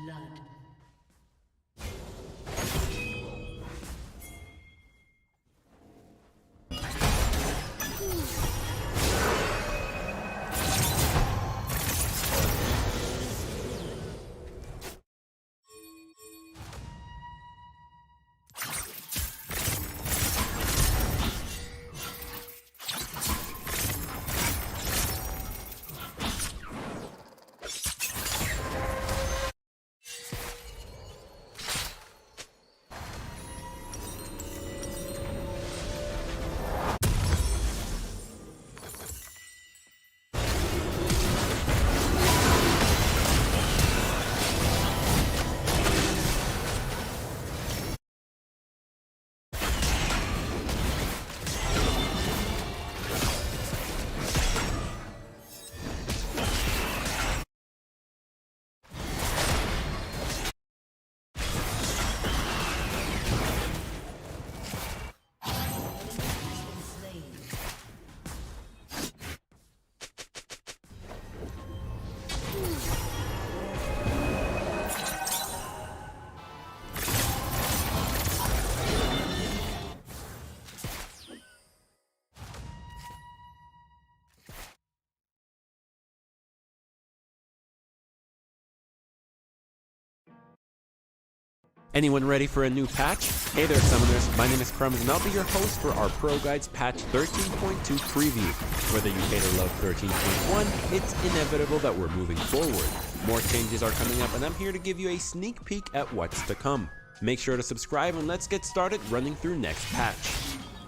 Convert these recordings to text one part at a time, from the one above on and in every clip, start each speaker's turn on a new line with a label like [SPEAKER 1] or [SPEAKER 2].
[SPEAKER 1] blood.
[SPEAKER 2] Anyone ready for a new patch? Hey there summoners, my name is Crumbs and I'll be your host for our Pro Guides patch 13.2 preview. Whether you hate or love 13.1, it's inevitable that we're moving forward. More changes are coming up and I'm here to give you a sneak peek at what's to come. Make sure to subscribe and let's get started running through next patch.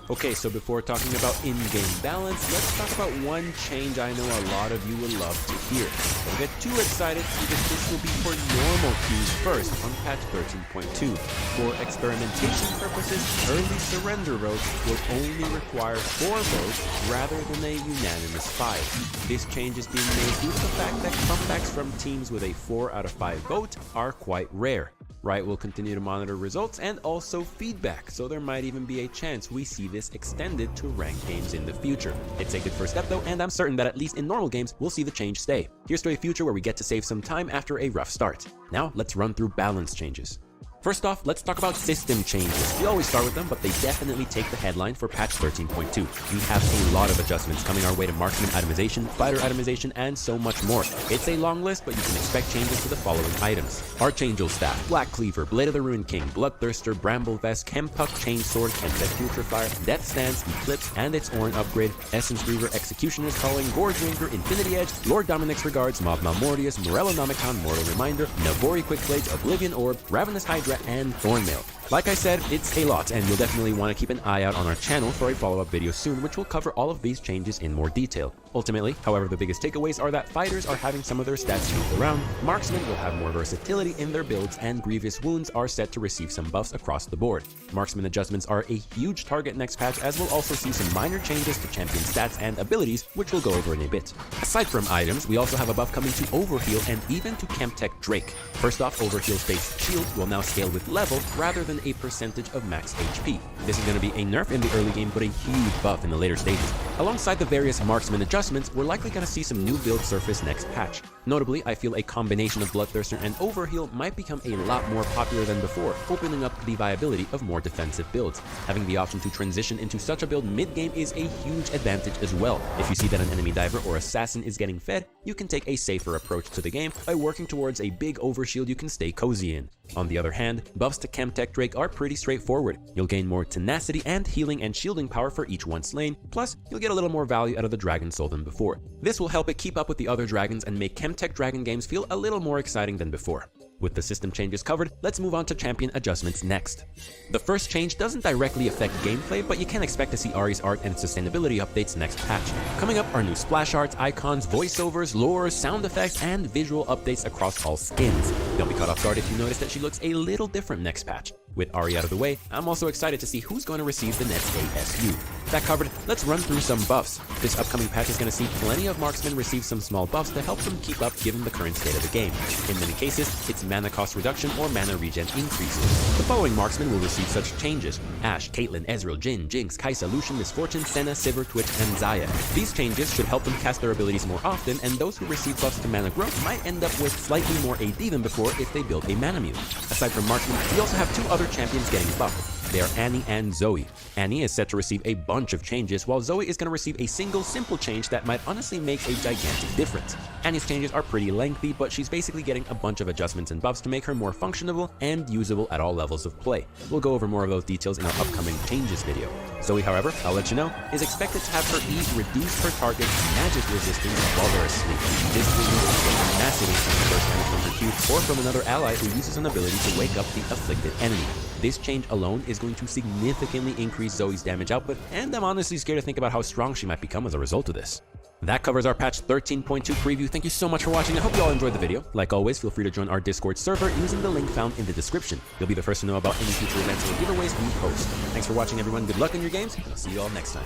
[SPEAKER 2] Okay, so before talking about in-game balance, let's talk about one change I know a lot of you will love to hear. Don't get too excited because this will be for normal queues first on patch 13.2. For experimentation purposes, early surrender votes will only require 4 votes rather than a unanimous 5. This change is being made due to the fact that comebacks from teams with a 4 out of 5 vote are quite rare. Riot will continue to monitor results and also feedback, so there might even be a chance we see this extended to ranked games in the future. It's a good first step though, and I'm certain that at least in normal games, we'll see the change stay. Here's to a future where we get to save some time after a rough start. Now, let's run through balance changes. First off, let's talk about system changes. We always start with them, but they definitely take the headline for patch 13.2. We have a lot of adjustments coming our way to marksman itemization, fighter itemization, and so much more. It's a long list, but you can expect changes to the following items: Archangel Staff, Black Cleaver, Blade of the Ruined King, Bloodthirster, Bramble Vest, Chempuck Chainsword, Chemtech Putrefier, Death Stance, Eclipse, and its Orin upgrade, Essence Reaver, Executioner's Calling, Gorge Drinker, Infinity Edge, Lord Dominic's Regards, Mob Malmortius, Morellonomicon, Mortal Reminder, Navori Quickblade, Oblivion Orb, Ravenous Hydra, and Thornmail. Like I said, it's a lot, and you'll definitely want to keep an eye out on our channel for a follow-up video soon, which will cover all of these changes in more detail. Ultimately, however, the biggest takeaways are that fighters are having some of their stats moved around, marksmen will have more versatility in their builds, and grievous wounds are set to receive some buffs across the board. Marksman adjustments are a huge target next patch, as we'll also see some minor changes to champion stats and abilities, which we'll go over in a bit. Aside from items, we also have a buff coming to Overheal and even to Chemtech Drake. First off, Overheal's base shield will now scale with level rather than a percentage of max HP. This is going to be a nerf in the early game, but a huge buff in the later stages. Alongside the various marksman adjustments, we're likely going to see some new builds surface next patch. Notably, I feel a combination of Bloodthirster and Overheal might become a lot more popular than before, opening up the viability of more defensive builds. Having the option to transition into such a build mid-game is a huge advantage as well. If you see that an enemy diver or assassin is getting fed, you can take a safer approach to the game by working towards a big overshield you can stay cozy in. On the other hand, buffs to Chemtech Drake are pretty straightforward. You'll gain more tenacity and healing and shielding power for each one slain, plus you'll get a little more value out of the Dragon Soul than before. This will help it keep up with the other dragons and make Chemtech Dragon games feel a little more exciting than before. With the system changes covered, let's move on to champion adjustments next. The first change doesn't directly affect gameplay, but you can expect to see Ahri's art and sustainability updates next patch. Coming up are new splash arts, icons, voiceovers, lore, sound effects, and visual updates across all skins. Don't be caught off guard if you notice that she looks a little different next patch. With Ari out of the way, I'm also excited to see who's going to receive the next ASU. That covered, let's run through some buffs. This upcoming patch is going to see plenty of marksmen receive some small buffs to help them keep up given the current state of the game. In many cases, it's mana cost reduction or mana regen increases. The following marksmen will receive such changes: Ashe, Caitlyn, Ezreal, Jhin, Jinx, Kai'Sa, Lucian, Misfortune, Senna, Sivir, Twitch, and Xayah. These changes should help them cast their abilities more often, and those who receive buffs to mana growth might end up with slightly more AD than before if they build a mana mute. Aside from marksmen, we also have two other champions getting buffed. They are Annie and Zoe. Annie is set to receive a bunch of changes, while Zoe is going to receive a single simple change that might honestly make a gigantic difference. Annie's changes are pretty lengthy, but she's basically getting a bunch of adjustments and buffs to make her more functionable and usable at all levels of play. We'll go over more of those details in our upcoming changes video. Zoe, however, I'll let you know, is expected to have her E reduce her target's magic resistance while they're asleep. This will lead to a massive increase in burst damage from her Q or from another ally who uses an ability to wake up the afflicted enemy. This change alone is going to significantly increase Zoe's damage output, and I'm honestly scared to think about how strong she might become as a result of this. That covers our patch 13.2 preview. Thank you so much for watching. I hope you all enjoyed the video. Like always, feel free to join our Discord server using the link found in the description. You'll be the first to know about any future events or giveaways we post. Thanks for watching, everyone. Good luck in your games, and I'll see you all next time.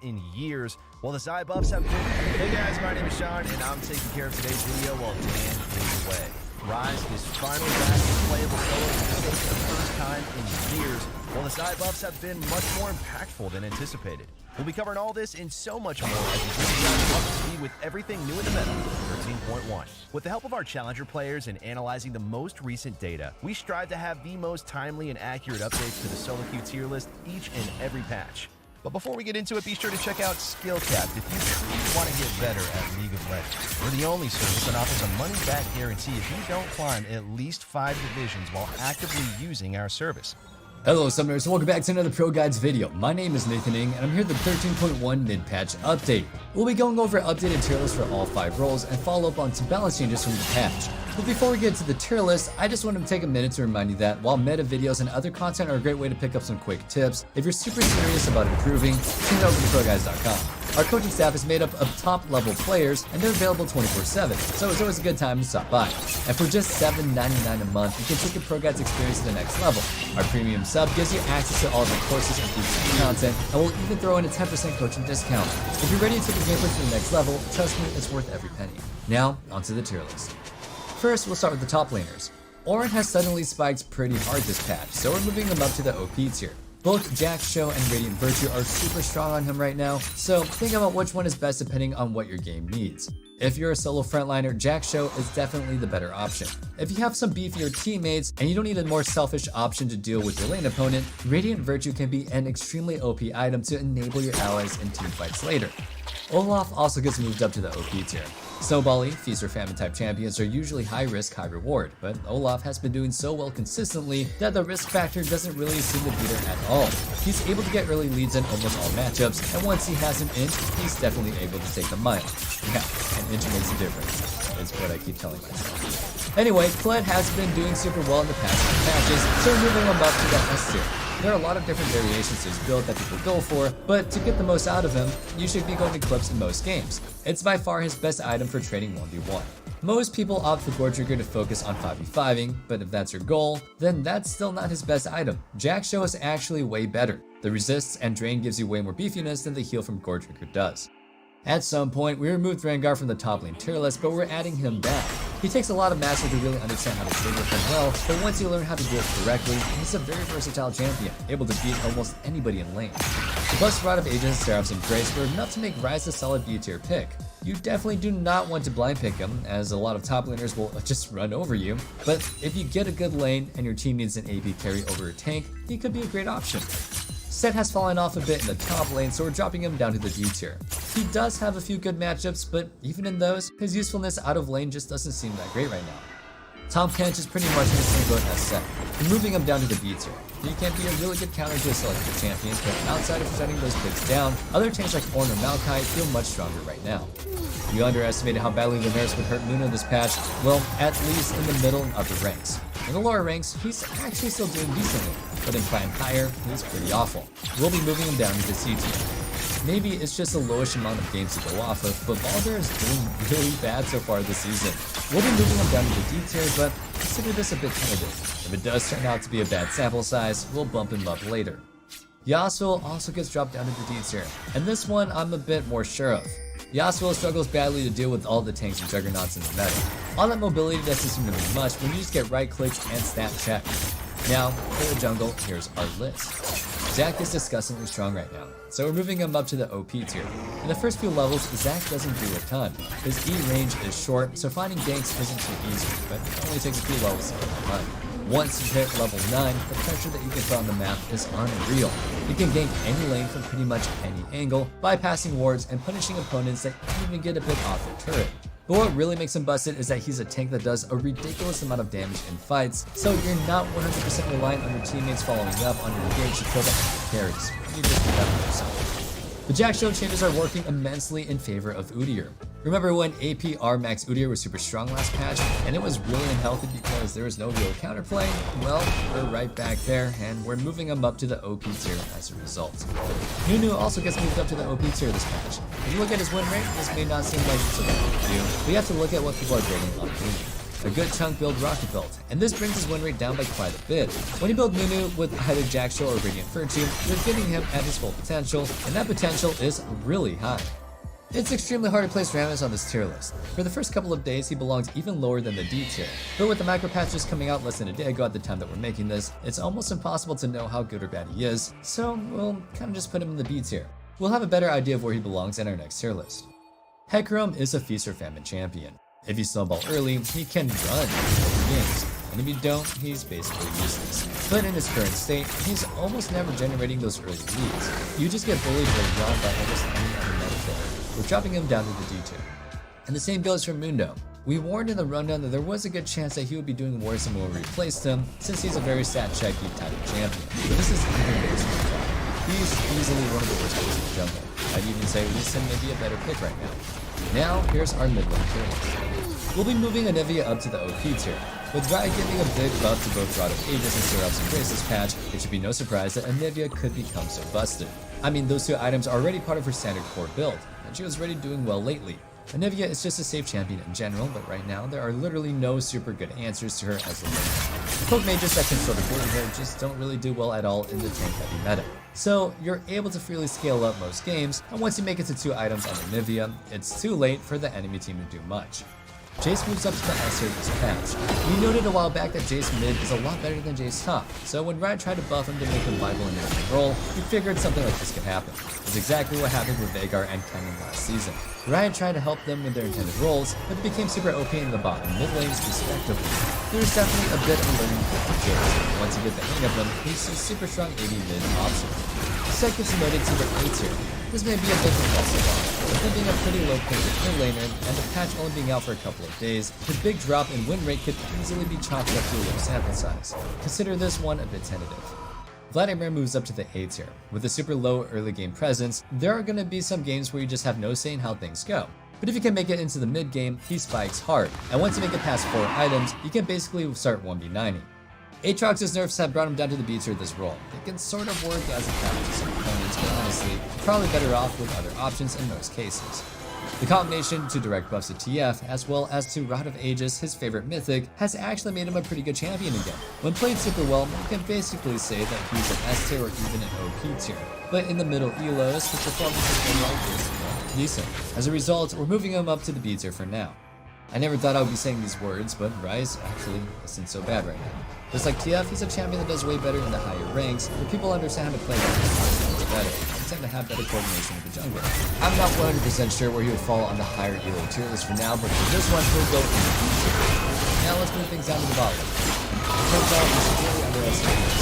[SPEAKER 1] In years, while the side buffs have been... Hey guys, my name is Sean, and I'm taking care of today's video while Dan is away. Rise is finally back in playable solo for the first time in years, while the side buffs have been much more impactful than anticipated. We'll be covering all this and so much more as we bring you guys up to speed with everything new in the meta, 13.1. With the help of our challenger players and analyzing the most recent data, we strive to have the most timely and accurate updates to the solo queue tier list each and every patch. But before we get into it, be sure to check out SkillCapped if you truly want to get better at League of Legends. We're the only service that offers a money-back guarantee if you don't climb at least 5 divisions while actively using our service.
[SPEAKER 3] Hello Summoners, welcome back to another Pro Guides video. My name is Nathan Ng, and I'm here with the 13.1 mid-patch update. We'll be going over updated tier lists for all 5 roles and follow up on some balance changes from the patch. But before we get to the tier list, I just wanted to take a minute to remind you that while meta videos and other content are a great way to pick up some quick tips, if you're super serious about improving, tune over to ProGuides.com. Our coaching staff is made up of top-level players, and they're available 24/7, so it's always a good time to stop by. And for just $7.99 a month, you can take your Pro Guides experience to the next level. Our premium sub gives you access to all of our courses and featured content, and we'll even throw in a 10% coaching discount. If you're ready to take your gameplay to the next level, trust me, it's worth every penny. Now, onto the tier list. First, we'll start with the top laners. Orin has suddenly spiked pretty hard this patch, so we're moving them up to the OP tier. Both Jack Show and Radiant Virtue are super strong on him right now, so think about which one is best depending on what your game needs. If you're a solo frontliner, Jack Show is definitely the better option. If you have some beefier teammates and you don't need a more selfish option to deal with your lane opponent, Radiant Virtue can be an extremely OP item to enable your allies in teamfights later. Olaf also gets moved up to the OP tier. Snowbally, Feast or Famine type champions are usually high risk, high reward, but Olaf has been doing so well consistently that the risk factor doesn't really seem to beat her at all. He's able to get early leads in almost all matchups, and once he has an inch, he's definitely able to take the mile. Yeah, an inch makes a difference, is what I keep telling myself. Anyway, Kled has been doing super well in the past few matches, so moving him up to the S tier. There are a lot of different variations to his build that people go for, but to get the most out of him, you should be going to clips in most games. It's by far his best item for trading 1v1. Most people opt for Gore Trigger to focus on 5v5ing, but if that's your goal, then that's still not his best item. Jack Show is actually way better. The resists and drain gives you way more beefiness than the heal from Gore Trigger does. At some point, we removed Rengar from the top lane tier list, but we're adding him back. He takes a lot of mastery to really understand how to trade with him well, but once you learn how to do it correctly, he's a very versatile champion, able to beat almost anybody in lane. The buffs brought of Aegis, Seraphs, and Grace were enough to make Ryze a solid B tier pick. You definitely do not want to blind pick him, as a lot of top laners will just run over you, but if you get a good lane and your team needs an AP carry over a tank, he could be a great option. Set has fallen off a bit in the top lane, so we're dropping him down to the D tier. He does have a few good matchups, but even in those, his usefulness out of lane just doesn't seem that great right now. Tahm Kench is pretty much in the same boat as Set. We're moving him down to the B tier. He can be a really good counter to a selected champion, but outside of shutting those picks down, other tanks like Ornn or Maokai feel much stronger right now. You underestimated how badly the nerfs would hurt Luna this patch, well, at least in the middle and upper ranks. In the lower ranks, he's actually still doing decently, but in prime higher, he's pretty awful. We'll be moving him down to the C tier. Maybe it's just a lowish amount of games to go off of, but Baldur is doing really bad so far this season. We'll be moving him down to the D tier, but consider this a bit tentative. If it does turn out to be a bad sample size, we'll bump him up later. Yasuo also gets dropped down to the D tier, and this one I'm a bit more sure of. Yasuo struggles badly to deal with all the tanks and juggernauts in the meta. All that mobility doesn't seem to mean much when you just get right clicks and snap check. Now, for the jungle, here's our list. Zac is disgustingly strong right now, so we're moving him up to the OP tier. In the first few levels, Zac doesn't do a ton. His E range is short, so finding ganks isn't too easy, but it only takes a few levels to get him done. Once you hit level 9, the pressure that you can put on the map is unreal. You can gank any lane from pretty much any angle, bypassing wards and punishing opponents that can't even get a bit off their turret. But what really makes him busted is that he's a tank that does a ridiculous amount of damage in fights, so you're not 100% reliant on your teammates following up on your engage to kill the carries. You just do that for yourself. The Jack Show changes are working immensely in favor of Udyr. Remember when APR Max Udyr was super strong last patch, and it was really unhealthy because there was no real counterplay? Well, we're right back there, and we're moving him up to the OP tier as a result. Nunu also gets moved up to the OP tier this patch. If you look at his win rate, this may not seem like it's a big deal, but you have to look at what people are grading on Nunu. A good chunk build Rocket Belt, and this brings his win rate down by quite a bit. When you build Nunu with either Jack Show or Radiant Virtue, you're getting him at his full potential, and that potential is really high. It's extremely hard to place Rammus on this tier list. For the first couple of days, he belongs even lower than the D tier. But with the micro patches coming out less than a day ago at the time that we're making this, it's almost impossible to know how good or bad he is, so we'll kind of just put him in the B tier. We'll have a better idea of where he belongs in our next tier list. Hecarim is a Feast or Famine champion. If you snowball early, he can run over games, and if you don't, he's basically useless. But in his current state, he's almost never generating those early leads. You just get bullied or run by almost any other meta player. We're dropping him down to the D tier. And the same goes for Mundo. We warned in the rundown that there was a good chance that he would be doing worse than when we replaced him, since he's a very stat checky type of champion. But this is even worse than that. He's easily one of the worst players in the jungle. I'd even say Lee may be a better pick right now. Now, here's our mid-lane tier list. We'll be moving Anivia up to the OP tier. With Riot giving a big buff to both Rod of Aegis and Seraphs and Grace this patch, it should be no surprise that Anivia could become so busted. I mean, those two items are already part of her standard core build, and she was already doing well lately. Anivia is just a safe champion in general, but right now there are literally no super good answers to her as a lane. The poke mages that can sort of bully her just don't really do well at all in the tank heavy meta. So you're able to freely scale up most games, and once you make it to 2 items on Anivia, it's too late for the enemy team to do much. Jace moves up to the S tier this patch. We noted a while back that Jace mid is a lot better than Jace top, so when Riot tried to buff him to make him viable in his main role, we figured something like this could happen. It's exactly what happened with Veigar and Kennen last season. Riot tried to help them with their intended roles, but they became super OP in the bot and mid lanes respectively. There is definitely a bit of a learning curve for Jace. Once you get the hang of him, he's a super strong AD mid option. Set gets promoted to the A tier. This may be a bit impressive, with him being a pretty low paid mid laner and the patch only being out for a couple of days, his big drop in win rate could easily be chalked up to a low sample size. Consider this one a bit tentative. Vladimir moves up to the A tier. With a super low early game presence, there are going to be some games where you just have no say in how things go. But if you can make it into the mid game, he spikes hard, and once you make it past 4 items, you can basically start 1v90. Aatrox's nerfs have brought him down to the B tier this role. It can sort of work as a counter to some opponents, but honestly, probably better off with other options in most cases. The combination to direct buffs to TF, as well as to Rod of Ages, his favorite mythic, has actually made him a pretty good champion again. When played super well, you can basically say that he's an S tier or even an OP tier. But in the middle elos, his performance has been like decent. As a result, we're moving him up to the B tier for now. I never thought I would be saying these words, but Ryze actually isn't so bad right now. Just like TF, he's a champion that does way better in the higher ranks, where people understand how to play him better, and tend to have better coordination with the jungle. I'm not 100% sure where he would fall on the higher elo tier list for now, but for this one, he'll go in the B tier. Now let's move things down to the bottom. It turns out we severely underestimated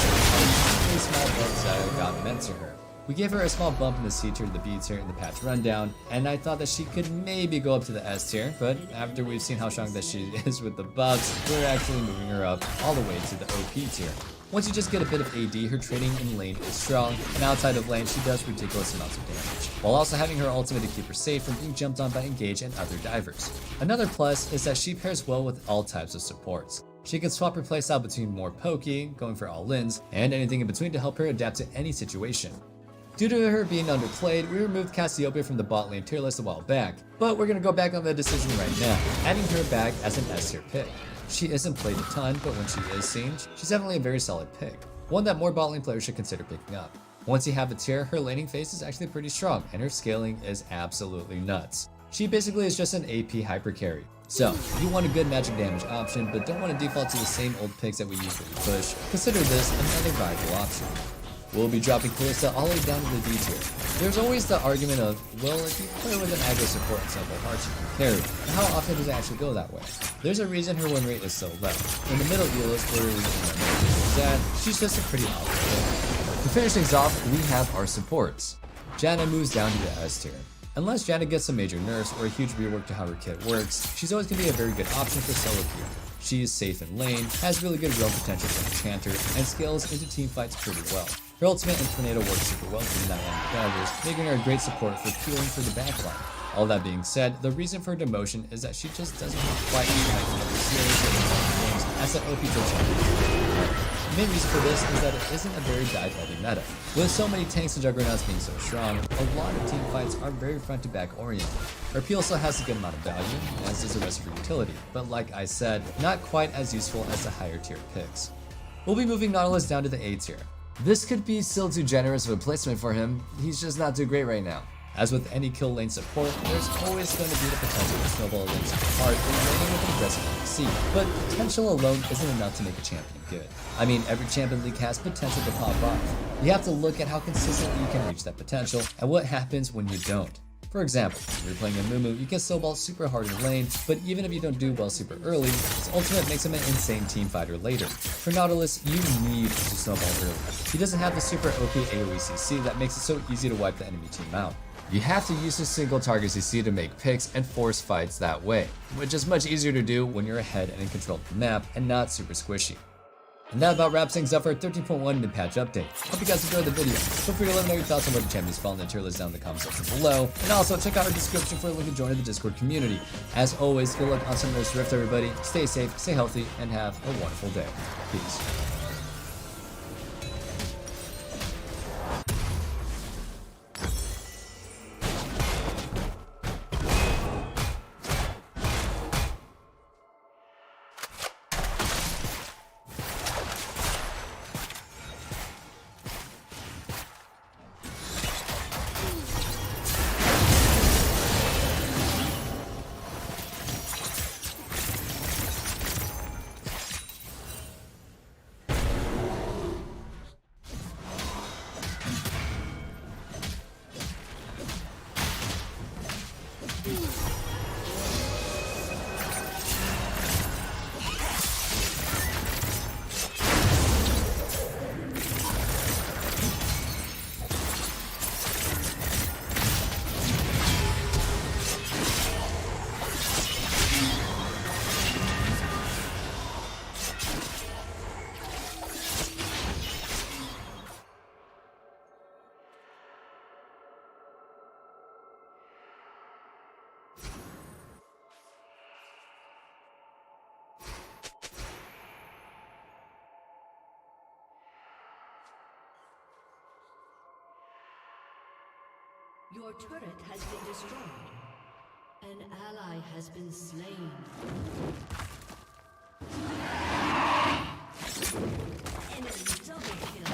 [SPEAKER 3] a small bump Xayah got meant to her. We gave her a small bump in the C tier to the B tier in the patch rundown, and I thought that she could maybe go up to the S tier, but after we've seen how strong that she is with the buffs, we're actually moving her up all the way to the OP tier. Once you just get a bit of AD, her trading in lane is strong, and outside of lane she does ridiculous amounts of damage, while also having her ultimate to keep her safe from being jumped on by Engage and other divers. Another plus is that she pairs well with all types of supports. She can swap her playstyle between more pokey, going for all-ins, and anything in between to help her adapt to any situation. Due to her being underplayed, we removed Cassiopeia from the bot lane tier list a while back, but we're gonna go back on the decision right now, adding her back as an S tier pick. She isn't played a ton, but when she is seen, she's definitely a very solid pick, one that more bot lane players should consider picking up. Once you have a tier, her laning phase is actually pretty strong, and her scaling is absolutely nuts. She basically is just an AP hyper carry. So, if you want a good magic damage option, but don't want to default to the same old picks that we usually push, consider this another viable option. We'll be dropping Kalista all the way down to the D tier. There's always the argument of, well, if you play with an aggro support and several hearts, you can carry, and how often does it actually go that way? There's a reason her win rate is so low. In the middle elos where is at, she's just a pretty awful pick. To finish things off, we have our supports. Janna moves down to the S tier. Unless Janna gets some major nerfs or a huge rework to how her kit works, she's always going to be a very good option for solo queue. She is safe in lane, has really good roam potential for Enchanter, and scales into teamfights pretty well. Her ultimate and tornado work super well for the Nightland divers, making her a great support for peeling for the backline. All that being said, the reason for her demotion is that she just doesn't quite connect with the series of games as an OP champion. The main reason for this is that it isn't a very dive-heavy meta. With so many tanks and juggernauts being so strong, a lot of team fights are very front-to-back oriented. Her peel still has a good amount of value, as does the rest of her utility, but like I said, not quite as useful as the higher tier picks. We'll be moving Nautilus down to the A tier. This could be still too generous of a placement for him, he's just not too great right now. As with any kill lane support, there's always going to be the potential to snowball a lane super hard and laning with an aggressive NPC, but potential alone isn't enough to make a champion good. I mean, every champion league has potential to pop off. You have to look at how consistently you can reach that potential, and what happens when you don't. For example, if you're playing a Mumu, you can snowball super hard in lane, but even if you don't do well super early, his ultimate makes him an insane team fighter later. For Nautilus, you need to snowball early. He doesn't have the super OP AoE CC that makes it so easy to wipe the enemy team out. You have to use his single target CC to make picks and force fights that way, which is much easier to do when you're ahead and in control of the map and not super squishy. And that about wraps things up for our 13.1 mid-patch update. Hope you guys enjoyed the video. Feel free to let me know your thoughts on where the champions fall in the tier list down in the comment section below. And also check out our description for a link to join the Discord community. As always, good luck on Summoner's Rift everybody. Stay safe, stay healthy, and have a wonderful day. Peace.
[SPEAKER 4] Your turret has been destroyed. An ally has been slain. Enemy double kill.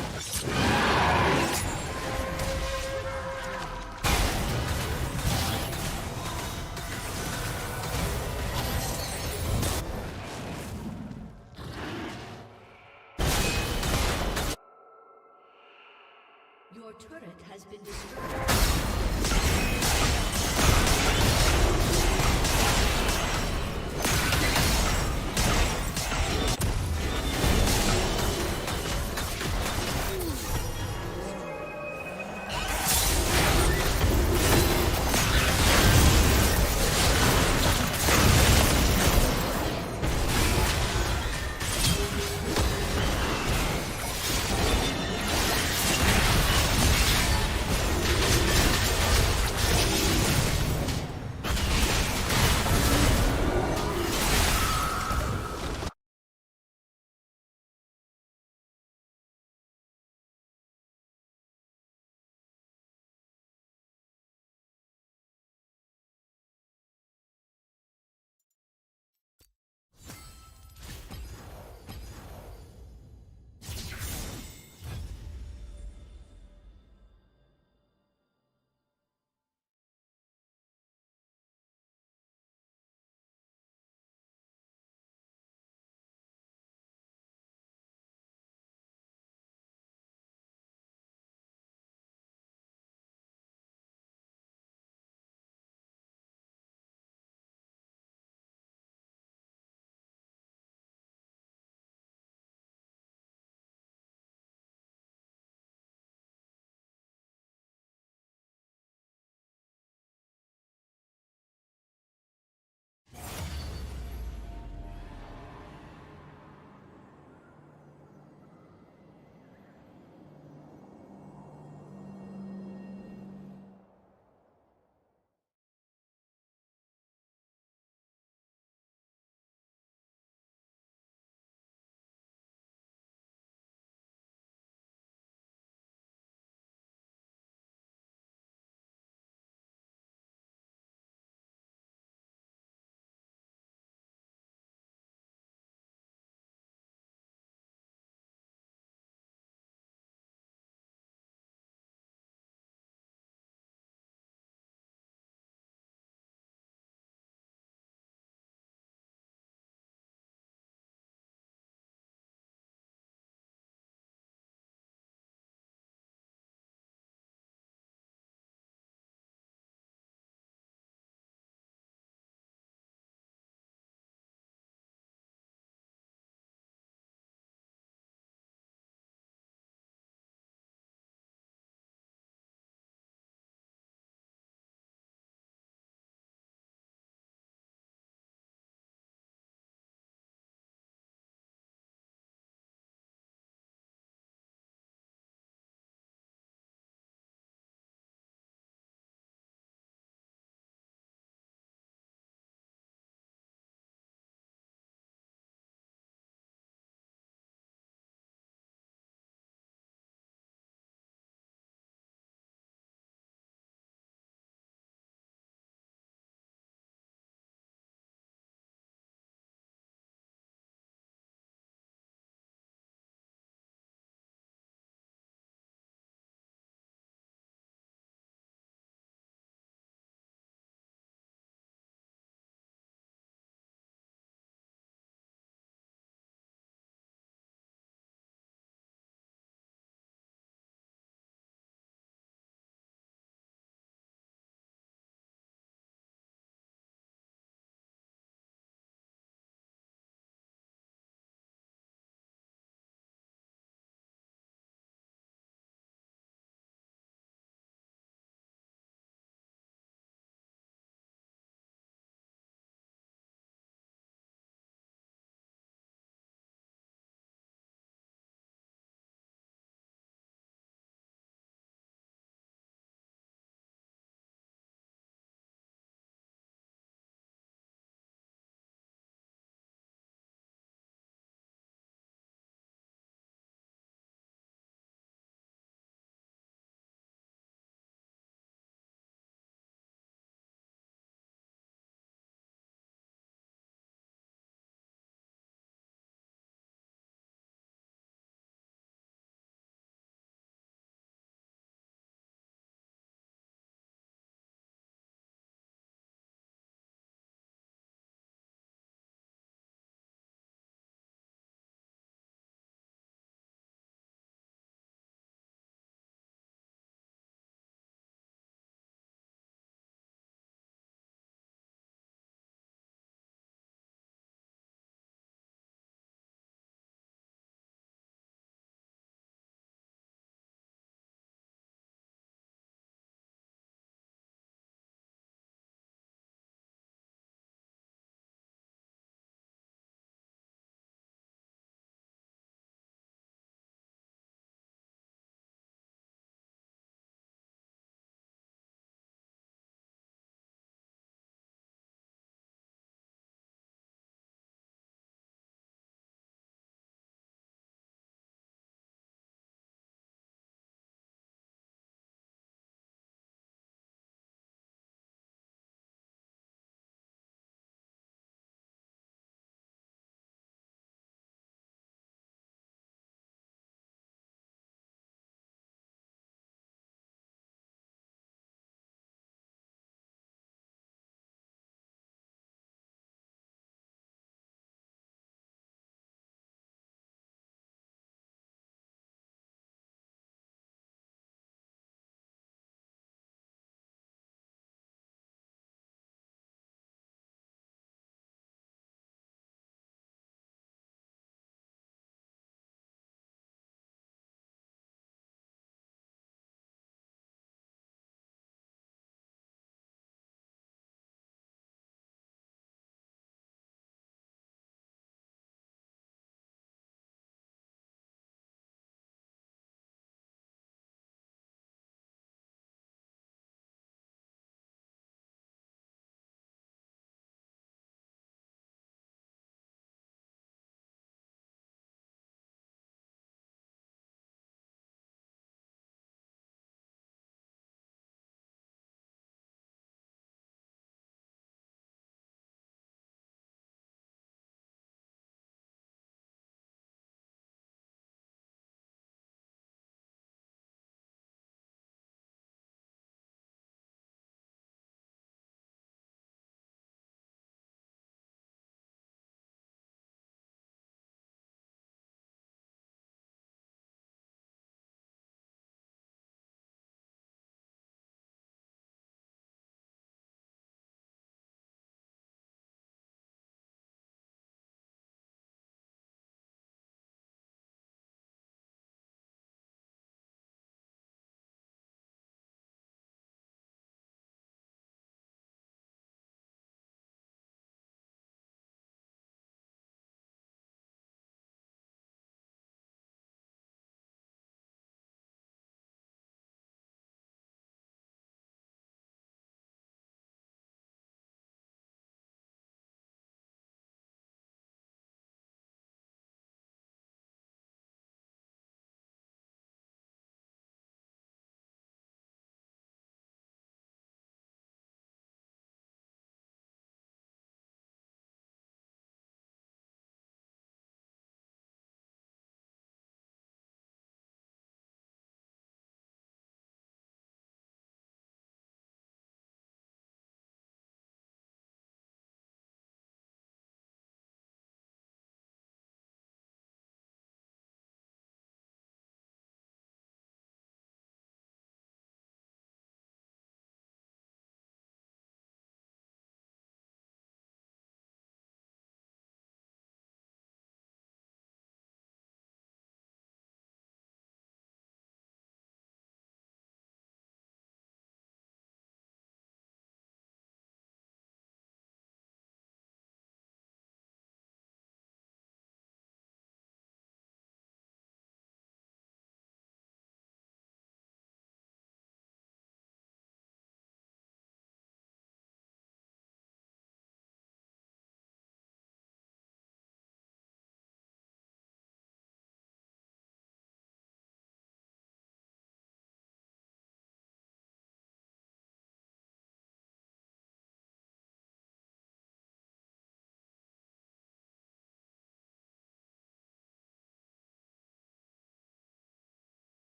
[SPEAKER 4] Your turret has been destroyed.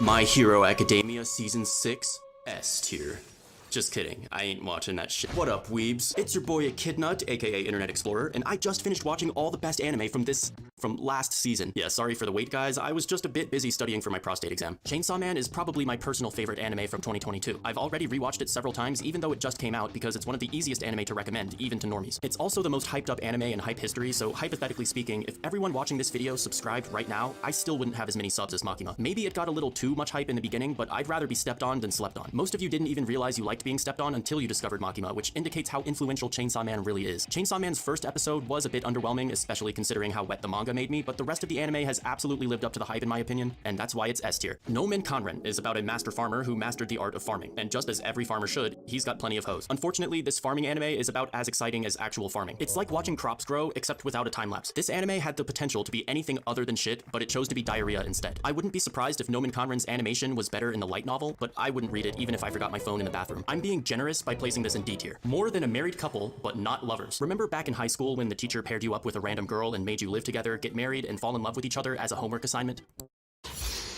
[SPEAKER 5] My Hero Academia Season 6, S tier. Just kidding, I ain't watching that shit. What up, weebs? It's your boy Echidna, aka Internet Explorer, and I just finished watching all the best anime from last season. Yeah, sorry for the wait, guys. I was just a bit busy studying for my prostate exam. Chainsaw Man is probably my personal favorite anime from 2022. I've already rewatched it several times, even though it just came out, because it's one of the easiest anime to recommend, even to normies. It's also the most hyped up anime in hype history, so hypothetically speaking, if everyone watching this video subscribed right now, I still wouldn't have as many subs as Makima. Maybe it got a little too much hype in the beginning, but I'd rather be stepped on than slept on. Most of you didn't even realize you liked being stepped on until you discovered Makima, which indicates how influential Chainsaw Man really is. Chainsaw Man's first episode was a bit underwhelming, especially considering how wet the manga made me, but the rest of the anime has absolutely lived up to the hype in my opinion, and that's why it's S tier. No Min Kanren is about a master farmer who mastered the art of farming, and just as every farmer should, he's got plenty of hoes. Unfortunately, this farming anime is about as exciting as actual farming. It's like watching crops grow, except without a time lapse. This anime had the potential to be anything other than shit, but it chose to be diarrhea instead. I wouldn't be surprised if No Min Kanren's animation was better in the light novel, but I wouldn't read it even if I forgot my phone in the bathroom. I'm being generous by placing this in D tier. More than a married couple, but not lovers. Remember back in high school when the teacher paired you up with a random girl and made you live together, get married, and fall in love with each other as a homework assignment?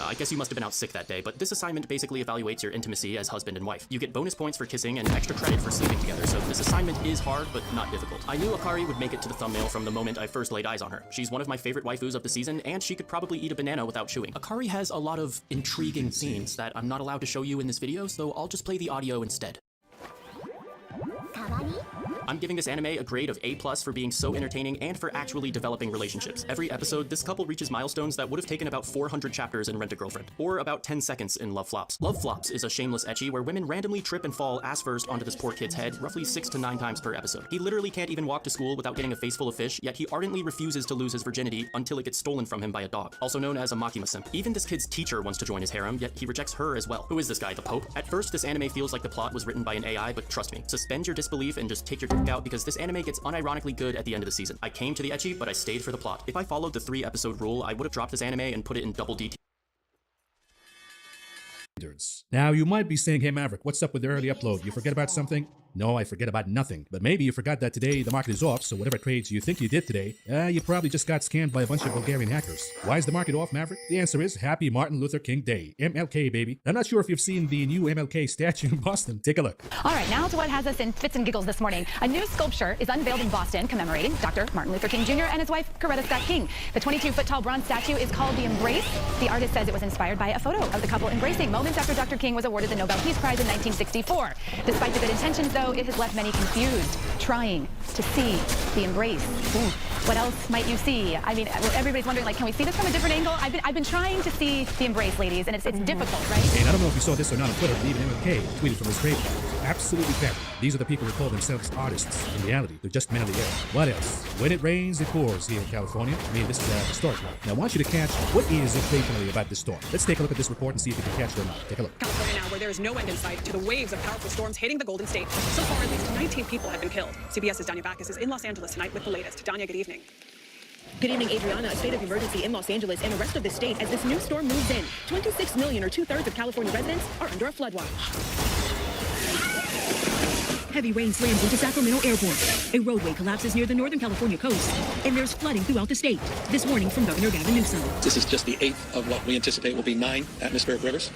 [SPEAKER 5] I guess you must have been out sick that day, but this assignment basically evaluates your intimacy as husband and wife. You get bonus points for kissing and extra credit for sleeping together, so this assignment is hard, but not difficult. I knew Akari would make it to the thumbnail from the moment I first laid eyes on her. She's one of my favorite waifus of the season, and she could probably eat a banana without chewing. Akari has a lot of intriguing scenes that I'm not allowed to show you in this video, so I'll just play the audio instead. I'm giving this anime a grade of A+ for being so entertaining and for actually developing relationships. Every episode, this couple reaches milestones that would have taken about 400 chapters in Rent-a-Girlfriend, or about 10 seconds in Love Flops. Love Flops is a shameless ecchi where women randomly trip and fall ass first onto this poor kid's head roughly 6 to 9 times per episode. He literally can't even walk to school without getting a face full of fish, yet he ardently refuses to lose his virginity until it gets stolen from him by a dog, also known as a Makima simp. Even this kid's teacher wants to join his harem, yet he rejects her as well. Who is this guy, the Pope? At first, this anime feels like the plot was written by an AI, but trust me, suspend your disbelief and just take your dick out, because this anime gets unironically good at the end of the season. I came to the ecchi, but I stayed for the plot. If I followed the 3-episode rule, I would have dropped this anime and put it in double D.
[SPEAKER 6] Now, you might be saying, hey Maverick, what's up with the early upload? You forget about something? No, I forget about nothing. But maybe you forgot that today the market is off, so whatever trades you think you did today, you probably just got scammed by a bunch of Bulgarian hackers. Why is the market off, Maverick? The answer is Happy Martin Luther King Day. MLK, baby. I'm not sure if you've seen the new MLK statue in Boston. Take a look.
[SPEAKER 7] All right, now to what has us in fits and giggles this morning. A new sculpture is unveiled in Boston commemorating Dr. Martin Luther King Jr. and his wife, Coretta Scott King. The 22-foot-tall bronze statue is called The Embrace. The artist says it was inspired by a photo of the couple embracing moments after Dr. King was awarded the Nobel Peace Prize in 1964. Despite the good intentions, though, it has left many confused, trying to see the embrace. Ooh, what else might you see? I mean, everybody's wondering, like, can we see this from a different angle? I've been trying to see the embrace, ladies, and it's difficult, right?
[SPEAKER 6] And I don't know if you saw this or not on Twitter, but even MLK tweeted from his grave. Absolutely crap. These are the people who call themselves artists. In reality, they're just mentally ill. What else? When it rains, it pours here in California. I mean, this is historic now. Now, I want you to catch what is occasionally about this storm. Let's take a look at this report and see if you can catch it or not. Take a look.
[SPEAKER 8] California now, where there is no end in sight to the waves of powerful storms hitting the Golden State. So far, at least 19 people have been killed. CBS's Danya Backus is in Los Angeles tonight with the latest. Danya, good evening.
[SPEAKER 9] Good evening, Adriana. A state of emergency in Los Angeles and the rest of the state as this new storm moves in. 26 million, or 2/3 of California residents, are under a flood watch. Heavy rain slams into Sacramento Airport. A roadway collapses near the Northern California coast, and there's flooding throughout the state. This warning from Governor Gavin Newsom.
[SPEAKER 10] This is just the 8th of what we anticipate will be 9 atmospheric rivers.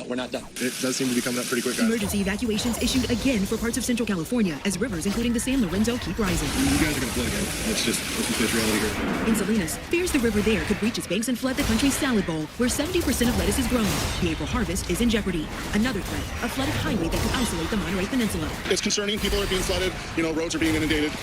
[SPEAKER 10] We're not done.
[SPEAKER 11] It does seem to be coming up pretty quick, guys.
[SPEAKER 9] Emergency evacuations issued again for parts of Central California as rivers, including the San Lorenzo, keep rising.
[SPEAKER 11] You guys are going to flood again. Let's just face reality here.
[SPEAKER 9] In Salinas, fears the river there could reach its banks and flood the country's salad bowl, where 70% of lettuce is grown. The April harvest is in jeopardy. Another threat, a flooded highway that could isolate the Monterey Peninsula.
[SPEAKER 11] It's concerning. People are being flooded. Roads are being inundated.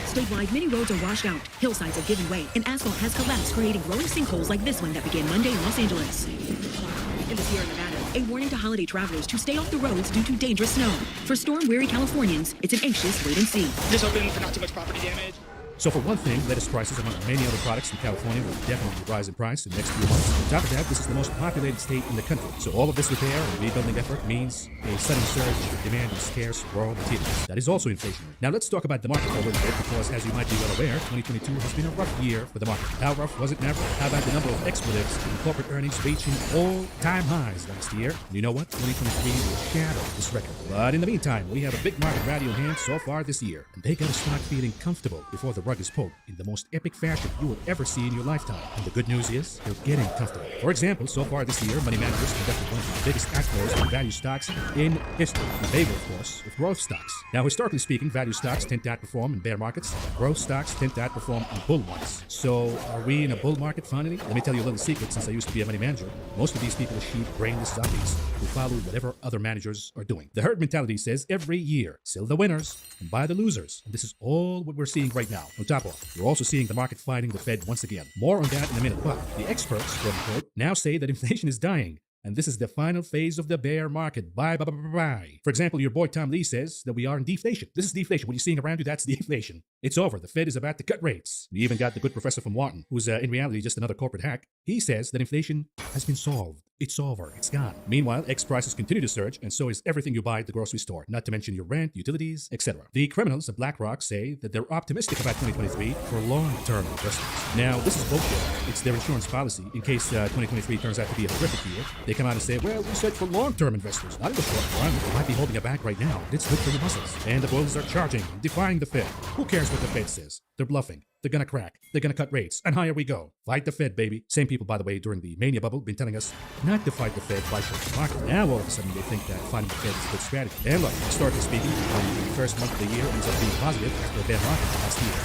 [SPEAKER 9] Statewide, many roads are washed out, hillsides have given way, and asphalt has collapsed, creating rolling sinkholes like this one that began Monday in Los Angeles. In the Sierra Nevada, a warning to holiday travelers to stay off the roads due to dangerous snow. For storm-weary Californians, it's an anxious wait and see.
[SPEAKER 8] Just hoping for not too much property damage.
[SPEAKER 6] So for one thing, lettuce prices among many other products in California will definitely rise in price in the next few months. On top of that, this is the most populated state in the country. So all of this repair and rebuilding effort means a sudden surge in demand in scarce raw materials. That is also inflationary. Now let's talk about the market for a little bit, because as you might be well aware, 2022 has been a rough year for the market. How rough was it, Maverick? How about the number of expletives and corporate earnings reaching all-time highs last year? You know what? 2023 will shatter this record. But in the meantime, we have a big market rally on hand so far this year, and they gotta start feeling comfortable before the rug is pulled in the most epic fashion you will ever see in your lifetime. And the good news is, they're getting tougher. For example, so far this year, money managers conducted one of the biggest outflows in value stocks in history, in favor, of course, of growth stocks. Now, historically speaking, value stocks tend to outperform in bear markets. Growth stocks tend to outperform in bull ones. So, are we in a bull market finally? Let me tell you a little secret since I used to be a money manager. Most of these people are sheep, brainless zombies who follow whatever other managers are doing. The herd mentality says every year, sell the winners and buy the losers. And this is all what we're seeing right now. On top of, we're also seeing the market fighting the Fed once again. More on that in a minute, but the experts, quote unquote, now say that inflation is dying. And this is the final phase of the bear market. Bye, bye, bye, bye, bye. For example, your boy Tom Lee says that we are in deflation. This is deflation. What you're seeing around you, that's deflation. It's over. The Fed is about to cut rates. You even got the good professor from Wharton, who's in reality just another corporate hack. He says that inflation has been solved. It's over. It's gone. Meanwhile, eggs prices continue to surge, and so is everything you buy at the grocery store, not to mention your rent, utilities, etc. The criminals of BlackRock say that they're optimistic about 2023 for long-term investors. Now, this is bullshit. It's their insurance policy. In case 2023 turns out to be a horrific year, they come out and say, well, we said for long-term investors, not in the short run. You might be holding a back right now. It's good for your muscles. And the bulls are charging, defying the Fed. Who cares what the Fed says? They're bluffing. They're gonna crack. They're gonna cut rates. And higher we go. Fight the Fed, baby. Same people, by the way, during the mania bubble, been telling us not to fight the Fed by shorting the market. Now, all of a sudden, they think that fighting the Fed is a good strategy. And look, historically speaking, when the first month of the year ends up being positive after a bear market last year,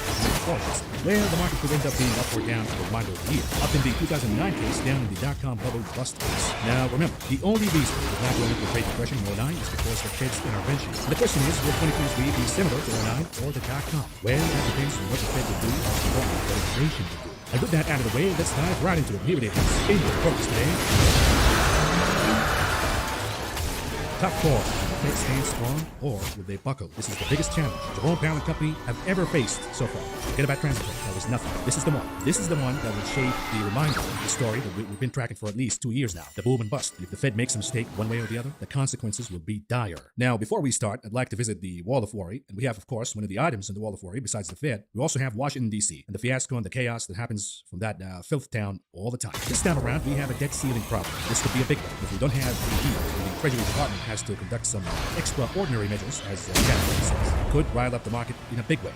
[SPEAKER 6] well, the market could end up being up or down for the remainder of the year. Up in the 2009 case, down in the dot-com bubble bust case. Now, remember, the only reason we're not going into the Great Depression in 09 is because of the Fed's intervention. And the question is, will 2023 be similar to 09 or the dot-com? Well, that depends on what the Fed will do or what inflation will do. And with that out of the way, let's dive right into it. Here it is. In your focus today. Top 4. Will the Fed stand strong or will they buckle? This is the biggest challenge Jerome Powell and company have ever faced so far. Forget about transitory. That was nothing. This is the one. This is the one that will shape the reminder of the story that we've been tracking for at least 2 years now. The boom and bust. If the Fed makes a mistake one way or the other, the consequences will be dire. Now, before we start, I'd like to visit the Wall of Worry. And we have, of course, one of the items in the Wall of Worry, besides the Fed, we also have Washington, D.C. and the fiasco and the chaos that happens from that filth town all the time. This time around, we have a debt ceiling problem. This could be a big one. If we don't have a deal, the Treasury Department has to conduct some extraordinary measures, as Janet says, could rile up the market in a big way.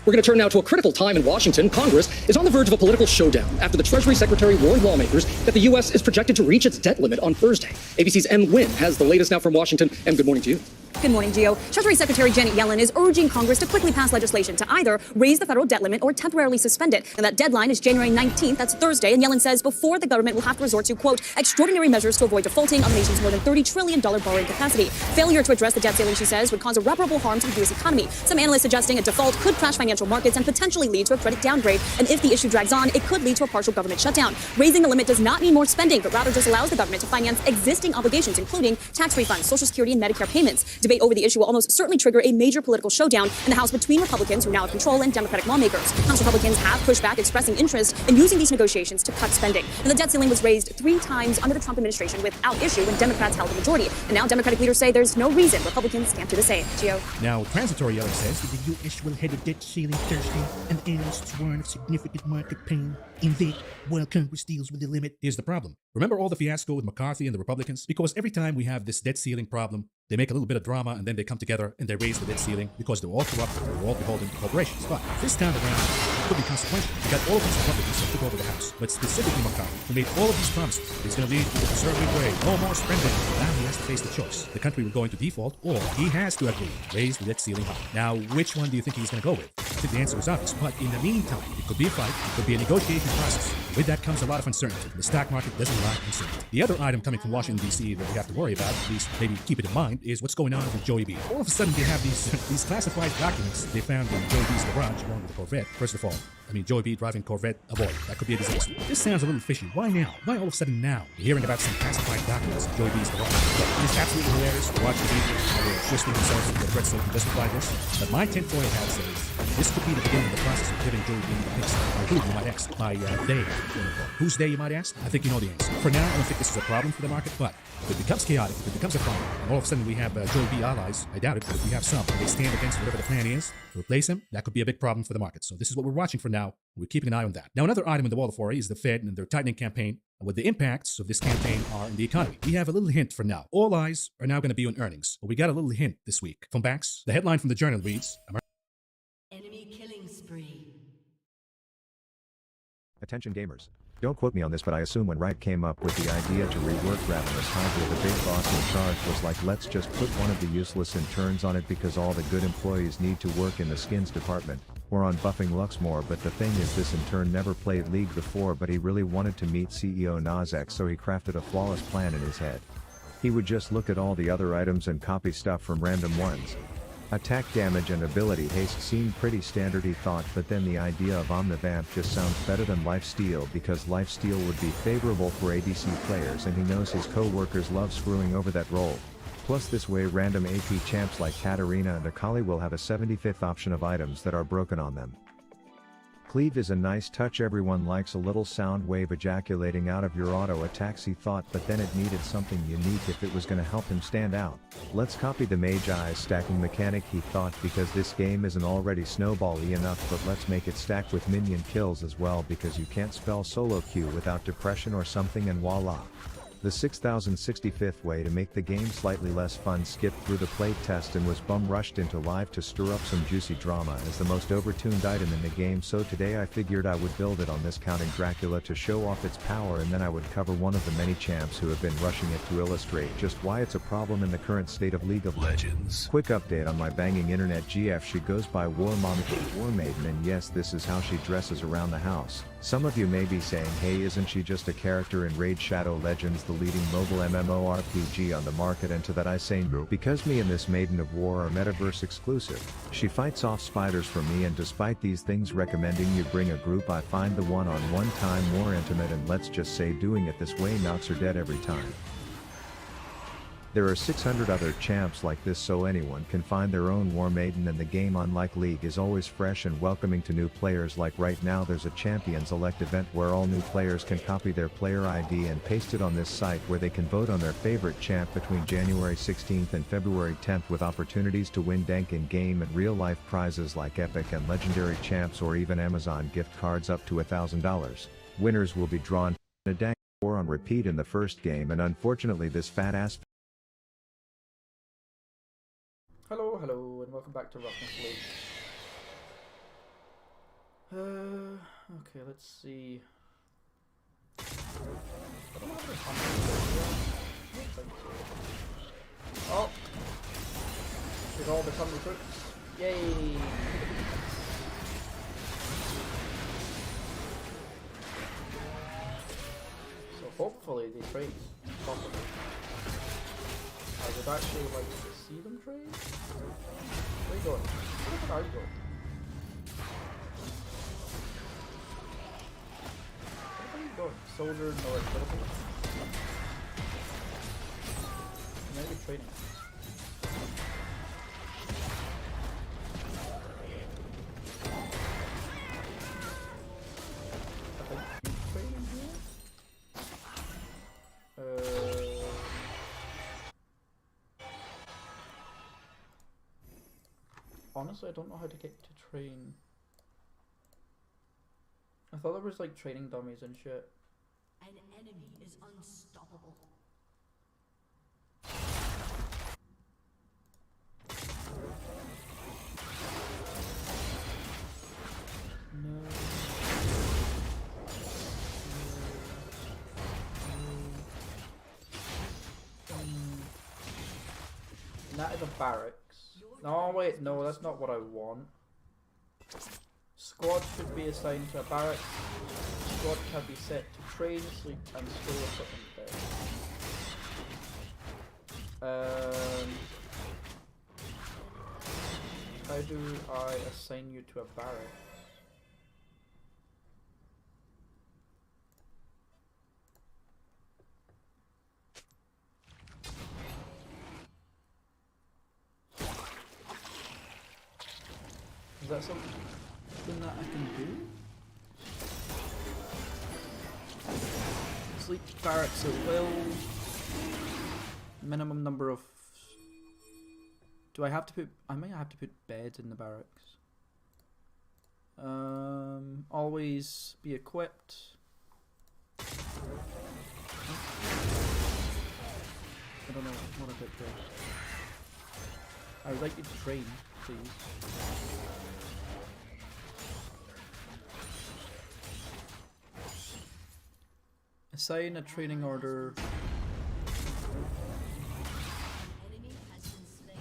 [SPEAKER 10] We're going to turn now to a critical time in Washington. Congress is on the verge of a political showdown after the Treasury Secretary warned lawmakers that the U.S. is projected to reach its debt limit on Thursday. ABC's M. Wynn has the latest now from Washington. M, good morning to you.
[SPEAKER 12] Good morning, Gio. Treasury Secretary Janet Yellen is urging Congress to quickly pass legislation to either raise the federal debt limit or temporarily suspend it. And that deadline is January 19th. That's Thursday. And Yellen says before the government will have to resort to, quote, extraordinary measures to avoid defaulting on the nation's more than $30 trillion borrowing capacity. Failure to address the debt ceiling, she says, would cause irreparable harm to the U.S. economy. Some analysts suggesting a default could crash financial markets and potentially lead to a credit downgrade. And if the issue drags on, it could lead to a partial government shutdown. Raising the limit does not mean more spending, but rather just allows the government to finance existing obligations, including tax refunds, Social Security, and Medicare payments. Debate over the issue will almost certainly trigger a major political showdown in the House between Republicans, who now have control, and Democratic lawmakers. House Republicans have pushed back, expressing interest in using these negotiations to cut spending. And the debt ceiling was raised 3 times under the Trump administration without issue when Democrats held the majority. And now Democratic leaders say there's no reason Republicans can't do the same. Gio.
[SPEAKER 6] Now, transitory Yellen says that the U.S. will hit a debt ceiling Thursday and analysts warn of significant market pain in that while Congress deals with the limit. Here's the problem. Remember all the fiasco with McCarthy and the Republicans? Because every time we have this debt ceiling problem, they make a little bit of drama and then they come together and they raise the debt ceiling because they're all corrupt and they're all beholden to corporations. But this time around, it could be consequential. You got all of these Republicans that took over the House, but specifically McCarthy, who made all of these promises. It's going to lead to the conservative way. No more spending. Now he has to face the choice. The country will go into default, or he has to agree to raise the debt ceiling high. Now, which one do you think he's going to go with? I think the answer is obvious, but in the meantime, it could be a fight, it could be a negotiation process. With that comes a lot of uncertainty. The stock market doesn't like uncertainty. The other item coming from Washington, D.C. that we have to worry about, at least maybe keep it in mind, is what's going on with Joey B. All of a sudden, they have these classified documents they found in Joey B's garage along with the Corvette. First of all, Joey B driving Corvette, avoid. That could be a disaster. This sounds a little fishy. Why now? Why all of a sudden now? You're hearing about some classified documents in Joey B's garage. Look, it is absolutely hilarious to watch the video how they're twisting themselves into the threats to justify this. But my tinfoil hat says this could be the beginning of the process of giving Joey B the picks. By who, you might ask? By they. Who's they, you might ask? I think you know the answer. For now, I don't think this is a problem for the market, but if it becomes chaotic, if it becomes a problem, and all of a sudden we have Joey B allies, I doubt it, but if we have some, and they stand against whatever the plan is to replace him, that could be a big problem for the market. So this is what we're watching for now. We're keeping an eye on that. Now, another item in the Wall of Worry is the Fed and their tightening campaign, and what the impacts of this campaign are in the economy. We have a little hint for now. All eyes are now going to be on earnings, but we got a little hint this week. From Banks, the headline from the Journal reads,
[SPEAKER 4] Enemy killing spree.
[SPEAKER 13] Attention gamers. Don't quote me on this, but I assume when Riot came up with the idea to rework Ravenous Hydra, the big boss in charge was like, let's just put one of the useless interns on it because all the good employees need to work in the skins department, or on buffing Luxmore. But the thing is, this intern never played League before, but he really wanted to meet CEO Nozek, so he crafted a flawless plan in his head. He would just look at all the other items and copy stuff from random ones. Attack damage and ability haste seemed pretty standard, he thought, but then the idea of Omnivamp just sounds better than Lifesteal because Lifesteal would be favorable for ADC players, and he knows his co-workers love screwing over that role. Plus this way random AP champs like Katarina and Akali will have a 75th option of items that are broken on them. Cleave is a nice touch, everyone likes a little sound wave ejaculating out of your auto attacks, he thought, but then it needed something unique if it was gonna help him stand out. Let's copy the Mage Eyes stacking mechanic, he thought, because this game isn't already snowball-y enough, but let's make it stack with minion kills as well, because you can't spell solo queue without depression or something, and voila. The 6065th way to make the game slightly less fun skipped through the play test and was bum rushed into live to stir up some juicy drama as the most overtuned item in the game, so today I figured I would build it on this counting Dracula to show off its power, and then I would cover one of the many champs who have been rushing it to illustrate just why it's a problem in the current state of League of Legends. Quick update on my banging internet GF, she goes by War Monica War Maiden, and yes, this is how she dresses around the house. Some of you may be saying, hey, isn't she just a character in Raid Shadow Legends, the leading mobile MMORPG on the market? And to that I say no, because me and this Maiden of War are metaverse exclusive. She fights off spiders for me, and despite these things recommending you bring a group, I find the one-on-one time more intimate, and let's just say doing it this way knocks her dead every time. There are 600 other champs like this, so anyone can find their own War Maiden, and the game, unlike League, is always fresh and welcoming to new players. Like right now there's a Champions Elect event where all new players can copy their player ID and paste it on this site, where they can vote on their favorite champ between January 16th and February 10th, with opportunities to win dank in-game and real-life prizes like epic and legendary champs, or even Amazon gift cards up to $1,000. Winners will be drawn in a dank war on repeat in the first game, and unfortunately this fat-ass
[SPEAKER 14] Hello, and welcome back to Roughness League. Okay, let's see. I don't have any comments. Oh! They've all become recruits. Yay! So hopefully they trade properly. I would actually like to see them trade. Where are you going? Where are you going? Where are you going? Soldier, North, Philippines? Maybe trading. I think trading here? Honestly, I don't know how to get to train. I thought there was like training dummies and shit.
[SPEAKER 4] An enemy is unstoppable.
[SPEAKER 14] No. And that is a barracks. No, wait, no, that's not what I want. Squad should be assigned to a barracks. Squad can be set to train, sleep, and store equipment there. How do I assign you to a barracks? Is that something that I can do? Sleep barracks at will. Minimum number of... Do I have to put... I might have to put beds in the barracks. Always be equipped. I don't know what I put there. I would like you to train, please. Assign a training order.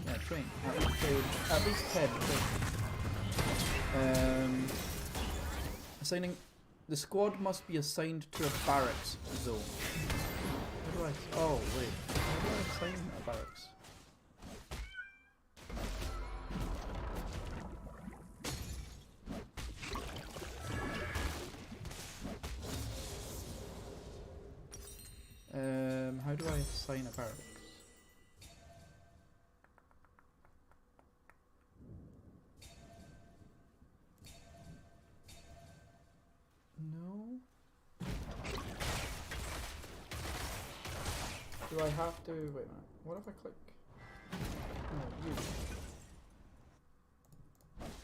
[SPEAKER 14] Yeah, train. At least 10. Assigning. The squad must be assigned to a barracks zone. How do I? Oh wait. How do I assign a barracks? How do I assign a barracks? No. Do I have to? Wait a minute. What if I click? No, use.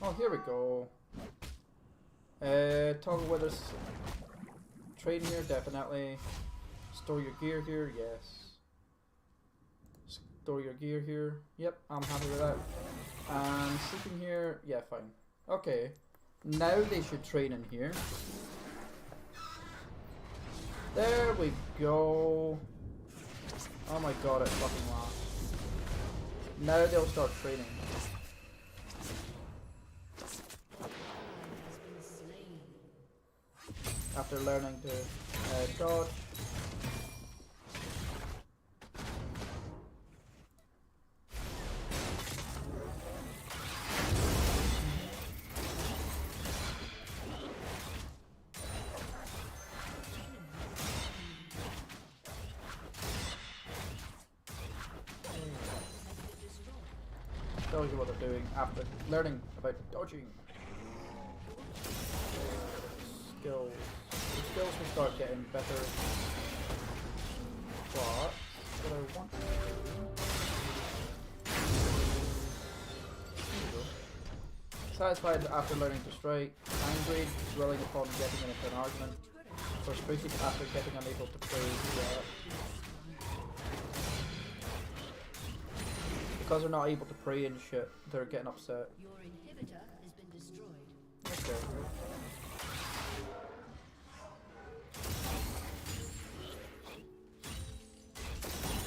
[SPEAKER 14] Oh, here we go. Toggle whether trade here, definitely. Store your gear here, yes. Store your gear here. Yep, I'm happy with that. And sleeping here, yeah, fine. Okay. Now they should train in here. There we go. Oh my god, it fucking lasts. Now they'll start training. After learning to dodge. Tells you what they're doing after learning about dodging. Skills. The skills will start getting better. But what I want to do. Satisfied after learning to strike. Angry, dwelling upon getting into an argument. Frustrated after getting unable to play. Because they're not able to pray and shit, they're getting upset.
[SPEAKER 4] Your inhibitor has been destroyed.
[SPEAKER 14] Okay.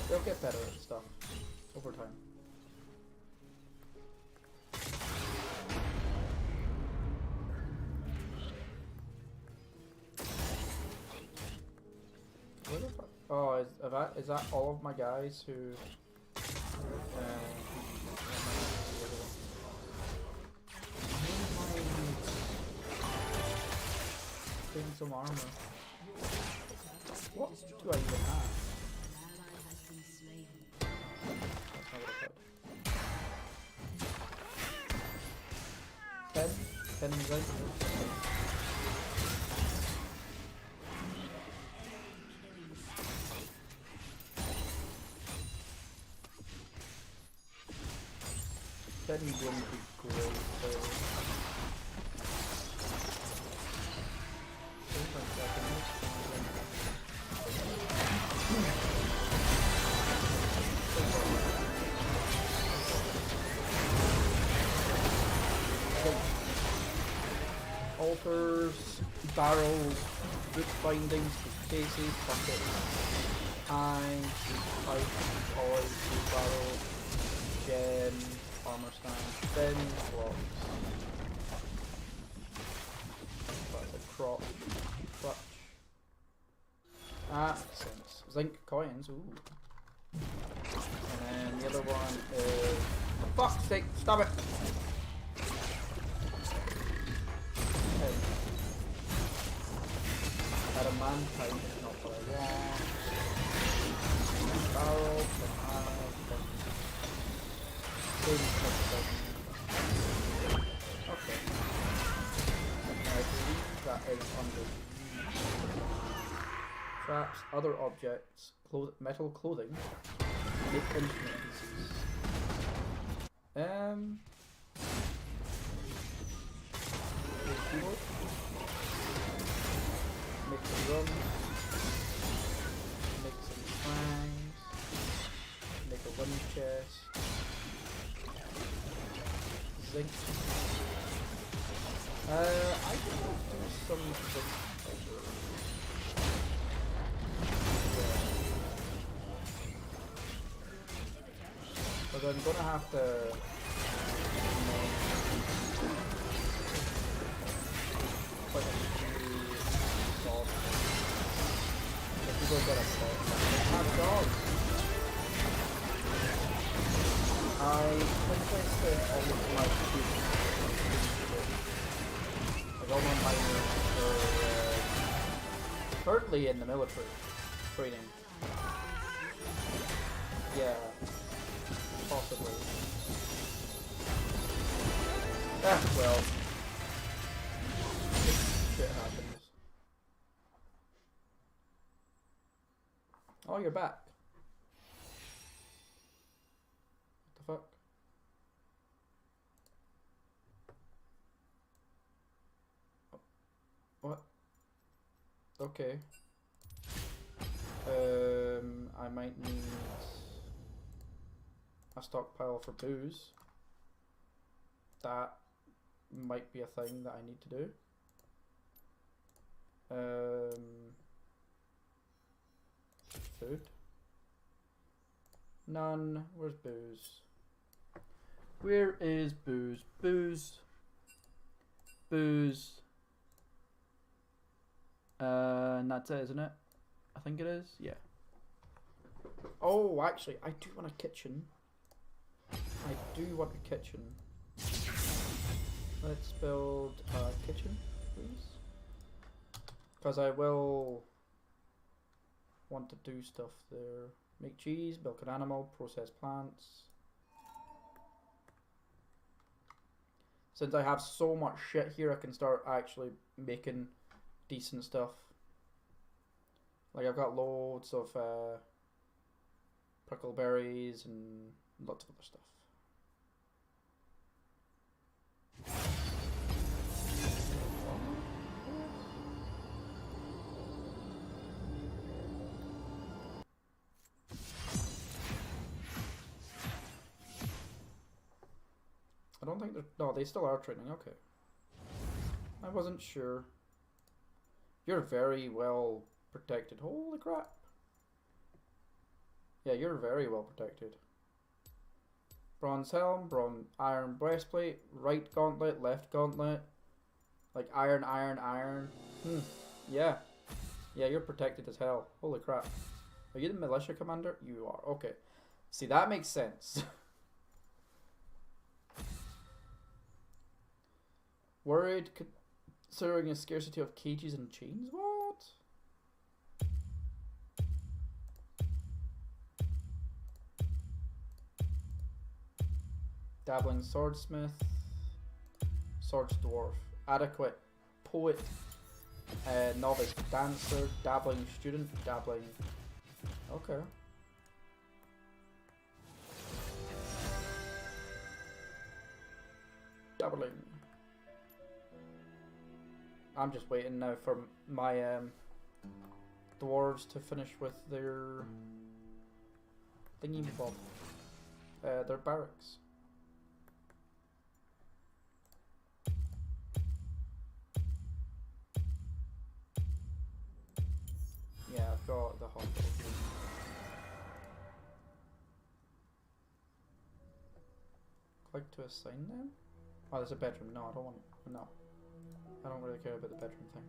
[SPEAKER 14] They'll get better at stuff over time. Where the fuck? Oh, is that all of my guys who? Taking some armor. What do I even have? That's not what I said. 10 right? That he wouldn't be great, so... Altars, barrels, boot bindings, cases, buckets, pines, pipes, toys, barrels, gems, armor stand, then blocks. That's a crotch. Clutch. Ah, makes sense. Zinc coins, ooh. And then the other one is... For fuck's sake, stop it! Okay. Had a man type, not what I want. Barrel, okay. I believe that is under traps, other objects, metal clothing, make instrument pieces. Keyboard. Make some drums. Make some fangs. Make a wind chest. Zinc. I think I'll do some zinc. But I'm gonna have to. Put a few sauce. If you go get a sauce, have dogs. I think I spent all of my food. Like all my miners are currently in the military training. Yeah, possibly. Ah, well. Shit happens. Oh, you're back. What the fuck? What? Okay. I might need a stockpile for booze. That might be a thing that I need to do. Food. None. Where's booze? Where is booze? Booze. Booze. And that's it, isn't it? I think it is. Yeah. Oh, actually, I do want a kitchen. I do want a kitchen. Let's build a kitchen, please. Because I will want to do stuff there. Make cheese, milk an animal, process plants. Since I have so much shit here, I can start actually making decent stuff. Like I've got loads of prickleberries and lots of other stuff. I don't think they're... No, they still are training. Okay. I wasn't sure. You're very well protected. Holy crap. Yeah, you're very well protected. Bronze helm, iron breastplate, right gauntlet, left gauntlet. Like iron, iron, iron. Yeah. Yeah, you're protected as hell. Holy crap. Are you the militia commander? You are. Okay. See, that makes sense. Worried considering a scarcity of cages and chains? What? Dabbling swordsmith, swords dwarf, adequate poet, novice dancer, dabbling student, dabbling. Okay. Dabbling. I'm just waiting now for my dwarves to finish with their thingy bob, their barracks. Yeah, I've got the hospital. Click to assign them? Oh, there's a bedroom. No, I don't want... No. I don't really care about the bedroom thing.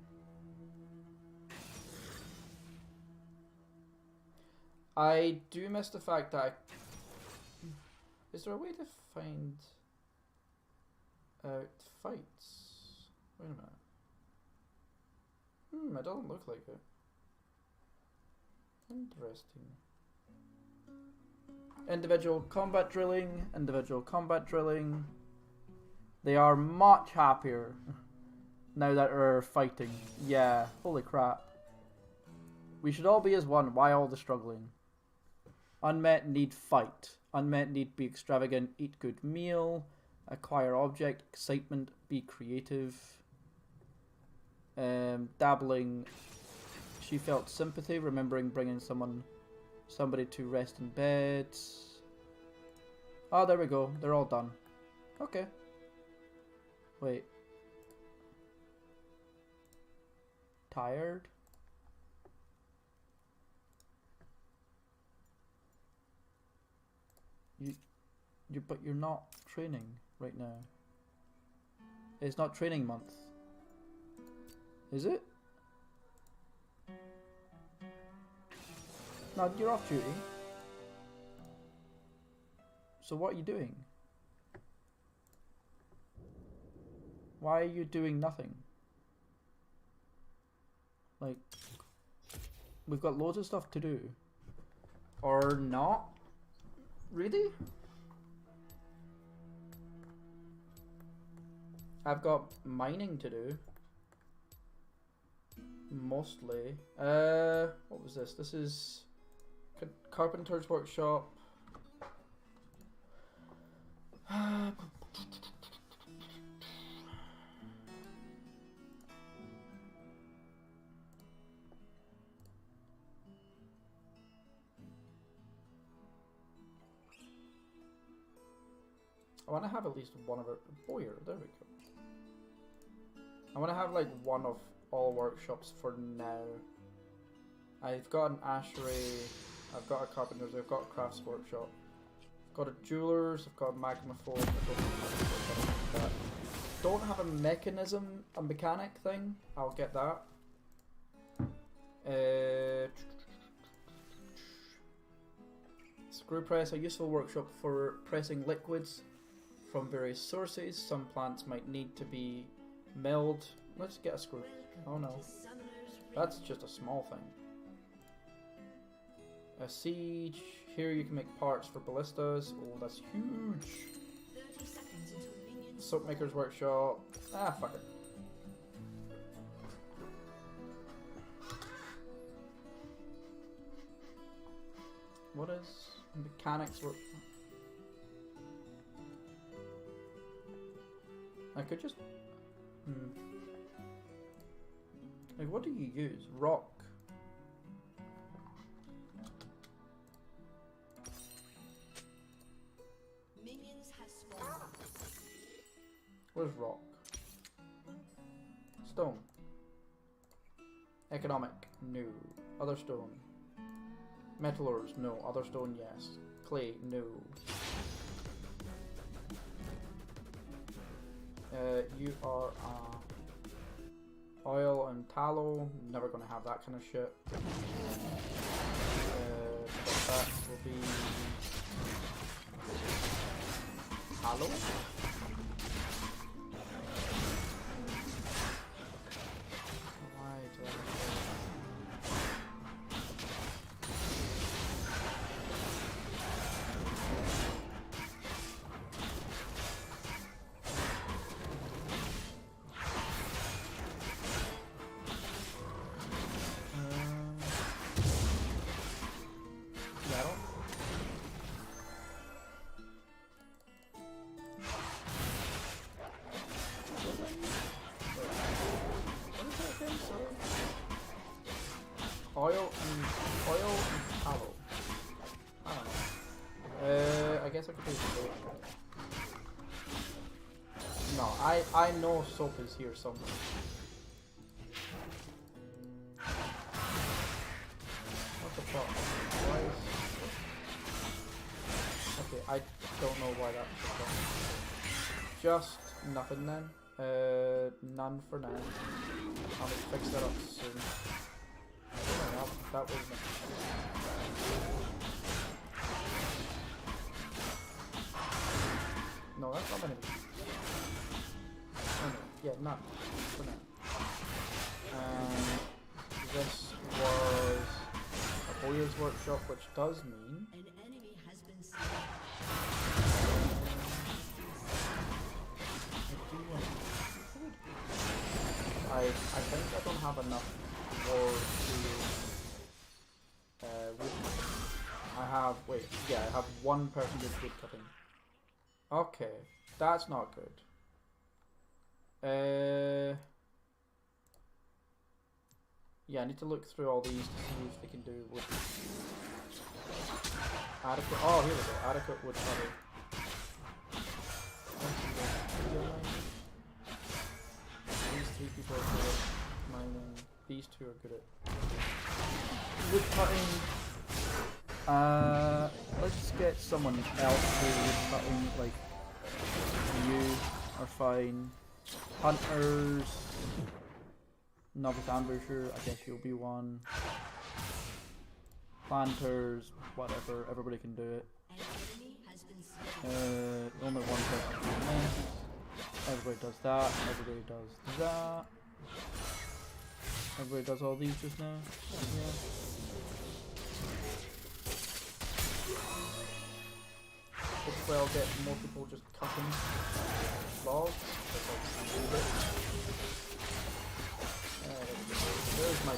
[SPEAKER 14] I do miss the fact that Is there a way to find out fights? Wait a minute. It doesn't look like it. Interesting. Individual combat drilling, individual combat drilling. They are much happier now that we're fighting. Yeah, holy crap. We should all be as one. Why all the struggling? Unmet need fight. Unmet need be extravagant. Eat good meal. Acquire object. Excitement. Be creative. Dabbling. She felt sympathy, remembering bringing somebody to rest in bed. Oh, there we go. They're all done. Okay. Wait. Tired? But you're not training right now. It's not training month. Is it? No, you're off duty. So what are you doing? Why are you doing nothing? Like, we've got loads of stuff to do. Or not? Really? I've got mining to do. Mostly. What was this? This is Carpenter's Workshop. I want to have at least one of it. Boyer, there we go. I want to have like one of all workshops for now. I've got an ashery, I've got a carpenter's, I've got a crafts workshop, I've got a jeweler's, I've got a magma forge, don't have a mechanism, a mechanic thing. I'll get that. Screw press, a useful workshop for pressing liquids from various sources. Some plants might need to be milled. Let's get a screw. Oh no. That's just a small thing. A siege. Here you can make parts for ballistas. Oh, that's huge. Soapmaker's workshop. Ah, fuck it. What is mechanics work? I could just... Like, what do you use? Rock. Where's rock? Stone. Economic. No. Other stone. Metal ores. No. Other stone. Yes. Clay. No. You are oil and tallow. Never gonna have that kind of shit. That will be tallow. Why do I have oil and tallow. I don't know. I guess I could do soap. No, I know soap is here somewhere. What the fuck? Why is... Okay, I don't know why that's just nothing then. None for now. I'll fix that up soon. That wasn't it. No, that's not many. Oh, no. Yeah, none. For now. This was a bowyer's workshop, which does mean
[SPEAKER 4] an enemy has been slain.
[SPEAKER 14] I think I don't have enough wood to wood. I have, wait, yeah, I have one person with wood cutting. Okay, that's not good. Yeah, I need to look through all these to see if they can do wood. Adequate, oh here we go, adequate wood cutting. These three people are good at mining. These two are good at wood cutting. Let's get someone else who's cutting, like, you are fine. Hunters, novice ambusher, I guess you'll be one. Planters, whatever, everybody can do it. Only one person can miss. Everybody does that, everybody does that. Everybody does all these just now. Yeah. Hopefully I'll get more people just cutting logs. There's my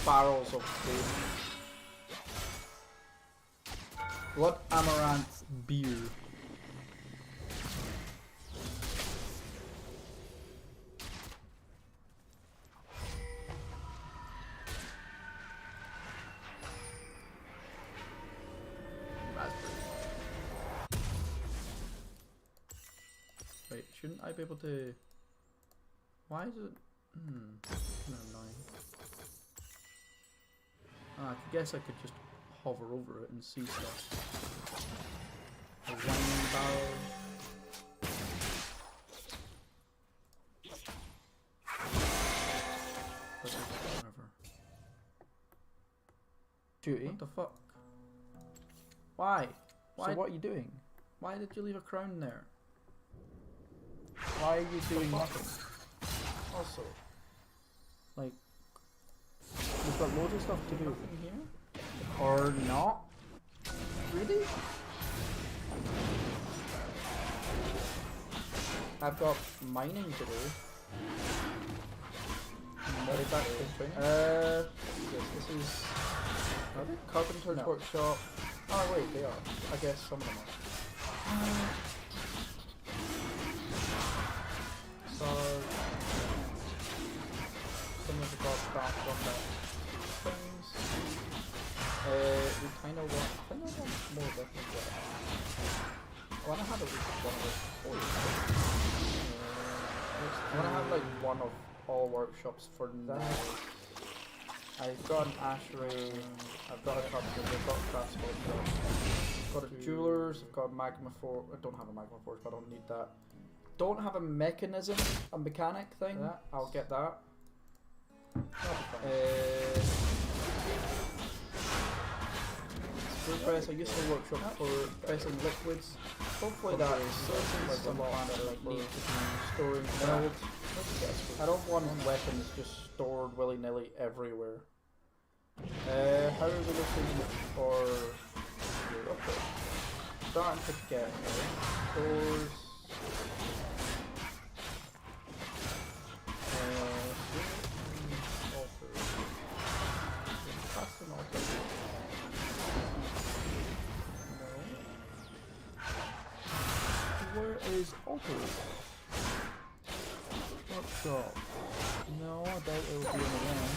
[SPEAKER 14] barrels of food. Blood amaranth beer. Wait, shouldn't I be able to... Why is it... kind of annoying. I guess I could just hover over it and see stuff. A wine barrel. Whatever. Duty? What the fuck? Why? So what are you doing? Why did you leave a crown there? Why are you doing nothing? Also, like, we've got loads of stuff to do in here, or not? Really? I've got mining to do. Yes, this is Carpenter's Workshop. Oh wait, they are. I guess some of them are. So some of the got craft on that things. We kind of want more weapons. I want to have at least one of those. I want to have like one of all workshops for now. I've got an ashery, I've got a carpenter, I've got a craftsman, I've got a jewelers, I've got a magma forge. I don't have a magma forge, but I don't need that. Don't have a mechanism, a mechanic thing. Yeah. I'll get that. Screw press, a useful workshop for pressing liquids. Hopefully that is some plants that need to be storing build. I don't want weapons just stored willy-nilly everywhere. How are we looking for Europe? Starting to get doors. Where is Alter? Workshop. No, I doubt it will be in the room.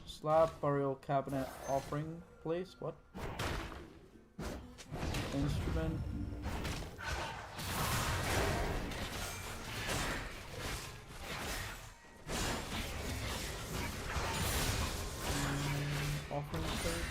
[SPEAKER 14] Slab, burial cabinet, offering place. What? Instrument. Offering place.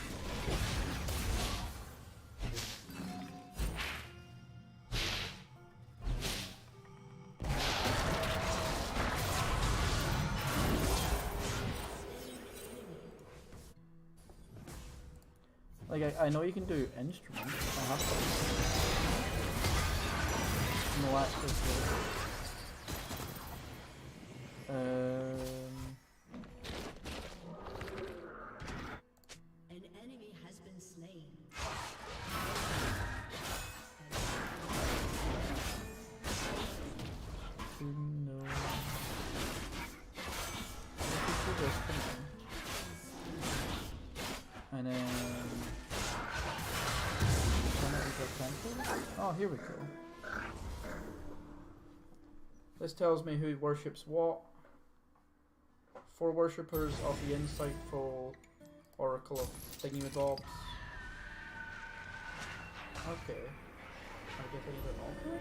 [SPEAKER 14] Like, I know you can do instruments. I have those. No access to it.
[SPEAKER 4] An enemy has been slain.
[SPEAKER 14] No. And then... Oh, here we go. This tells me who worships what. 4 worshippers of the insightful oracle of thingy-mabobs. Okay. I guess I need an altar.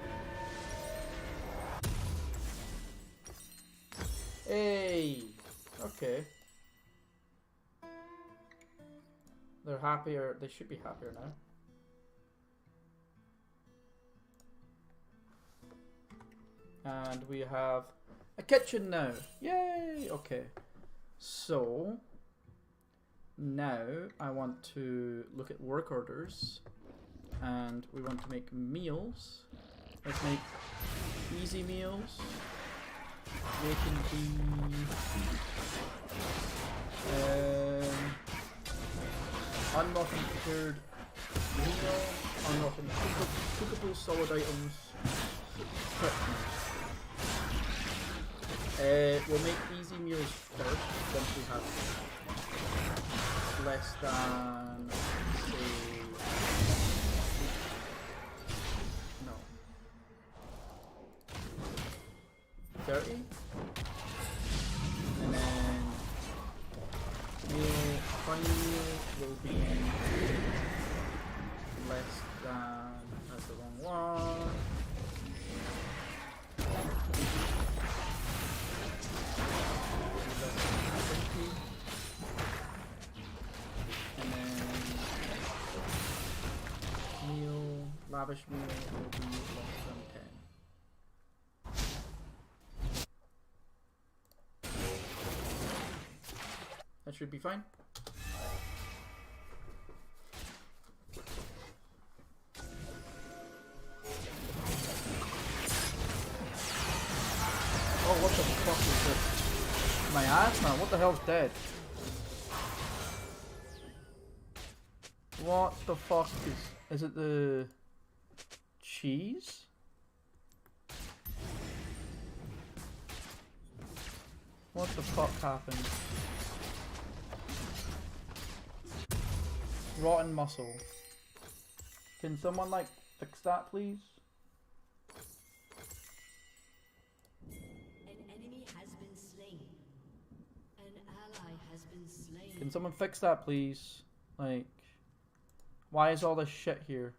[SPEAKER 14] Hey! Okay. There happier. They should be happier now. And we have a kitchen now. Yay! Okay. So now I want to look at work orders, and we want to make meals. Let's make easy meals. They can be unlocking prepared meal, unlocking cookable solid items. We'll make easy meals first, once we have less than, say, no, 30, and then final meal will be less than, that's the wrong one. And then lavish meal will be less than 10. That should be fine. Oh, what the fuck is this? My asthma, what the hell's dead? What the fuck is it the cheese? What the fuck happened? Rotten muscle. Can someone like fix that please? Can someone fix that, please? Like, why is all this shit here?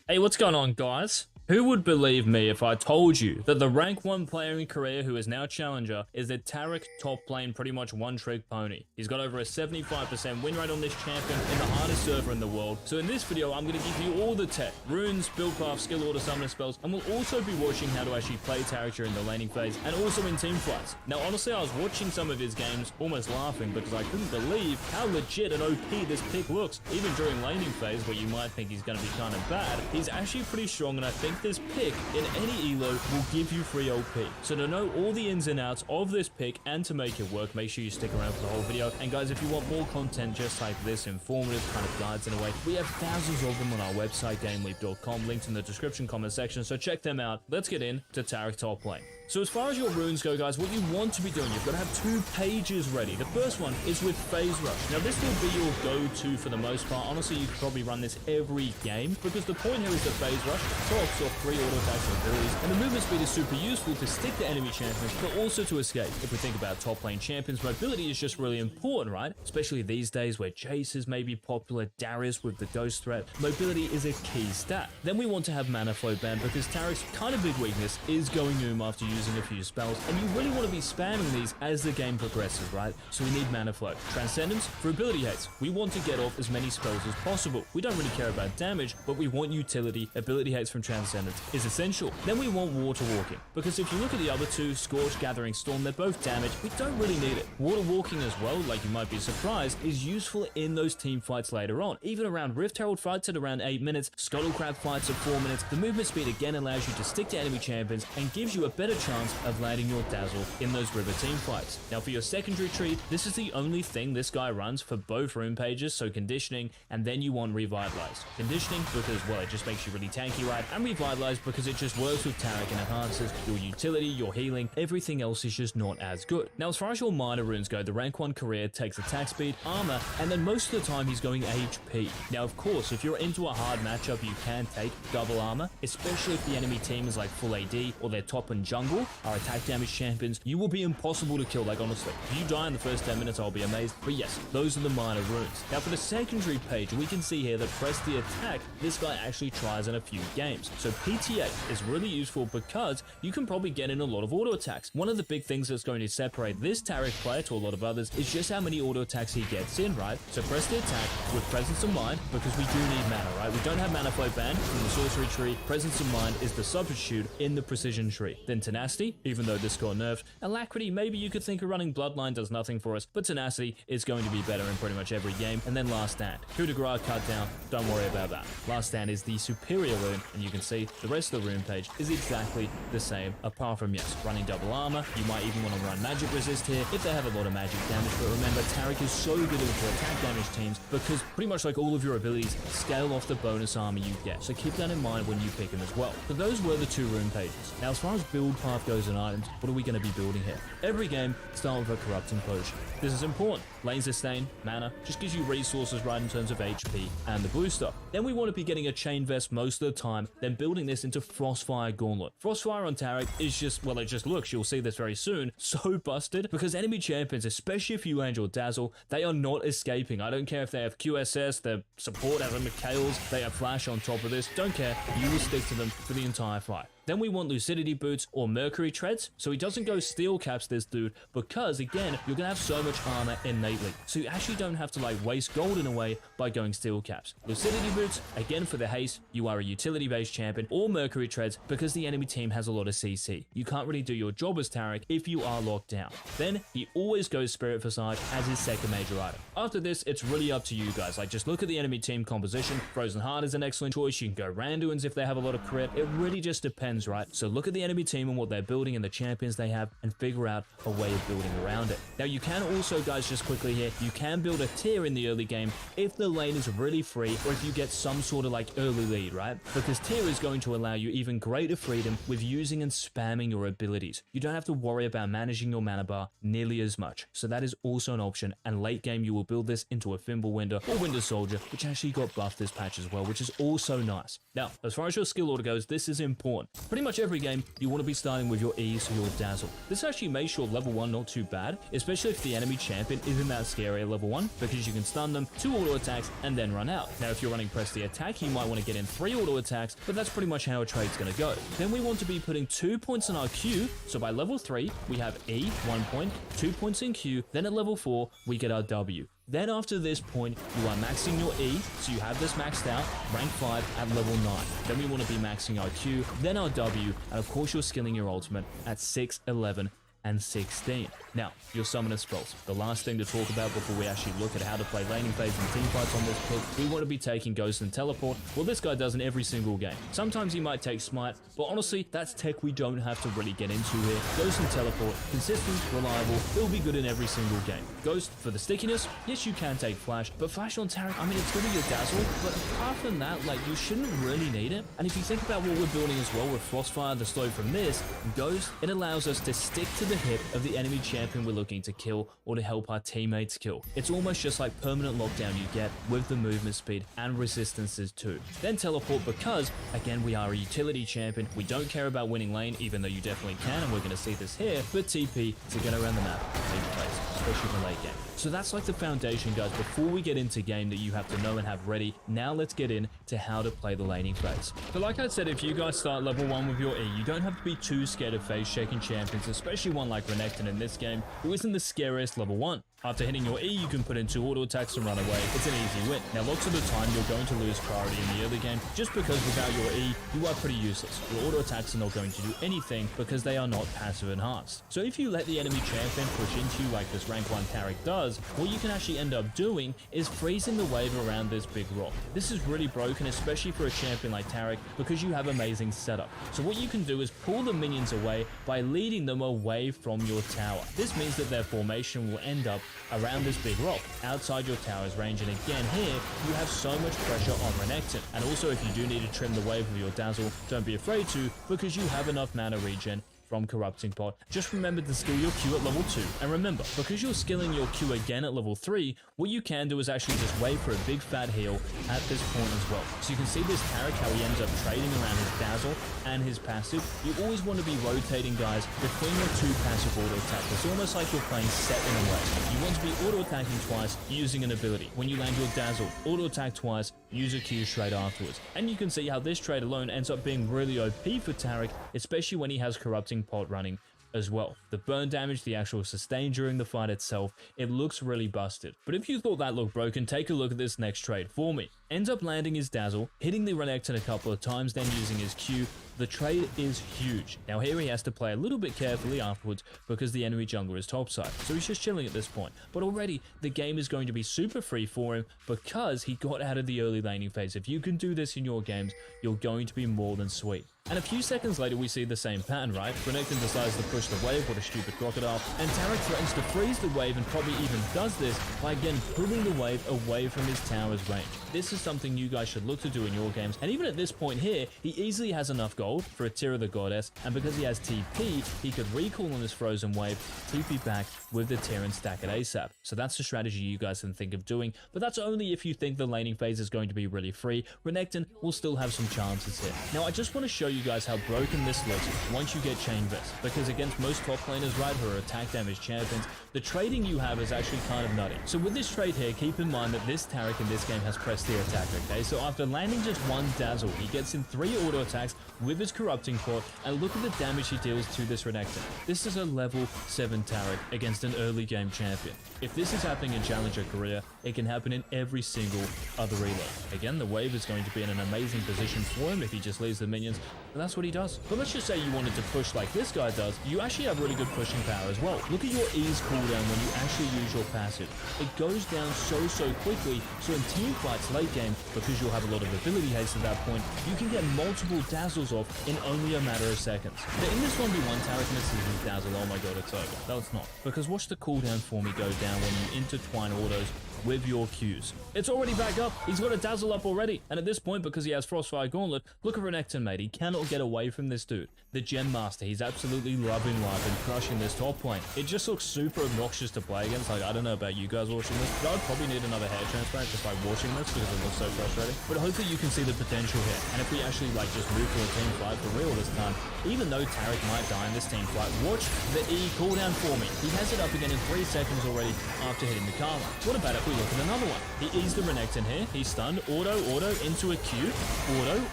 [SPEAKER 15] Hey, what's going on, guys? Who would believe me if I told you that the rank 1 player in Korea who is now challenger is the Tarek top lane pretty much one-trick pony. He's got over a 75% win rate on this champion in the hardest server in the world. So in this video, I'm going to give you all the tech, runes, build craft, skill order, summoner spells, and we'll also be watching how to actually play Tarek during the laning phase and also in team fights. Now honestly, I was watching some of his games almost laughing because I couldn't believe how legit and OP this pick looks. Even during laning phase where you might think he's going to be kind of bad, he's actually pretty strong, and I think this pick in any elo will give you free OP. So to know all the ins and outs of this pick and to make it work, make sure you stick around for the whole video. And guys, if you want more content just like this, informative kind of guides in a way, we have thousands of them on our website, GameLeap.com, linked in the description comment section, so check them out. Let's get into Tarek top lane. So as far as your runes go, guys, what you want to be doing, you've got to have 2 pages ready. The first one is with Phase Rush. Now this will be your go-to for the most part. Honestly, you could probably run this every game because the point here is the Phase Rush talks off 3 auto attacks and abilities, and the movement speed is super useful to stick to enemy champions, but also to escape. If we think about top lane champions, mobility is just really important, right? Especially these days where Jace may be popular, Darius with the ghost threat. Mobility is a key stat. Then we want to have mana flow banned because Tarek's kind of big weakness is going Oom after using a few spells, and you really want to be spamming these as the game progresses, right? So we need mana flow. Transcendence for ability hates. We want to get off as many spells as possible. We don't really care about damage, but we want utility. Ability hates from Transcendence is essential. Then we want water walking, because if you look at the other 2, Scorch, Gathering Storm, they're both damage. We don't really need it. Water walking as well, like you might be surprised, is useful in those team fights later on. Even around Rift Herald fights at around 8 minutes, Scuttlecrab fights at 4 minutes, the movement speed again allows you to stick to enemy champions and gives you a better chance of landing your dazzle in those river team fights. Now for your secondary tree, this is the only thing this guy runs for both rune pages, so conditioning, and then you want revitalize. Conditioning because, well, it just makes you really tanky, right? And revitalize because it just works with Tarek and enhances your utility, your healing, everything else is just not as good. Now as far as your minor runes go, the rank 1 career takes attack speed, armor, and then most of the time he's going HP. Now of course, if you're into a hard matchup, you can take double armor, especially if the enemy team is like full AD or their top and jungle are attack damage champions. You will be impossible to kill, like honestly. If you die in the first 10 minutes, I'll be amazed. But yes, those are the minor runes. Now for the secondary page, we can see here that press the attack, this guy actually tries in a few games. So So PTA is really useful because you can probably get in a lot of auto attacks. One of the big things that's going to separate this Taric player to a lot of others is just how many auto attacks he gets in, right? So press the attack with Presence of Mind because we do need mana, right? We don't have mana flow banned from the sorcery tree. Presence of Mind is the substitute in the precision tree. Then Tenacity, even though this got nerfed. Alacrity, maybe you could think of running Bloodline, does nothing for us, but Tenacity is going to be better in pretty much every game. And then Last Stand. Coup de grace cut down, don't worry about that. Last Stand is the superior rune, and you can see the rest of the rune page is exactly the same, apart from, yes, running double armor. You might even want to run magic resist here if they have a lot of magic damage, but remember, Taric is so good for attack damage teams because pretty much like all of your abilities scale off the bonus armor you get, so keep that in mind when you pick him as well. But those were the two rune pages. Now, as far as build path goes in items, what are we going to be building here? Every game, start with a Corrupting Potion. This is important. Lane sustain, mana, just gives you resources right in terms of HP and the booster. Then we want to be getting a Chain Vest most of the time, then building this into Frostfire Gauntlet. Frostfire on Taric is just, well, it just looks, you'll see this very soon, so busted because enemy champions, especially if you land your Dazzle, they are not escaping. I don't care if they have QSS, their support as a Mikhail's, they have Flash on top of this, don't care, you will stick to them for the entire fight. Then we want Lucidity Boots or Mercury Treads, so he doesn't go Steel Caps, this dude, because again, you're gonna have so much armor innately. So you actually don't have to like waste gold in a way by going Steel Caps. Lucidity Boots, again for the haste, you are a utility based champion, or Mercury Treads because the enemy team has a lot of CC. You can't really do your job as Taric if you are locked down. Then he always goes Spirit Visage as his second major item. After this, it's really up to you guys, like just look at the enemy team composition. Frozen Heart is an excellent choice, you can go Randuins if they have a lot of crit, it really just depends, right? So look at the enemy team and what they're building and the champions they have and figure out a way of building around it. Now you can also, guys, just quickly here, you can build a tier in the early game if the lane is really free or if you get some sort of like early lead, right? Because tier is going to allow you even greater freedom with using and spamming your abilities. You don't have to worry about managing your mana bar nearly as much. So that is also an option, and late game you will build this into a Fimbulwinter or Winter Soldier, which actually got buffed this patch as well, which is also nice. Now, as far as your skill order goes, this is important. Pretty much every game, you want to be starting with your E's or your Dazzle. This actually makes your level 1 not too bad, especially if the enemy champion isn't that scary at level 1, because you can stun them, 2 auto attacks, and then run out. Now, if you're running Press the Attack, you might want to get in 3 auto attacks, but that's pretty much how a trade's going to go. Then we want to be putting 2 points in our Q, so by level 3, we have E, 1 point, 2 points in Q, then at level 4, we get our W. Then after this point, you are maxing your E, so you have this maxed out, rank 5 at level 9. Then we want to be maxing our Q, then our W, and of course you're skilling your ultimate at 6, 11, and 16. Now, your summoner spells. The last thing to talk about before we actually look at how to play laning phase and team fights on this pick, we want to be taking Ghost and Teleport. Well, this guy does in every single game. Sometimes he might take Smite, but honestly, that's tech we don't have to really get into here. Ghost and Teleport, consistent, reliable, it'll be good in every single game. Ghost, for the stickiness, yes, you can take Flash, but Flash on Taric, I mean, it's good with your Dazzle, but apart from that, like, you shouldn't really need it. And if you think about what we're building as well with Frostfire, the slow from this, Ghost, it allows us to stick to the hip of the enemy champion we're looking to kill or to help our teammates kill. It's almost just like permanent lockdown you get with the movement speed and resistances too. Then Teleport because, again, we are a utility champion. We don't care about winning lane, even though you definitely can, and we're going to see this here, but TP to get around the map, leave place, especially in the late game. So that's like the foundation, guys, before we get into game that you have to know and have ready. Now let's get into how to play the laning phase. So like I said, if you guys start level 1 with your E, you don't have to be too scared of phase checking champions, especially one like Renekton in this game, who isn't the scariest level 1. After hitting your E, you can put in 2 auto attacks and run away. It's an easy win. Now, lots of the time, you're going to lose priority in the early game just because without your E, you are pretty useless. Your auto attacks are not going to do anything because they are not passive enhanced. So if you let the enemy champion push into you like this rank 1 Taric does, what you can actually end up doing is freezing the wave around this big rock. This is really broken, especially for a champion like Taric, because you have amazing setup. So what you can do is pull the minions away by leading them away from your tower. This means that their formation will end up around this big rock, outside your tower's range, and again here, you have so much pressure on Renekton. And also if you do need to trim the wave with your Dazzle, don't be afraid to, because you have enough mana regen from Corrupting Pot. Just remember to skill your Q at level 2, and remember, because you're skilling your Q again at level 3, what you can do is actually just wait for a big fat heal at this point as well. So you can see this Taric, how he ends up trading around his Dazzle and his passive. You always want to be rotating, guys, between your 2 passive auto attacks. It's almost like you're playing set in a way. You want to be auto attacking twice using an ability. When you land your Dazzle, auto attack twice, use a Q straight afterwards. And you can see how this trade alone ends up being really OP for Taric, especially when he has Corrupting Pot running as well. The burn damage, the actual sustain during the fight itself, it looks really busted. But if you thought that looked broken, take a look at this next trade for me. Ends up landing his Dazzle, hitting the Renekton a couple of times, then using his Q. The trade is huge. Now here he has to play a little bit carefully afterwards because the enemy jungler is topside, so he's just chilling at this point. But already the game is going to be super free for him because he got out of the early laning phase. If you can do this in your games, you're going to be more than sweet. And a few seconds later we see the same pattern, right? Renekton decides to push the wave, what a stupid crocodile, and Taric threatens to freeze the wave and probably even does this by again pulling the wave away from his tower's range. This is something you guys should look to do in your games, and even at this point here, he easily has enough gold for a Tear of the Goddess, and because he has TP, he could recall on his frozen wave, TP back with the Tear and stack it ASAP. So that's the strategy you guys can think of doing, but that's only if you think the laning phase is going to be really free. Renekton will still have some chances here. Now I just want to show you guys how broken this looks once you get Chain Vest, because against most top laners, right, who are attack damage champions, the trading you have is actually kind of nutty. So with this trade here, keep in mind that this Taric in this game has Prestige attack, okay? So after landing just one Dazzle, he gets in 3 auto attacks with his Corrupting Pot, and look at the damage he deals to this Renekton. This is a level 7 Taric against an early game champion. If this is happening in Challenger career, it can happen in every single other reload. Again, the wave is going to be in an amazing position for him if he just leaves the minions, and that's what he does. But let's just say you wanted to push like this guy does, you actually have really good pushing power as well. Look at your ease cooldown when you actually use your passive. It goes down so quickly, so in team fights late game, because you'll have a lot of ability haste at that point, you can get multiple dazzles off in only a matter of seconds. But in this 1v1, Taric misses his dazzle, oh my god, it's over. No, it's not. Because watch the cooldown for me go down when you intertwine autos with your Qs. It's already back up. He's got a dazzle up already. And at this point, because he has Frostfire Gauntlet, look at Renekton, mate. He cannot get away from this dude. The Gem Master, he's absolutely loving life and crushing this top lane. It just looks super obnoxious to play against. Like, I don't know about you guys watching this, but I'd probably need another hair transplant just by watching this because it looks so frustrating. But hopefully you can see the potential here. And if we actually like just move to a team fight for real this time, even though Taric might die in this team fight, watch the E cooldown for me. He has it up again in 3 seconds already after hitting the Karma. What about if we look at another one? He eased the Renekton here. He's stunned. Auto into a Q.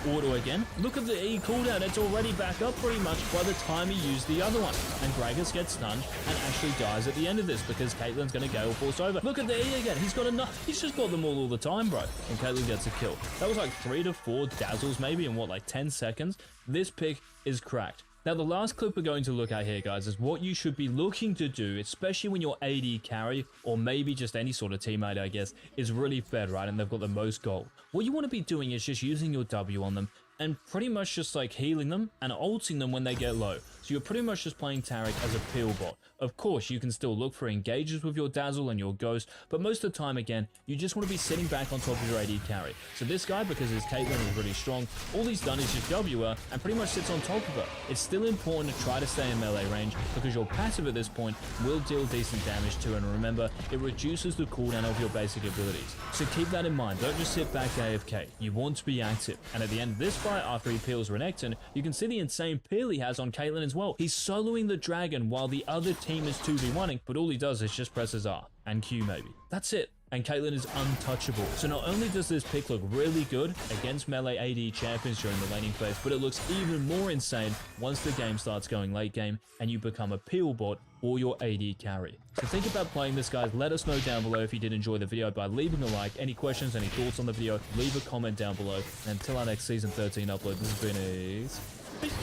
[SPEAKER 15] Auto again. Look at the E cooldown. It's already back up pretty much by the time he used the other one. And Gragas gets stunned and actually dies at the end of this because Caitlyn's going to Gale Force over. Look at the E again. He's got enough. He's just got them all the time, bro. And Caitlyn gets a kill. That was like 3 to 4 dazzles maybe in what, like 10 seconds? This pick is cracked. Now, the last clip we're going to look at here, guys, is what you should be looking to do, especially when your AD carry, or maybe just any sort of teammate, I guess, is really fed, right, and they've got the most gold. What you want to be doing is just using your W on them, and pretty much just like healing them and ulting them when they get low. So you're pretty much just playing Taric as a peel bot. Of course, you can still look for engages with your Dazzle and your Ghost, but most of the time, again, you just want to be sitting back on top of your AD carry. So this guy, because his Caitlyn is really strong, all he's done is just W her and pretty much sits on top of her. It's still important to try to stay in melee range because your passive at this point will deal decent damage to, and remember, it reduces the cooldown of your basic abilities. So keep that in mind. Don't just sit back AFK. You want to be active. And at the end of this fight, after he peels Renekton, you can see the insane peel he has on Caitlyn as well. He's soloing the dragon while the other team is 2v1ing, but all he does is just presses R and Q maybe. That's it. And Caitlyn is untouchable. So not only does this pick look really good against melee AD champions during the laning phase, but it looks even more insane once the game starts going late game and you become a peel bot or your AD carry. So think about playing this, guys. Let us know down below if you did enjoy the video by leaving a like. Any questions, any thoughts on the video, leave a comment down below. And until our next Season 13 upload, this has been Ace. Peace.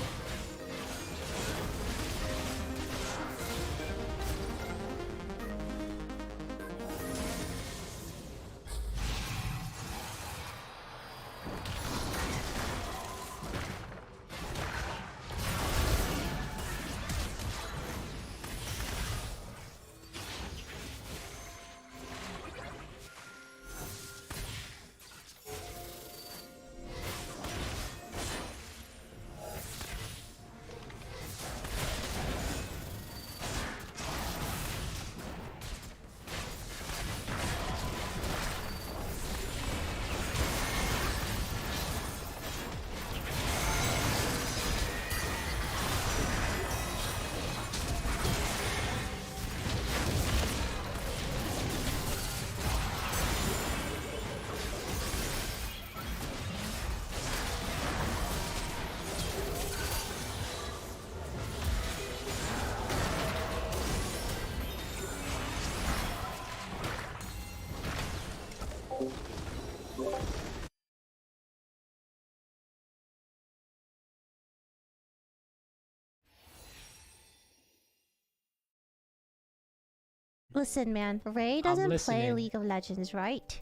[SPEAKER 16] Listen, man, Ray doesn't play
[SPEAKER 17] listening.
[SPEAKER 16] League of Legends, right?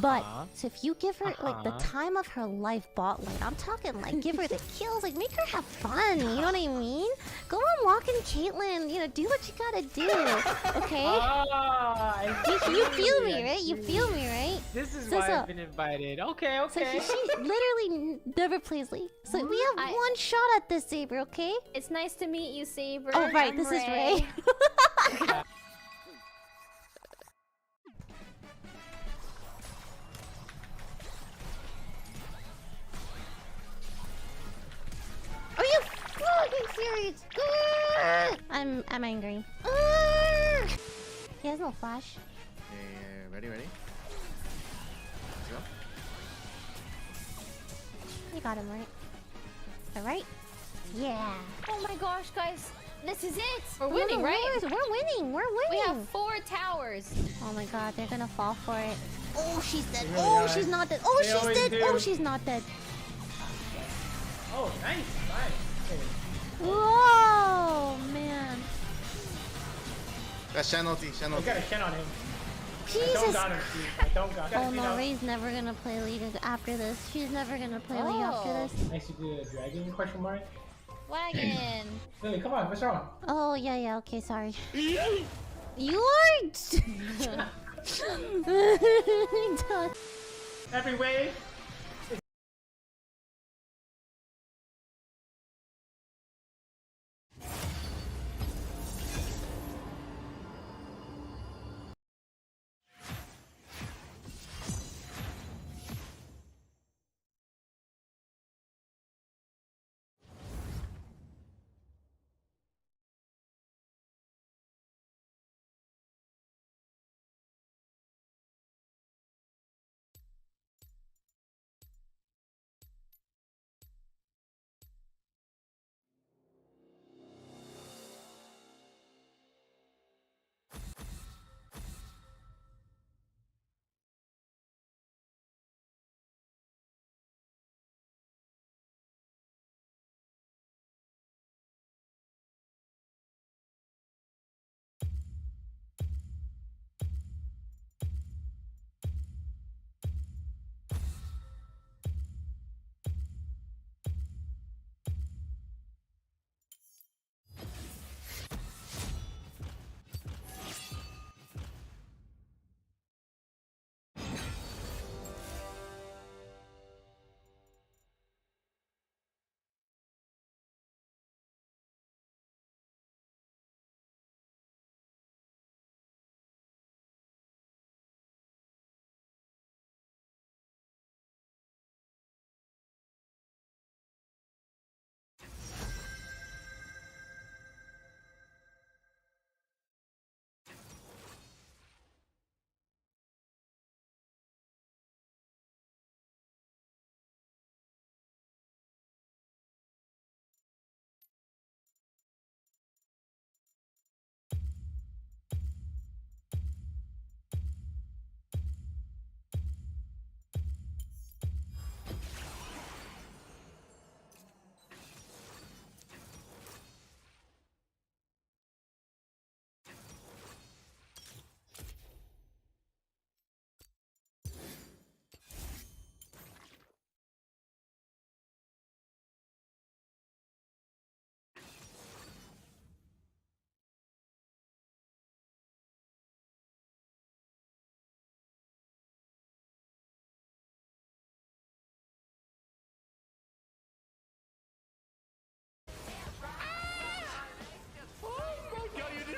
[SPEAKER 16] But so if you give her like the time of her life bot lane, I'm talking like give her the kills, like make her have fun. You know what I mean? Go on walking Caitlyn. You know, do what you gotta do. Okay? You feel me, right? You feel me, right?
[SPEAKER 17] This is why I've been invited. Okay,
[SPEAKER 16] So
[SPEAKER 17] okay.
[SPEAKER 16] she literally never plays League. So we have one shot at this, Saber. Okay?
[SPEAKER 18] It's nice to meet you, Saber.
[SPEAKER 16] Oh right,
[SPEAKER 18] I'm
[SPEAKER 16] this is
[SPEAKER 18] Ray.
[SPEAKER 16] Ray. Are you fucking serious? I'm angry. He has no flash.
[SPEAKER 1] Ready? Let's go.
[SPEAKER 16] You got him right. Alright? Yeah.
[SPEAKER 18] Oh my gosh, guys. This is it. We're
[SPEAKER 16] No,
[SPEAKER 18] winning, right?
[SPEAKER 16] We're winning. We're winning.
[SPEAKER 18] We have 4 towers.
[SPEAKER 16] Oh my god, they're gonna fall for it. Oh, she's dead.
[SPEAKER 17] Really
[SPEAKER 16] Oh,
[SPEAKER 17] are.
[SPEAKER 16] she's not dead. Oh,
[SPEAKER 17] They
[SPEAKER 16] she's
[SPEAKER 17] always
[SPEAKER 16] dead.
[SPEAKER 17] do.
[SPEAKER 16] Oh, she's not dead.
[SPEAKER 17] Oh, nice.
[SPEAKER 16] Whoa, man.
[SPEAKER 1] That's Shen ulti.
[SPEAKER 17] I got a Shen on him. I
[SPEAKER 16] Jesus.
[SPEAKER 17] don't got him, Steve. I don't got him.
[SPEAKER 16] Oh no, Ray's never gonna play League after this. She's never gonna play League after this.
[SPEAKER 17] Nice to do a dragon question mark.
[SPEAKER 18] Wagon.
[SPEAKER 17] Lily, come on, what's wrong?
[SPEAKER 16] Oh, yeah, okay, sorry. You are...
[SPEAKER 17] Every wave.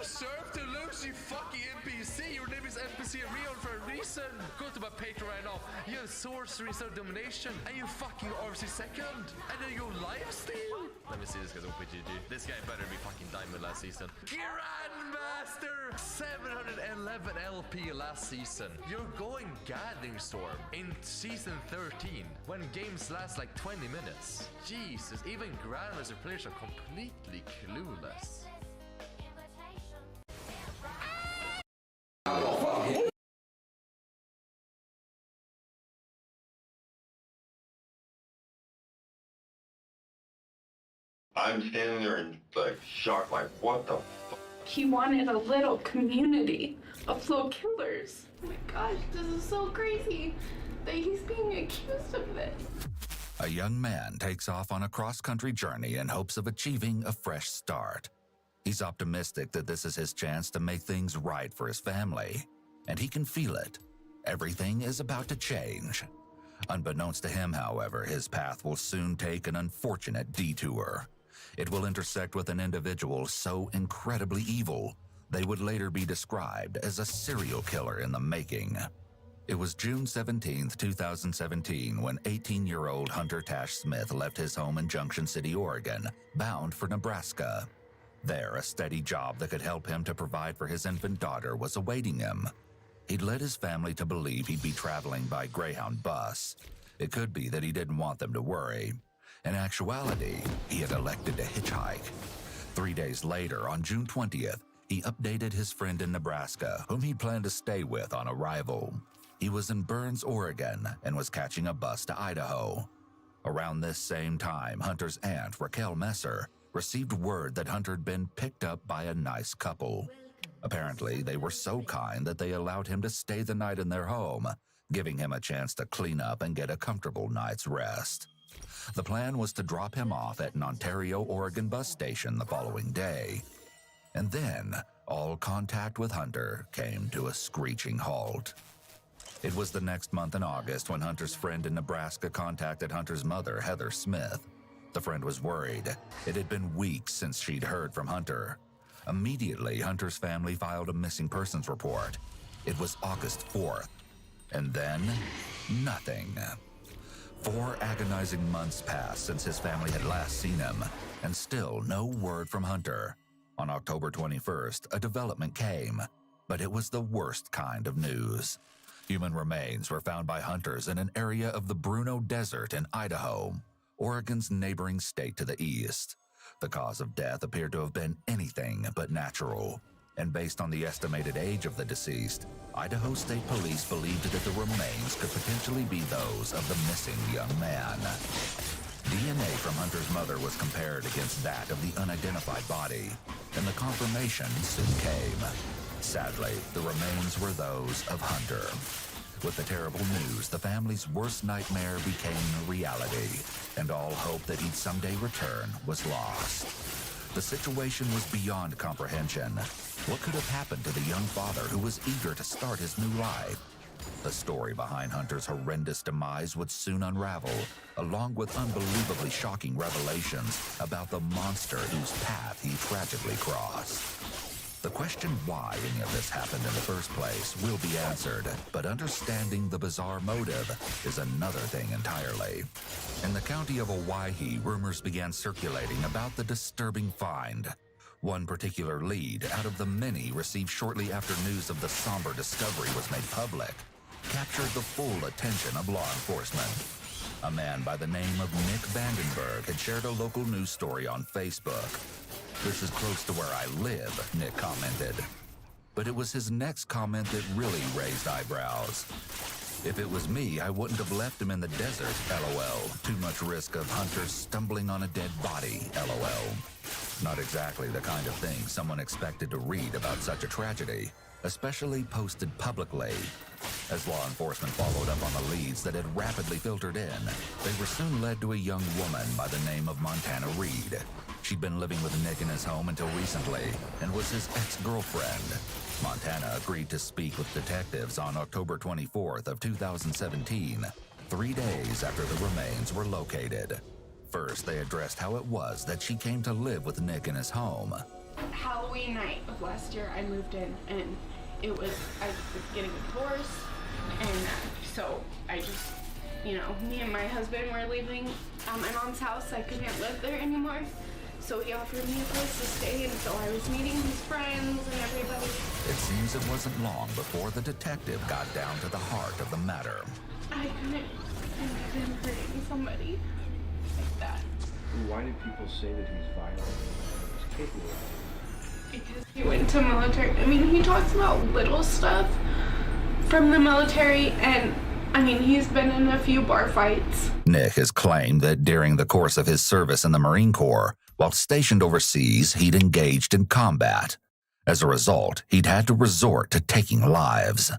[SPEAKER 19] deserve to lose, you fucking NPC. Your name is NPC Rion for a reason. Go to my Patreon right now. You have sorcery instead of domination, and you fucking RC second, and then you live steal. Let me see this guy's OPGG. This guy better be fucking diamond last season. Grandmaster 711 LP last season. You're going Gathering Storm in season 13 when games last like 20 minutes. Jesus, even Grandmaster players are completely clueless.
[SPEAKER 20] I'm standing there in like shock, like what the fuck
[SPEAKER 19] He wanted a little community of little killers. Oh my gosh, this is so crazy that he's being accused of this.
[SPEAKER 20] A young man takes off on a cross-country journey in hopes of achieving a fresh start. He's optimistic that this is his chance to make things right for his family, and he can feel it. Everything is about to change. Unbeknownst to him, however, his path will soon take an unfortunate detour. It will intersect with an individual so incredibly evil, they would later be described as a serial killer in the making. It was June 17, 2017, when 18-year-old Hunter Tash Smith left his home in Junction City, Oregon, bound for Nebraska. There, a steady job that could help him to provide for his infant daughter was awaiting him. He'd led his family to believe he'd be traveling by Greyhound bus. It could be that he didn't want them to worry. In actuality, he had elected to hitchhike. 3 days later, on June 20th, he updated his friend in Nebraska, whom he planned to stay with on arrival. He was in Burns, Oregon, and was catching a bus to Idaho. Around this same time, Hunter's aunt, Raquel Messer, received word that Hunter had been picked up by a nice couple. Apparently, they were so kind that they allowed him to stay the night in their home, giving him a chance to clean up and get a comfortable night's rest. The plan was to drop him off at an Ontario, Oregon bus station the following day. And then, all contact with Hunter came to a screeching halt. It was the next month in August when Hunter's friend in Nebraska contacted Hunter's mother, Heather Smith. The friend was worried. It had been weeks since she'd heard from Hunter. Immediately, Hunter's family filed a missing persons report. It was August 4th. And then, nothing. 4 agonizing months passed since his family had last seen him, and still no word from Hunter. On October 21st, a development came, but it was the worst kind of news. Human remains were found by hunters in an area of the Bruno Desert in Idaho, Oregon's neighboring state to the east. The cause of death appeared to have been anything but natural, and based on the estimated age of the deceased, Idaho State Police believed that the remains could potentially be those of the missing young man. DNA from Hunter's mother was compared against that of the unidentified body, and the confirmation soon came. Sadly, the remains were those of Hunter. With the terrible news, the family's worst nightmare became reality, and all hope that he'd someday return was lost. The situation was beyond comprehension. What could have happened to the young father who was eager to start his new life? The story behind Hunter's horrendous demise would soon unravel, along with unbelievably shocking revelations about the monster whose path he tragically crossed. The question why any of this happened in the first place will be answered, but understanding the bizarre motive is another thing entirely. In the county of Owyhee, rumors began circulating about the disturbing find. One particular lead, out of the many received shortly after news of the somber discovery was made public, captured the full attention of law enforcement. A man by the name of Nick Vandenberg had shared a local news story on Facebook. "This is close to where I live," Nick commented. But it was his next comment that really raised eyebrows. "If it was me, I wouldn't have left him in the desert, LOL. Too much risk of hunters stumbling on a dead body, LOL." Not exactly the kind of thing someone expected to read about such a tragedy, especially posted publicly. As law enforcement followed up on the leads that had rapidly filtered in, they were soon led to a young woman by the name of Montana Reed. She'd been living with Nick in his home until recently and was his ex-girlfriend. Montana agreed to speak with detectives on October 24th of 2017, 3 days after the remains were located. First, they addressed how it was that she came to live with Nick in his home.
[SPEAKER 19] Halloween night of last year, I moved in, and I was getting a divorce, and so I just, me and my husband were leaving my mom's house. I couldn't live there anymore, so he offered me a place to stay, and so I was meeting his friends and everybody.
[SPEAKER 20] It seems it wasn't long before the detective got down to the heart of the matter.
[SPEAKER 19] I couldn't imagine hurting somebody like that.
[SPEAKER 21] Why did people say that he's violent and was capable of it?
[SPEAKER 19] Because he went to military. He talks about little stuff from the military, and he's been in a few bar fights.
[SPEAKER 20] Nick has claimed that during the course of his service in the Marine Corps, while stationed overseas, he'd engaged in combat. As a result, he'd had to resort to taking lives.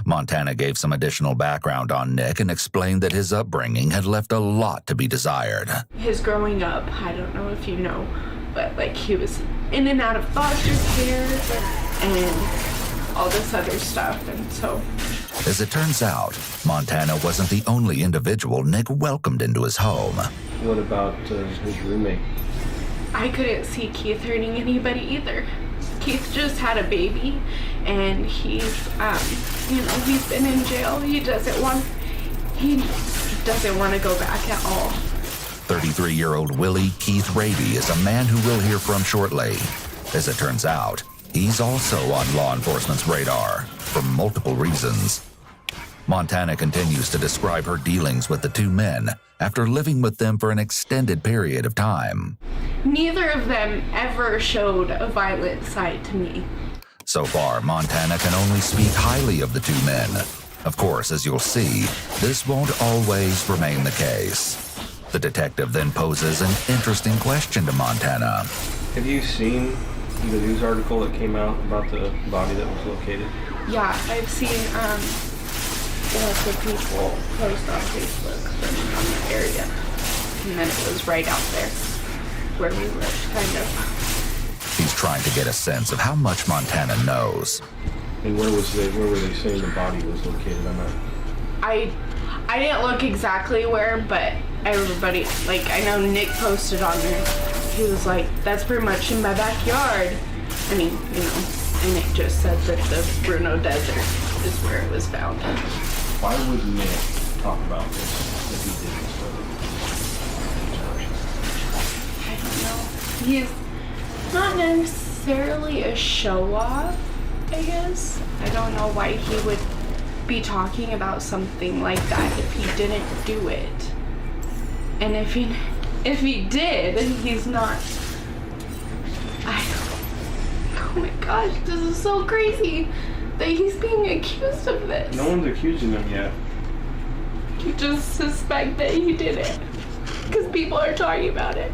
[SPEAKER 20] Montana gave some additional background on Nick and explained that his upbringing had left a lot to be desired.
[SPEAKER 2] His growing up, I don't know if you know, but like he was in and out of foster care and all this other stuff, and so...
[SPEAKER 20] As it turns out, Montana wasn't the only individual Nick welcomed into his home.
[SPEAKER 21] What about his roommate?
[SPEAKER 2] I couldn't see Keith hurting anybody either. Keith just had a baby, and he's been in jail. He doesn't want to go back at all.
[SPEAKER 20] 33-year-old Willie Keith Raby is a man who we'll hear from shortly. As it turns out, he's also on law enforcement's radar for multiple reasons. Montana continues to describe her dealings with the two men after living with them for an extended period of time.
[SPEAKER 2] Neither of them ever showed a violent side to me.
[SPEAKER 20] So far, Montana can only speak highly of the two men. Of course, as you'll see, this won't always remain the case. The detective then poses an interesting question to Montana.
[SPEAKER 21] Have you seen the news article that came out about the body that was located?
[SPEAKER 2] Yeah, I've seen lots of people post on Facebook from the area. And then it was right out there where we lived, kind of.
[SPEAKER 20] He's trying to get a sense of how much Montana knows.
[SPEAKER 21] And where were they saying the body was located?
[SPEAKER 2] I didn't look exactly where, but everybody, like, I know Nick posted on there. He was like, that's pretty much in my backyard. I mean, you know, and Nick just said that the Bruno Desert is where it was found.
[SPEAKER 21] Why would Nick talk about this if he didn't?
[SPEAKER 2] I don't know. He's not necessarily a show-off, I guess. I don't know why he would be talking about something like that if he didn't do it. And if he did, he's not... Oh my gosh, this is so crazy that he's being accused of this.
[SPEAKER 21] No one's accusing him yet.
[SPEAKER 2] You just suspect that he did it because people are talking about it.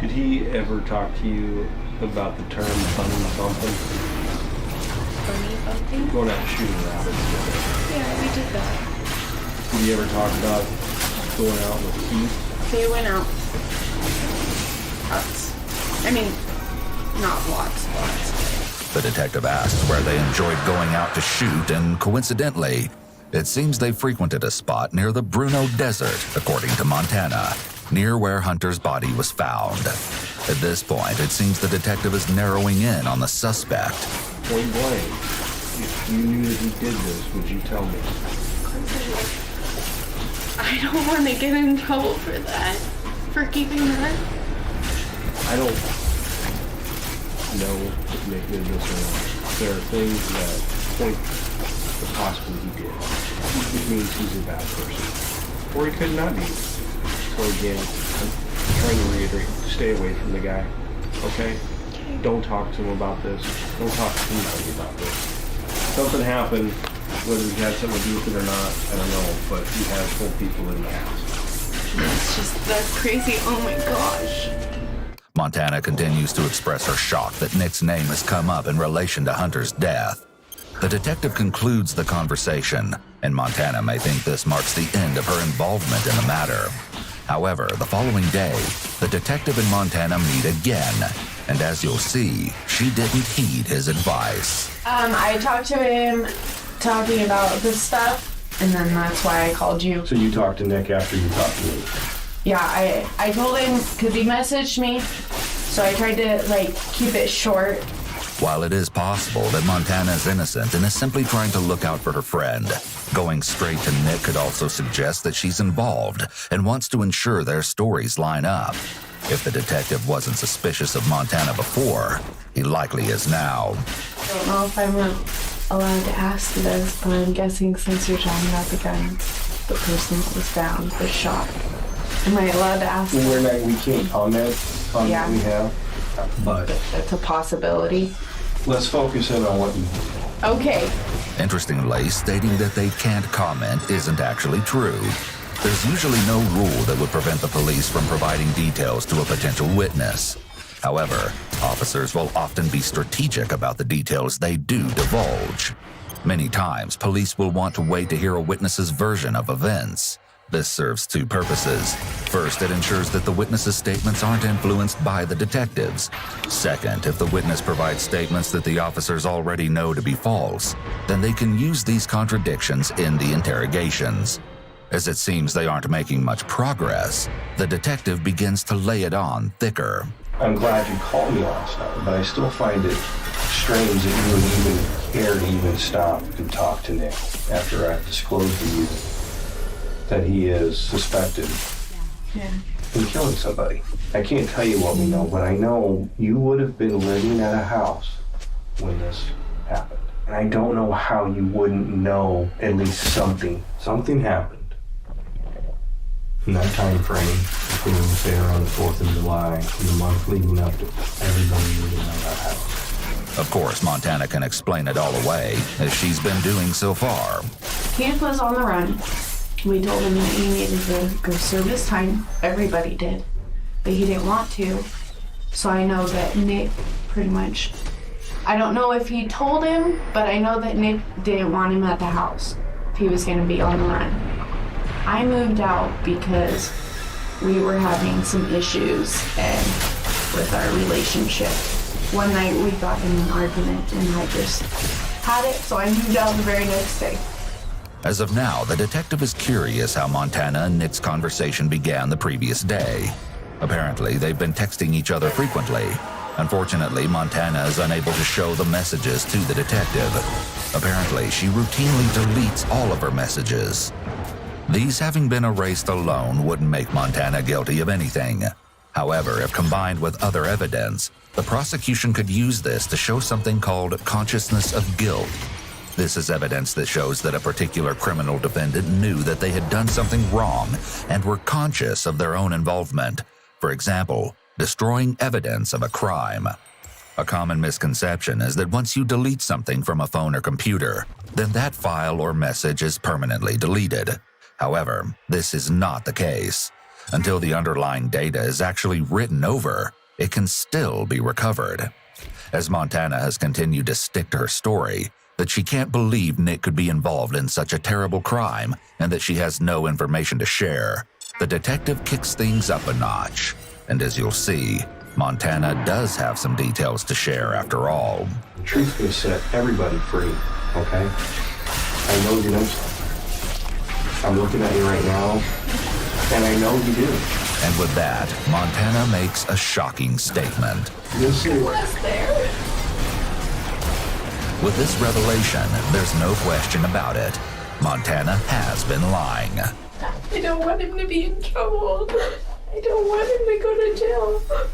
[SPEAKER 21] Did he ever talk to you about the term bunny bumping?
[SPEAKER 2] Bunny bumping?
[SPEAKER 21] Going out and shooting rabbits together.
[SPEAKER 2] Yeah, we did that.
[SPEAKER 21] Did you ever talk about going out with Keith?
[SPEAKER 2] They went out. Lots. I mean, not lots.
[SPEAKER 20] The detective asks where they enjoyed going out to shoot, and coincidentally, it seems they frequented a spot near the Bruno Desert, according to Montana, near where Hunter's body was found. At this point, it seems the detective is narrowing in on the suspect.
[SPEAKER 21] Point blank, if you knew that he did this, would you tell me?
[SPEAKER 2] I don't want to get in trouble for that. For keeping that.
[SPEAKER 21] I don't know if Nick did this or not. There are things that point to possibly he did, which means he's a bad person. Or he could not be. So again, I'm trying to reiterate, stay away from the guy, okay? Don't talk to him about this. Don't talk to anybody about this. Something happened, whether he had something to do with it or not, I don't know, but he has told people in the past.
[SPEAKER 2] That's crazy, oh my gosh.
[SPEAKER 20] Montana continues to express her shock that Nick's name has come up in relation to Hunter's death. The detective concludes the conversation, and Montana may think this marks the end of her involvement in the matter. However, the following day, the detective and Montana meet again, and as you'll see, she didn't heed his advice.
[SPEAKER 2] I talked to him talking about this stuff, and then that's why I called you.
[SPEAKER 21] So you talked to Nick after you talked to me?
[SPEAKER 2] Yeah, I told him, because he messaged me, so I tried to, keep it short.
[SPEAKER 20] While it is possible that Montana is innocent and is simply trying to look out for her friend, going straight to Nick could also suggest that she's involved and wants to ensure their stories line up. If the detective wasn't suspicious of Montana before, he likely is now.
[SPEAKER 2] I don't know if I'm allowed to ask this, but I'm guessing since you're talking about the gun, the person that was found was shot. Am I allowed to ask?
[SPEAKER 21] We can't comment on what we have, but
[SPEAKER 2] that's a possibility.
[SPEAKER 21] Let's focus in on what you...
[SPEAKER 2] Okay.
[SPEAKER 20] Interestingly, stating that they can't comment isn't actually true. There's usually no rule that would prevent the police from providing details to a potential witness. However, officers will often be strategic about the details they do divulge. Many times, police will want to wait to hear a witness's version of events. This serves two purposes. First, it ensures that the witness's statements aren't influenced by the detectives. Second, if the witness provides statements that the officers already know to be false, then they can use these contradictions in the interrogations. As it seems they aren't making much progress, the detective begins to lay it on thicker.
[SPEAKER 21] I'm glad you called me last night, but I still find it strange that you would even care to even stop and talk to Nick after I've disclosed to you that he is suspected in killing somebody. I can't tell you what we know, but I know you would have been living at a house when this happened. And I don't know how you wouldn't know at least something. Something happened in that time frame between, say, around the 4th of July and the month leading up to everybody moving out of that house.
[SPEAKER 20] Of course, Montana can explain it all away, as she's been doing so far.
[SPEAKER 2] Kenneth was on the run. We told him that he needed to go serve his time. Everybody did. But he didn't want to. So I know that Nick pretty much, I don't know if he told him, but I know that Nick didn't want him at the house if he was going to be on the run. I moved out because we were having some issues and with our relationship. One night we got in an argument and I just had it, so I moved out the very next day.
[SPEAKER 20] As of now, the detective is curious how Montana and Nick's conversation began the previous day. Apparently, they've been texting each other frequently. Unfortunately, Montana is unable to show the messages to the detective. Apparently, she routinely deletes all of her messages. These having been erased alone wouldn't make Montana guilty of anything. However, if combined with other evidence, the prosecution could use this to show something called consciousness of guilt. This is evidence that shows that a particular criminal defendant knew that they had done something wrong and were conscious of their own involvement. For example, destroying evidence of a crime. A common misconception is that once you delete something from a phone or computer, then that file or message is permanently deleted. However, this is not the case. Until the underlying data is actually written over, it can still be recovered. As Montana has continued to stick to her story, that she can't believe Nick could be involved in such a terrible crime and that she has no information to share, the detective kicks things up a notch. And as you'll see, Montana does have some details to share after all.
[SPEAKER 21] The truth's gonna set everybody free, okay? I know you know something. I'm looking at you right now, and I know you do.
[SPEAKER 20] And with that, Montana makes a shocking statement.
[SPEAKER 21] This is
[SPEAKER 20] With this revelation, there's no question about it. Montana has been lying.
[SPEAKER 2] I don't want him to be in trouble. I don't want him to go to jail.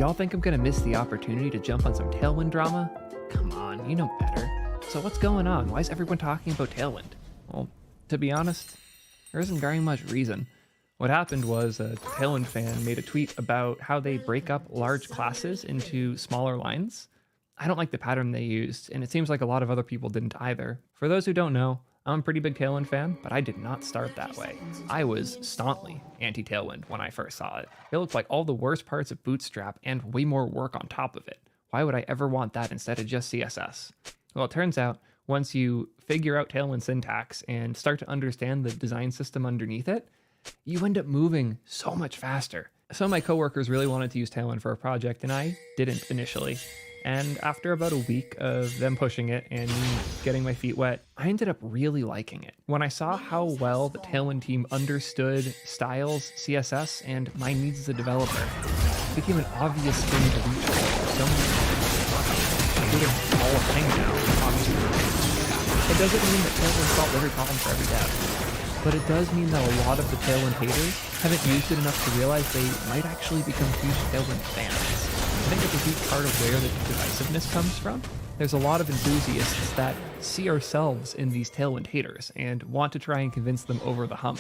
[SPEAKER 3] Y'all think I'm gonna miss the opportunity to jump on some Tailwind drama? Come on, you know better. So what's going on? Why is everyone talking about Tailwind? Well, to be honest, there isn't very much reason. What happened was a Tailwind fan made a tweet about how they break up large classes into smaller lines. I don't like the pattern they used, and it seems like a lot of other people didn't either. For those who don't know, I'm a pretty big Tailwind fan, but I did not start that way. I was staunchly anti-Tailwind when I first saw it. It looked like all the worst parts of Bootstrap and way more work on top of it. Why would I ever want that instead of just CSS? Well, it turns out, once you figure out Tailwind syntax and start to understand the design system underneath it, you end up moving so much faster. Some of my coworkers really wanted to use Tailwind for a project, and I didn't initially. And after about a week of them pushing it and me getting my feet wet, I ended up really liking it. When I saw how well the Tailwind team understood styles, CSS, and my needs as a developer, it became an obvious thing to reach for so many people, including all of Hangouts, obviously. It doesn't mean that Tailwind solved every problem for every dev, but it does mean that a lot of the Tailwind haters haven't used it enough to realize they might actually become huge Tailwind fans. I think it's a huge part of where the divisiveness comes from. There's a lot of enthusiasts that see ourselves in these Tailwind haters and want to try and convince them over the hump.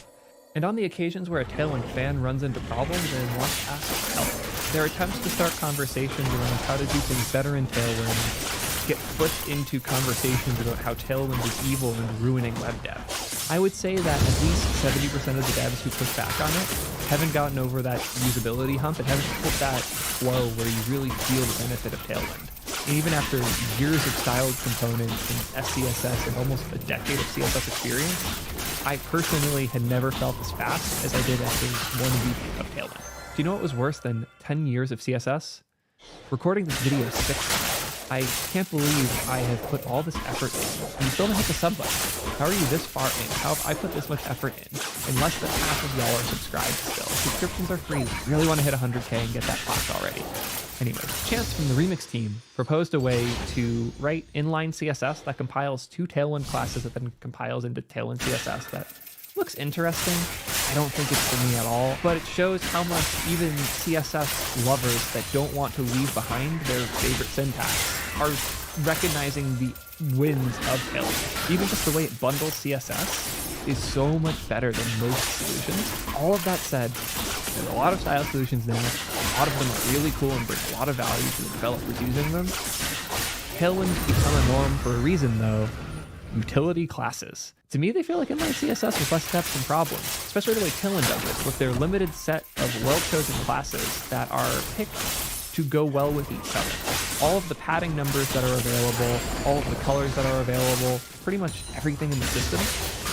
[SPEAKER 3] And on the occasions where a Tailwind fan runs into problems and wants to ask for help, there are attempts to start conversations around how to do things better in Tailwind, get put into conversations about how Tailwind is evil and ruining web dev. I would say that at least 70% of the devs who push back on it haven't gotten over that usability hump and haven't hit that flow where you really feel the benefit of Tailwind. And even after years of styled components and SCSS and almost a decade of CSS experience, I personally had never felt as fast as I did after 1 week of Tailwind. Do you know what was worse than 10 years of CSS? Recording this video 6 times. I can't believe I have put all this effort in, and you still don't hit the sub button. How are you this far in? How have I put this much effort in? And less than half of y'all are subscribed still. Subscriptions are free. Really want to hit 100K and get that plaque already. Anyway, Chance from the Remix team proposed a way to write inline CSS that compiles 2 Tailwind classes that then compiles into Tailwind CSS that looks interesting. I don't think it's for me at all, but it shows how much even CSS lovers that don't want to leave behind their favorite syntax are recognizing the wins of Tailwind. Even just the way it bundles CSS is so much better than most solutions. All of that said, there's a lot of style solutions now. A lot of them are really cool and bring a lot of value to the developers using them. Tailwind's become a norm for a reason though. Utility classes. To me, they feel like inline CSS with less steps and problems, especially the way Tailwind does it, with their limited set of well-chosen classes that are picked to go well with each other. All of the padding numbers that are available, all of the colors that are available, pretty much everything in the system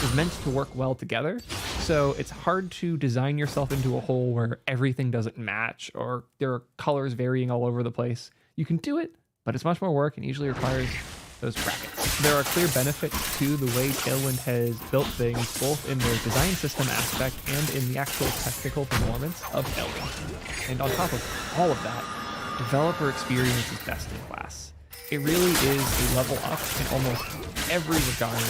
[SPEAKER 3] is meant to work well together. So it's hard to design yourself into a hole where everything doesn't match or there are colors varying all over the place. You can do it, but it's much more work and usually requires those brackets. There are clear benefits to the way Tailwind has built things, both in their design system aspect and in the actual technical performance of Tailwind. And on top of all of that, developer experience is best in class. It really is a level up in almost every regard,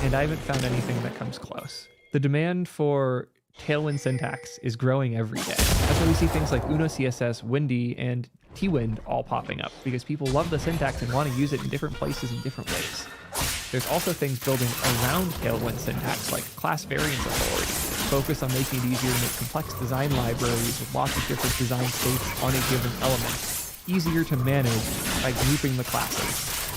[SPEAKER 3] and I haven't found anything that comes close. The demand for Tailwind syntax is growing every day. That's why we see things like Uno CSS, Windy, and T-Wind all popping up, because people love the syntax and want to use it in different places in different ways. There's also things building around Tailwind syntax, like class variance authority, focus on making it easier to make complex design libraries with lots of different design states on a given element easier to manage by grouping the classes.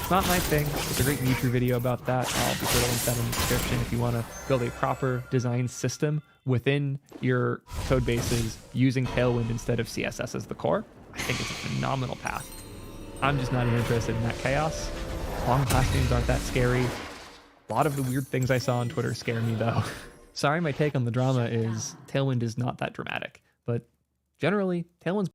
[SPEAKER 3] It's not my thing. There's a great YouTube video about that. I'll be sure to link that in the description if you want to build a proper design system within your code bases using Tailwind instead of CSS as the core. I think it's a phenomenal path. I'm just not interested in that chaos. Long class names aren't that scary. A lot of the weird things I saw on Twitter scare me though. Sorry, my take on the drama is Tailwind is not that dramatic, but generally, Tailwind's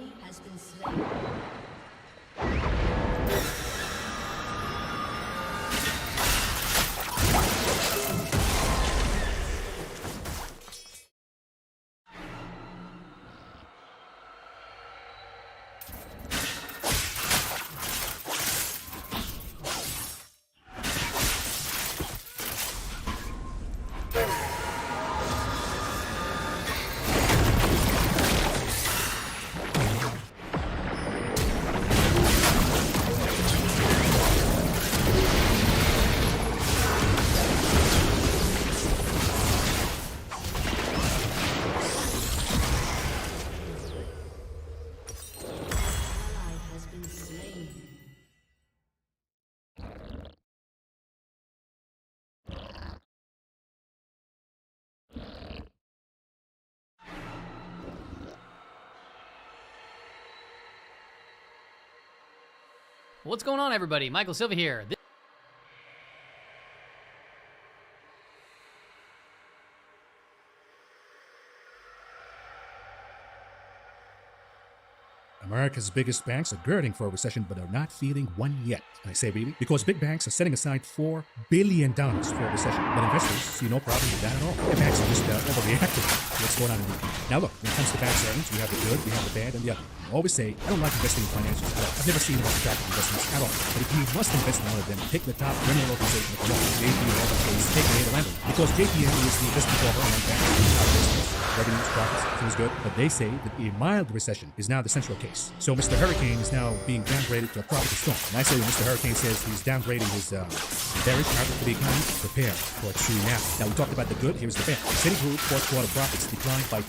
[SPEAKER 4] enemy has been slain.
[SPEAKER 5] What's going on, everybody? Michael Silva here.
[SPEAKER 6] America's biggest banks are girding for a recession, but are not feeling one yet. I say really, because big banks are setting aside $4 billion for a recession, but investors see no problem with that at all. The banks are just overreacting to what's going on in the market. Now look, when it comes to banks' earnings, we have the good, we have the bad, and the ugly. I always say, I don't like investing in financials at all. I've never seen much attractive investments at all. But if you must invest in one of them, pick the top criminal organization of the law, JP Morgan Chase, aka the lender, because JPM is the investment corporate among banks. Revenues, profits, everything's good, but they say that a mild recession is now the central case. So Mr. Hurricane is now being downgraded to a tropical storm. And I say when Mr. Hurricane says he's downgrading his bearish outlook for the economy, prepare for a tsunami. Now we talked about the good, here's the bad. Citigroup fourth quarter profits declined by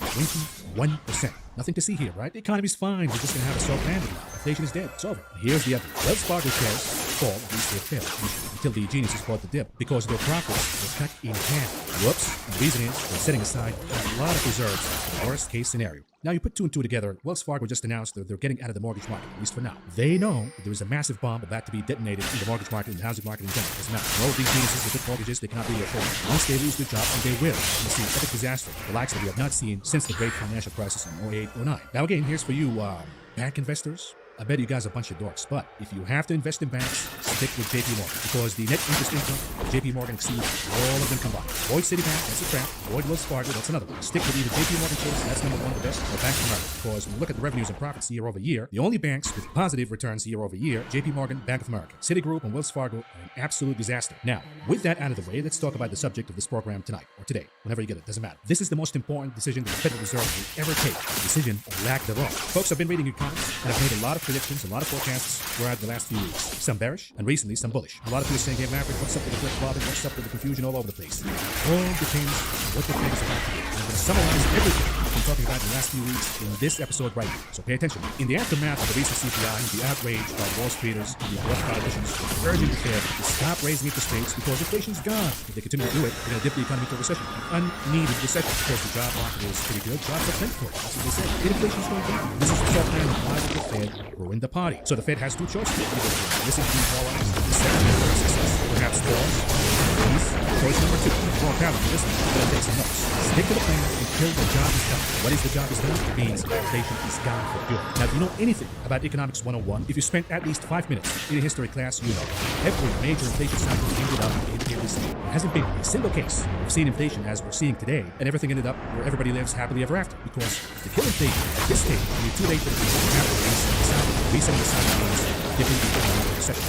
[SPEAKER 6] 21%. Nothing to see here, right? The economy's fine. We're just going to have a soft landing. Inflation is dead. It's over. Here's the other. Wells Fargo shares fall, at least they failed, until the geniuses bought the dip, because their profits were cut in half. Whoops. And the reason is they're setting aside a lot of reserves for the worst case scenario. Now you put two and two together, Wells Fargo just announced that they're getting out of the mortgage market, at least for now. They know that there is a massive bomb about to be detonated in the mortgage market and the housing market in general. Doesn't matter. All of these geniuses with good mortgages, they cannot be afforded. Once they lose their job, and they will, you'll see epic disaster, the likes that we have not seen since the great financial crisis in 08-09. Now again, here's for you, bank investors. I bet you guys are a bunch of dorks, but if you have to invest in banks, stick with JP Morgan, because the net interest income of JP Morgan exceeds all of them combined. Avoid Citibank, that's a trap. Avoid Wells Fargo, that's another one. Stick with either JP Morgan Chase, that's number one, the best, or Bank of America, because when you look at the revenues and profits year over year, the only banks with positive returns year over year, JP Morgan, Bank of America. Citigroup and Wells Fargo are an absolute disaster. Now, with that out of the way, let's talk about the subject of this program tonight, or today, whenever you get it, doesn't matter. This is the most important decision the Federal Reserve will ever take, decision or lack thereof. Folks, I've been reading economists, and I've made a lot of predictions, a lot of forecasts throughout the last few weeks. Some bearish, and recently some bullish. A lot of people saying, hey Maverick, what's up with the flip-flopping? What's up with the confusion all over the place? All depends on what the Fed is about to do. I'm going to summarize everything I've been talking about in the last few weeks in this episode right now. So pay attention. In the aftermath of the recent CPI, the outrage by Wall Streeters and the corrupt politicians were urging the Fed to stop raising interest rates because inflation's gone. If they continue to do it, they're going to dip the economy to a recession. An unneeded recession. Of course, the job market is pretty good. Jobs are plentiful. That's what they say. Inflation's going down. This is the soft landing. Why would the Fed ruin the party? So the Fed has two choices. Either listen to these call-outs, the second or success. Perhaps pause, please. Choice number two. More power to listen, but take some notes. Stick to the plan until the job is done. What is the job is done? It means inflation is gone for good. Now, if you know anything about Economics 101, if you spent at least 5 minutes in a history class, you know every major inflation cycle ended up in a recession. There hasn't been a single case we've seen inflation as we're seeing today, and everything ended up where everybody lives happily ever after. Because to kill inflation at this stage, when you're too late for the people, you have to resetting the cycle means dipping the economy to recession.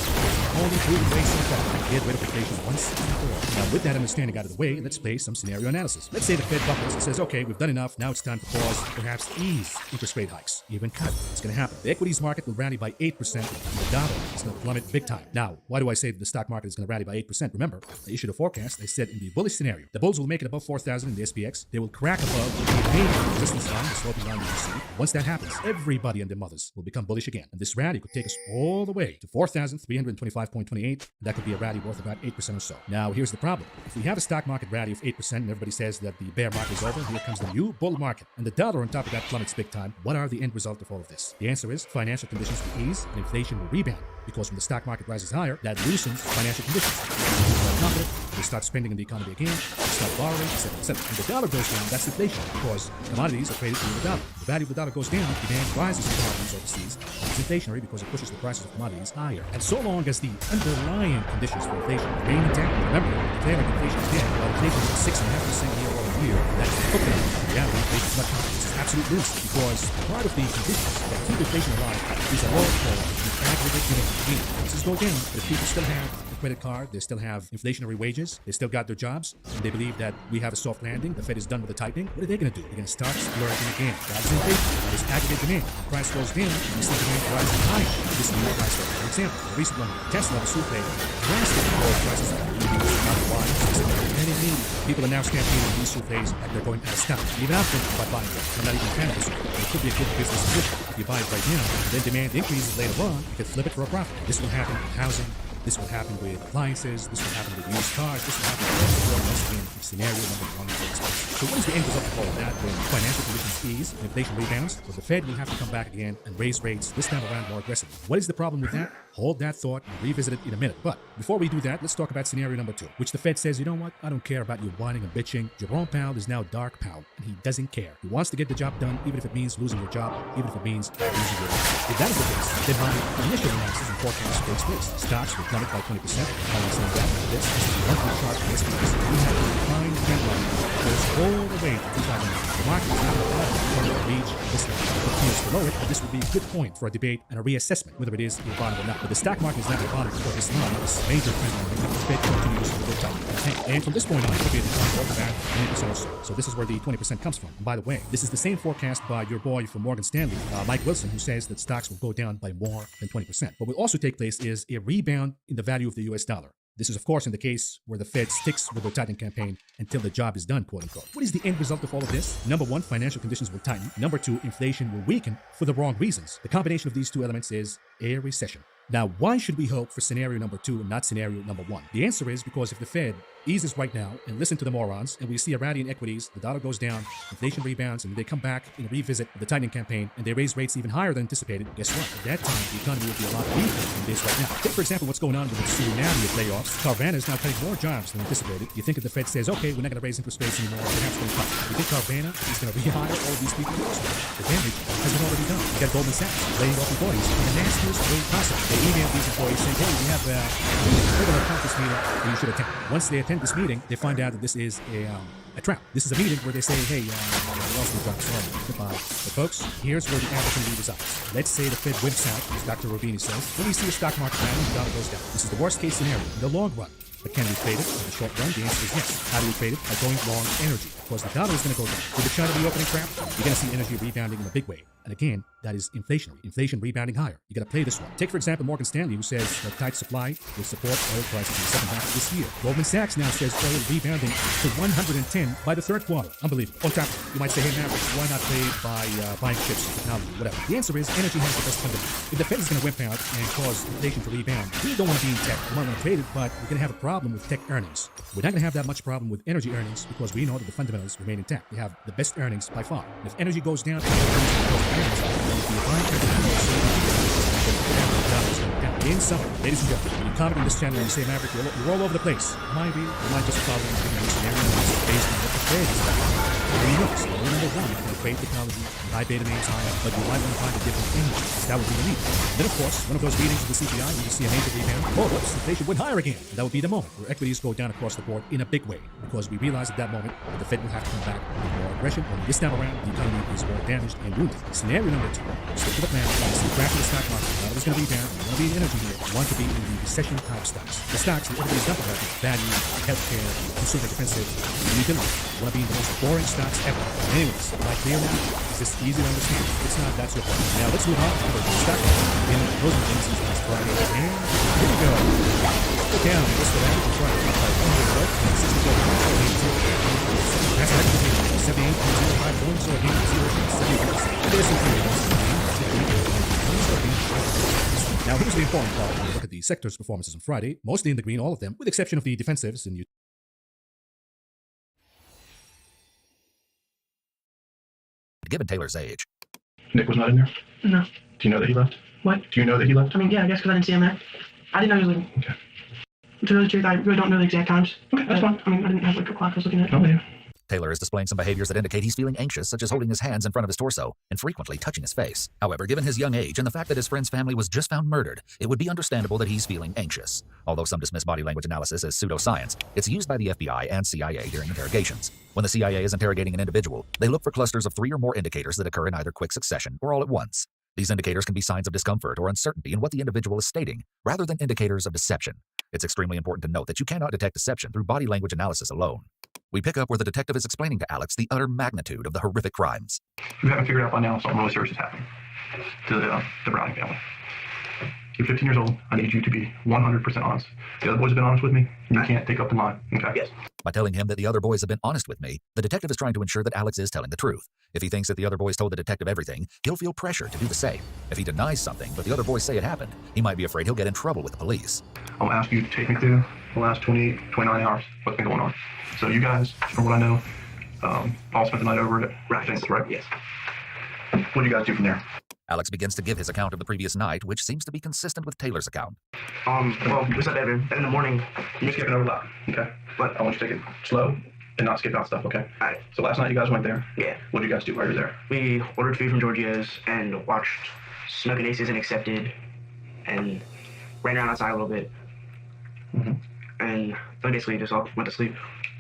[SPEAKER 6] Only proven way so far to get rid of inflation once and for all. Now, with that understanding out of the way, let's play some scenario analysis. Let's say the Fed buckles and says, okay, we've done enough, now it's time to pause, perhaps ease interest rate hikes, even cut. What's going to happen? The equities market will rally by 8%, and the dollar is going to plummet big time. Now, why do I say that the stock market is going to rally by 8%? Remember, I issued a forecast. I said in the bullish scenario, the bulls will make it above 4,000 in the SPX. They will crack above the main resistance line, the sloping line that you see. Once that happens, everybody and their mothers will become bullish again. And this rally could take us all the way to 4,325.28, and that could be a rally worth about 8% or so. Now, here's the problem. If we have a stock market rally of 8% and everybody says that the bear market is over, here comes the new bull market. And the dollar on top of that plummets big time. What are the end result of all of this? The answer is financial conditions will ease and inflation will rebound. Because when the stock market rises higher, that loosens financial conditions. confident, they start spending in the economy again, they start borrowing, etc., etc. When the dollar goes down, that's inflation, because commodities are traded through the dollar. The value of the dollar goes down, demand rises in commodities overseas. It's inflationary because it pushes the prices of commodities higher. And so long as the underlying conditions for inflation remain intact, remember, declaring inflation is dead, while inflation is 6.5% year over year, that's cooking. In reality, inflation is much higher. This is absolute lunacy, because part of the conditions that keep inflation alive is a law called the aggregate unit of gain. Prices go down, but if people still have a credit card, they still have inflationary wages, they still got their jobs, and they believe that we have a soft landing, the Fed is done with the tightening, what are they going to do? They're going to start splurging again. That is inflation. That is aggregate demand. When the price goes down, you see demand rising higher. This is more price. For example, the recent one, Tesla, the souffle, drastically lowered prices of people are now stampeding these souffles like they're going out of stock. Even I'm thinking about buying them. I'm not even a fan of this one. It could be a good business decision. If you buy it right now, then demand increases later on, you can flip it for a profit. This will happen with housing. This will happen with appliances. This will happen with used cars. This will happen with everything once again in scenario number one. So what is the end result of all of that when financial conditions ease and inflation rebounds? Well, the Fed will have to come back again and raise rates, this time around more aggressively. What is the problem with that? Hold that thought and revisit it in a minute. But before we do that, let's talk about scenario number 2, which the Fed says, you know what? I don't care about you whining and bitching. Jerome Powell is now Dark Powell, and he doesn't care. He wants to get the job done, even if it means losing your job, even if it means losing your life. If that is the case, then my initial analysis and forecast takes place. Stocks will plummet by 20%. I'm not saying that like this. This is the monthly chart for this because we have a defined trend line that goes all the way to 2009. The market is not going to reach this level. If it continues below it, this would be a good point for a debate and a reassessment, whether it is a bottom or not. But the stock market is not a bottom for this line. This major trend line that the Fed continues to go down. And from this point on, it will be a decline of about 20% or so. So this is where the 20% comes from. And by the way, this is the same forecast by your boy from Morgan Stanley, Mike Wilson, who says that stocks will go down by more than 20%. What will also take place is a rebound in the value of the US dollar. This is, of course, in the case where the Fed sticks with their tightening campaign until the job is done, quote unquote. What is the end result of all of this? Number 1, financial conditions will tighten. Number 2, inflation will weaken for the wrong reasons. The combination of these two elements is a recession. Now, why should we hope for scenario number 2 and not scenario number 1? The answer is because if the Fed eases right now and listen to the morons, and we see a rally in equities, the dollar goes down, inflation rebounds, and they come back in a revisit of the tightening campaign, and they raise rates even higher than anticipated, guess what? At that time, the economy will be a lot weaker than it is right now. Take, for example, what's going on with the tsunami of layoffs. Carvana is now cutting more jobs than anticipated. You think if the Fed says, okay, we're not going to raise interest rates anymore, perhaps we're going to cut. You think Carvana is going to rehire all of these people? The damage has been already done. You got Goldman Sachs laying off employees in the nastiest way possible. They emailed these employees saying, hey, we have a regular conference meeting that you should attend. Once they attend this meeting, they find out that this is a trap. This is a meeting where they say, hey, goodbye. But folks, here's where the opportunity resides. Let's say the Fed whips out, as Dr. Robini says, when we see a stock market rally, the dollar goes down. This is the worst case scenario in the long run. But can we trade it in the short run? The answer is yes. How do we trade it? By going long energy. Because the dollar is going to go down. With the China reopening crap, you're going to see energy rebounding in a big way. And again, that is inflationary. Inflation rebounding higher. You got to play this one. Take, for example, Morgan Stanley, who says that tight supply will support oil prices in the second half of this year. Goldman Sachs now says oil rebounding to 110 by the third quarter. Unbelievable. On top of it, you might say, hey, Maverick, why not play by buying chips, technology, whatever? The answer is energy has the best fundamentals. If the Fed is going to whip out and cause inflation to rebound, we don't want to be in tech. We might want to trade it, but we're going to have a problem with tech earnings. We're not going to have that much problem with energy earnings because we know that the fundamentals remain intact. They have the best earnings by far. And if energy goes down, in summer, ladies and gentlemen, when you comment on this channel and you say, Maverick, you're all over the place. Might be, you might just follow the scenario based on what the Fed is about. Who knows? Number 1, you can trade technology, high beta names higher, but you might want to find a different energy. That would be the need. Then, of course, one of those readings of the CPI, when you see a major rebound, oh, whoops, inflation went higher again. And that would be the moment where equities go down across the board in a big way, because we realize at that moment that the Fed will have to come back with more aggression. And this time around, the economy is more damaged and wounded. Scenario number 2, stick to the plan. You see the graph of the stock market. Now it's going to be down. You want to be in energy here. You want to be in the recession type stocks. The stocks that everybody's dumping about, value, healthcare, consumer defensive, and utilities. You want to be in the most boring stocks ever. Anyways, like clear now, is this easy to understand? It's not, that's your point. Now let's move on to the stock market. In closing things since last Friday. And here we go. Let's go down. Let's go down. Let's try to top by 100 votes. 64.8. That's actually 78.05 points. So again, 0.70. There's some Now here's the important part. When we look at the sector's performances on Friday, mostly in the green, all of them, with the exception of the defensives and
[SPEAKER 20] Given Taylor's age.
[SPEAKER 17] Nick was not in there?
[SPEAKER 7] No.
[SPEAKER 17] Do you know that he left?
[SPEAKER 7] What?
[SPEAKER 17] Do you know that he left?
[SPEAKER 7] I mean, yeah, I guess because I didn't see him there. I didn't know he was leaving.
[SPEAKER 17] Okay.
[SPEAKER 7] To tell you the truth, I really don't know the exact times. Okay, that's fine. I mean, I didn't have like a clock I was looking at. Oh, yeah.
[SPEAKER 20] Taylor is displaying some behaviors that indicate he's feeling anxious, such as holding his hands in front of his torso and frequently touching his face. However, given his young age and the fact that his friend's family was just found murdered, it would be understandable that he's feeling anxious. Although some dismiss body language analysis as pseudoscience, it's used by the FBI and CIA during interrogations. When the CIA is interrogating an individual, they look for clusters of 3 or more indicators that occur in either quick succession or all at once. These indicators can be signs of discomfort or uncertainty in what the individual is stating, rather than indicators of deception. It's extremely important to note that you cannot detect deception through body language analysis alone. We pick up where the detective is explaining to Alex the utter magnitude of the horrific crimes.
[SPEAKER 22] We haven't figured out by now something really serious has happened to the Browning family. You're 15 years old. I need you to be 100% honest. The other boys have been honest with me. You can't take up the line. Okay? Yes.
[SPEAKER 20] By telling him that the other boys have been honest with me, the detective is trying to ensure that Alex is telling the truth. If he thinks that the other boys told the detective everything, he'll feel pressure to do the same. If he denies something, but the other boys say it happened, he might be afraid he'll get in trouble with the police.
[SPEAKER 22] I'll ask you to take me through the last 28, 29 hours. What's been going on? So you guys, from what I know, all spent the night over at Raftings, right? Yes. What do you guys do from there?
[SPEAKER 20] Alex begins to give his account of the previous night, which seems to be consistent with Taylor's account.
[SPEAKER 22] Well, we slept there, and in the morning, you're skipping over a lot, okay? But I want you to take it slow and not skip out stuff, okay? All right. So last night you guys went there. Yeah. What did you guys do while you were there?
[SPEAKER 23] We ordered food from Georgia's and watched Smoking Aces and Accepted and ran around outside a little bit.
[SPEAKER 22] Mm-hmm.
[SPEAKER 23] And then basically just all went to sleep.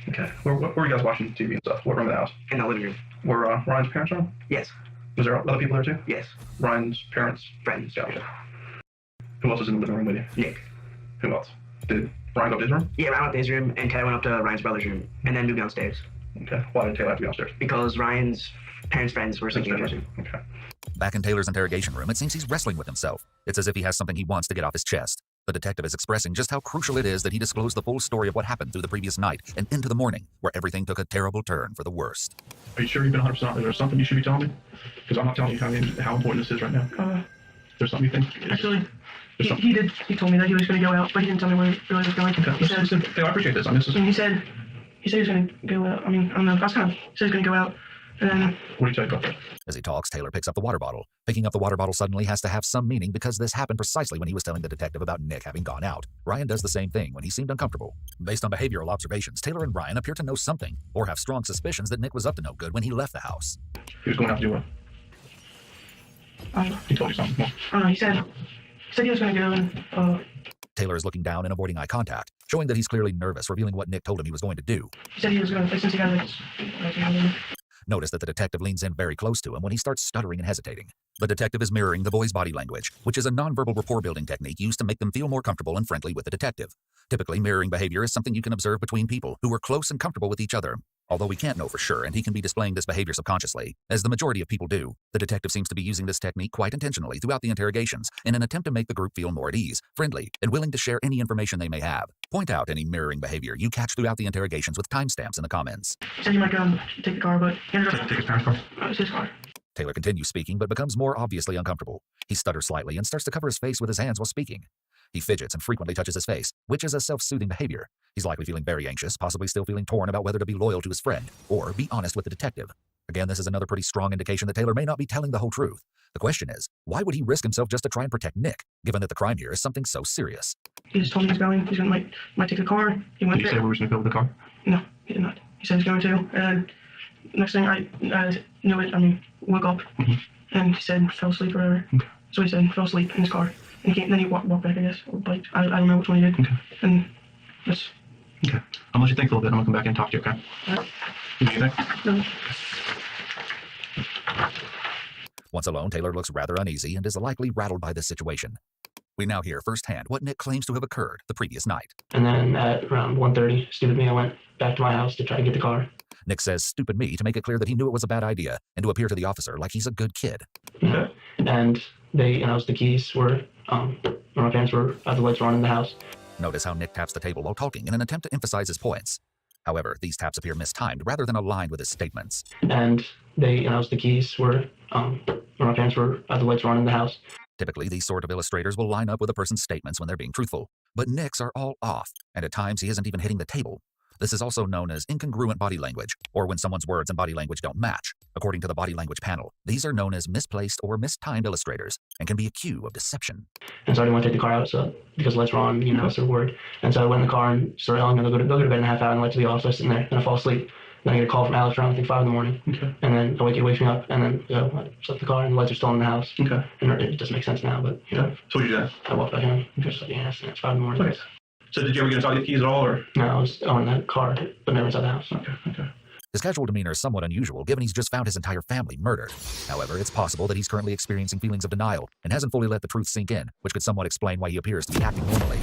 [SPEAKER 22] Okay. Where were you guys watching TV and stuff? What room of the house?
[SPEAKER 23] In the living room.
[SPEAKER 22] Were Ryan's parents around?
[SPEAKER 23] Yes.
[SPEAKER 22] Was there other people there too?
[SPEAKER 23] Yes.
[SPEAKER 22] Ryan's parents?
[SPEAKER 23] Friends.
[SPEAKER 22] Gotcha. Who else was in the living room with you?
[SPEAKER 23] Nick.
[SPEAKER 22] Who else? Did Ryan go up to his room?
[SPEAKER 23] Yeah, Ryan went to his room, and Taylor went up to Ryan's brother's room, and then moved downstairs.
[SPEAKER 22] Okay. Why did Taylor have to be downstairs?
[SPEAKER 23] Because Ryan's parents' friends were sleeping together.
[SPEAKER 22] Okay.
[SPEAKER 20] Back in Taylor's interrogation room, it seems he's wrestling with himself. It's as if he has something he wants to get off his chest. The detective is expressing just how crucial it is that he disclose the full story of what happened through the previous night and into the morning, where everything took a terrible turn for the worst.
[SPEAKER 22] Are you sure you've been 100% honest? Is there something you should be telling me? Because I'm not telling you how important this is right now. There's something you think?
[SPEAKER 7] Actually, he did. He told me that he was going to go out, but he didn't tell me where he really was going.
[SPEAKER 22] Okay.
[SPEAKER 7] He said,
[SPEAKER 22] I appreciate this.
[SPEAKER 7] He said he was going to go out. I mean, I don't know. Last time he said he was going to go out, and then.
[SPEAKER 22] What do you tell you about that?
[SPEAKER 20] As he talks, Taylor picks up the water bottle. Picking up the water bottle suddenly has to have some meaning because this happened precisely when he was telling the detective about Nick having gone out. Ryan does the same thing when he seemed uncomfortable. Based on behavioral observations, Taylor and Ryan appear to know something, or have strong suspicions that Nick was up to no good when he left the house.
[SPEAKER 22] He was going out to do what? He told you something.
[SPEAKER 7] He said he was going to go and.
[SPEAKER 20] Taylor is looking down and avoiding eye contact, showing that he's clearly nervous, revealing what Nick told him he was going to do.
[SPEAKER 7] He said he was going to, since he got
[SPEAKER 20] Notice that the detective leans in very close to him when he starts stuttering and hesitating. The detective is mirroring the boy's body language, which is a nonverbal rapport-building technique used to make them feel more comfortable and friendly with the detective. Typically, mirroring behavior is something you can observe between people who are close and comfortable with each other. Although we can't know for sure, and he can be displaying this behavior subconsciously, as the majority of people do, the detective seems to be using this technique quite intentionally throughout the interrogations in an attempt to make the group feel more at ease, friendly, and willing to share any information they may have. Point out any mirroring behavior you catch throughout the interrogations with timestamps in the comments.
[SPEAKER 7] He said he might go take the car, but he ended up
[SPEAKER 22] take his parents' car.
[SPEAKER 7] It was his car.
[SPEAKER 20] Taylor continues speaking, but becomes more obviously uncomfortable. He stutters slightly and starts to cover his face with his hands while speaking. He fidgets and frequently touches his face, which is a self-soothing behavior. He's likely feeling very anxious, possibly still feeling torn about whether to be loyal to his friend or be honest with the detective. Again, this is another pretty strong indication that Taylor may not be telling the whole truth. The question is, why would he risk himself just to try and protect Nick, given that the crime here is something so serious?
[SPEAKER 7] He just told me he's going. He's going to might take the car. He went
[SPEAKER 22] Did he say we were going to go with the car?
[SPEAKER 7] No, he did not. He said he's going to. And next thing I knew it, woke up and he said fell asleep or whatever.
[SPEAKER 22] Okay.
[SPEAKER 7] So he said fell asleep in his car. And then he walked back, I guess, or biked. I don't know which one he did.
[SPEAKER 22] Okay.
[SPEAKER 7] And that's.
[SPEAKER 22] Okay. I'll let you think a little bit. I'm going to come back and talk to you, okay? What do you think?
[SPEAKER 7] No.
[SPEAKER 20] Once alone, Taylor looks rather uneasy and is likely rattled by this situation. We now hear firsthand what Nick claims to have occurred the previous night.
[SPEAKER 23] And then at around 1:30, stupid me, I went back to my house to try to get the car.
[SPEAKER 20] Nick says stupid me to make it clear that he knew it was a bad idea and to appear to the officer like he's a good kid.
[SPEAKER 23] Okay. And they announced the keys were, my parents were, the lights were on in the house.
[SPEAKER 20] Notice how Nick taps the table while talking in an attempt to emphasize his points. However, these taps appear mistimed rather than aligned with his statements.
[SPEAKER 23] And they announced the keys were, my parents were, the lights were on in the house.
[SPEAKER 20] Typically, these sort of illustrators will line up with a person's statements when they're being truthful. But Nick's are all off, and at times he isn't even hitting the table. This is also known as incongruent body language, or when someone's words and body language don't match. According to the body language panel, these are known as misplaced or mistimed illustrators and can be a cue of deception.
[SPEAKER 23] And so I didn't want to take the car out, so because the lights were on, you know, so we're worried. And so I went in the car and started yelling, go to bed in a half hour, and the lights will be off. So I was sitting there, and I fall asleep. Then I get a call from Alex around, I think, 5 in the morning.
[SPEAKER 22] Okay.
[SPEAKER 23] And then he wakes me up, and then I slept in the car, and the lights are still in the house.
[SPEAKER 22] Okay.
[SPEAKER 23] And it doesn't make sense now, but, you know.
[SPEAKER 22] So what did you do?
[SPEAKER 23] I walked back in, just like, yeah, it's 5 in the morning.
[SPEAKER 22] Okay. So did you ever get inside the keys at all, or?
[SPEAKER 23] No, I was on that car, but never inside the house.
[SPEAKER 22] Okay.
[SPEAKER 20] His casual demeanor is somewhat unusual, given he's just found his entire family murdered. However, it's possible that he's currently experiencing feelings of denial and hasn't fully let the truth sink in, which could somewhat explain why he appears to be acting normally.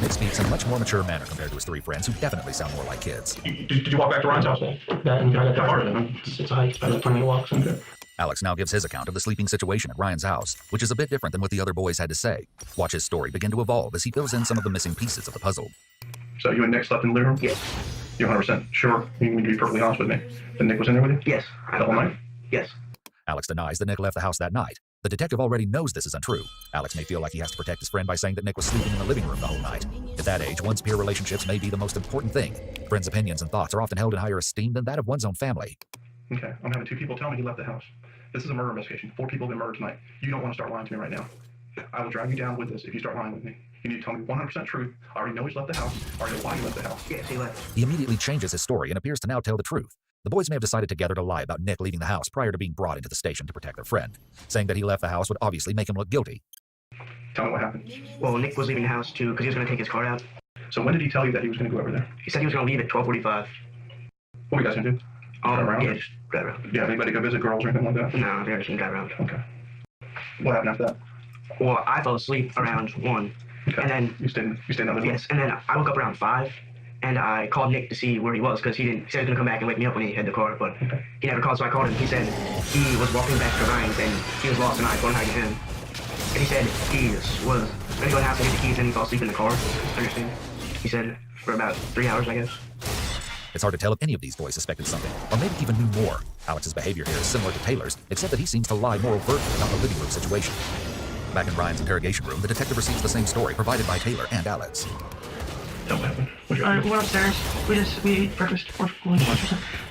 [SPEAKER 20] Nick speaks in a much more mature manner compared to his 3 friends, who definitely sound more like kids.
[SPEAKER 22] Did you walk back to Ryan's house?
[SPEAKER 23] Yeah, and I got that far. It's a hike, about a 20-minute walk. So. Okay.
[SPEAKER 20] Alex now gives his account of the sleeping situation at Ryan's house, which is a bit different than what the other boys had to say. Watch his story begin to evolve as he fills in some of the missing pieces of the puzzle.
[SPEAKER 22] So you and Nick slept in the living room?
[SPEAKER 23] Yes.
[SPEAKER 22] You're 100% sure? You can be perfectly honest with me. That Nick was in there with you?
[SPEAKER 23] Yes.
[SPEAKER 22] The whole night?
[SPEAKER 23] Yes.
[SPEAKER 20] Alex denies that Nick left the house that night. The detective already knows this is untrue. Alex may feel like he has to protect his friend by saying that Nick was sleeping in the living room the whole night. At that age, one's peer relationships may be the most important thing. Friends' opinions and thoughts are often held in higher esteem than that of one's own family.
[SPEAKER 22] Okay, I'm having 2 people tell me he left the house. This is a murder investigation. 4 people have been murdered tonight. You don't want to start lying to me right now. I will drag you down with this if you start lying with me. You need to tell me 100% truth. I already know he's left the house. I already know why he left the house.
[SPEAKER 23] Yes, he left.
[SPEAKER 20] He immediately changes his story and appears to now tell the truth. The boys may have decided together to lie about Nick leaving the house prior to being brought into the station to protect their friend. Saying that he left the house would obviously make him look guilty.
[SPEAKER 22] Tell me what happened.
[SPEAKER 23] Well, Nick was leaving the house too because he was going to take his car out.
[SPEAKER 22] So when did he tell you that he was going to go over there?
[SPEAKER 23] He said he was going to leave at 12:45.
[SPEAKER 22] What were you guys going to do? Drive around?
[SPEAKER 23] Yeah, just drive around.
[SPEAKER 22] Do you have anybody go visit girls or anything like that?
[SPEAKER 23] No, I've never seen drive around.
[SPEAKER 22] Okay. What happened after that?
[SPEAKER 23] Well, I fell asleep around 1.
[SPEAKER 22] Okay.
[SPEAKER 23] And then
[SPEAKER 22] you stayed in the living room?
[SPEAKER 23] Yes, and then I woke up around 5. And I called Nick to see where he was because he said he was going to come back and wake me up when he had the car, but he never called, so I called him. He said he was walking back to Ryan's and he was lost and I phone hiding him. And he said he was going to go to the house and get the keys and he fell asleep in the car. Understand? He said for about 3 hours, I guess.
[SPEAKER 20] It's hard to tell if any of these boys suspected something, or maybe even knew more. Alex's behavior here is similar to Taylor's, except that he seems to lie more overtly about the living room situation. Back in Ryan's interrogation room, the detective receives the same story provided by Taylor and Alex.
[SPEAKER 22] Tell me what happened.
[SPEAKER 7] We went upstairs. We ate breakfast or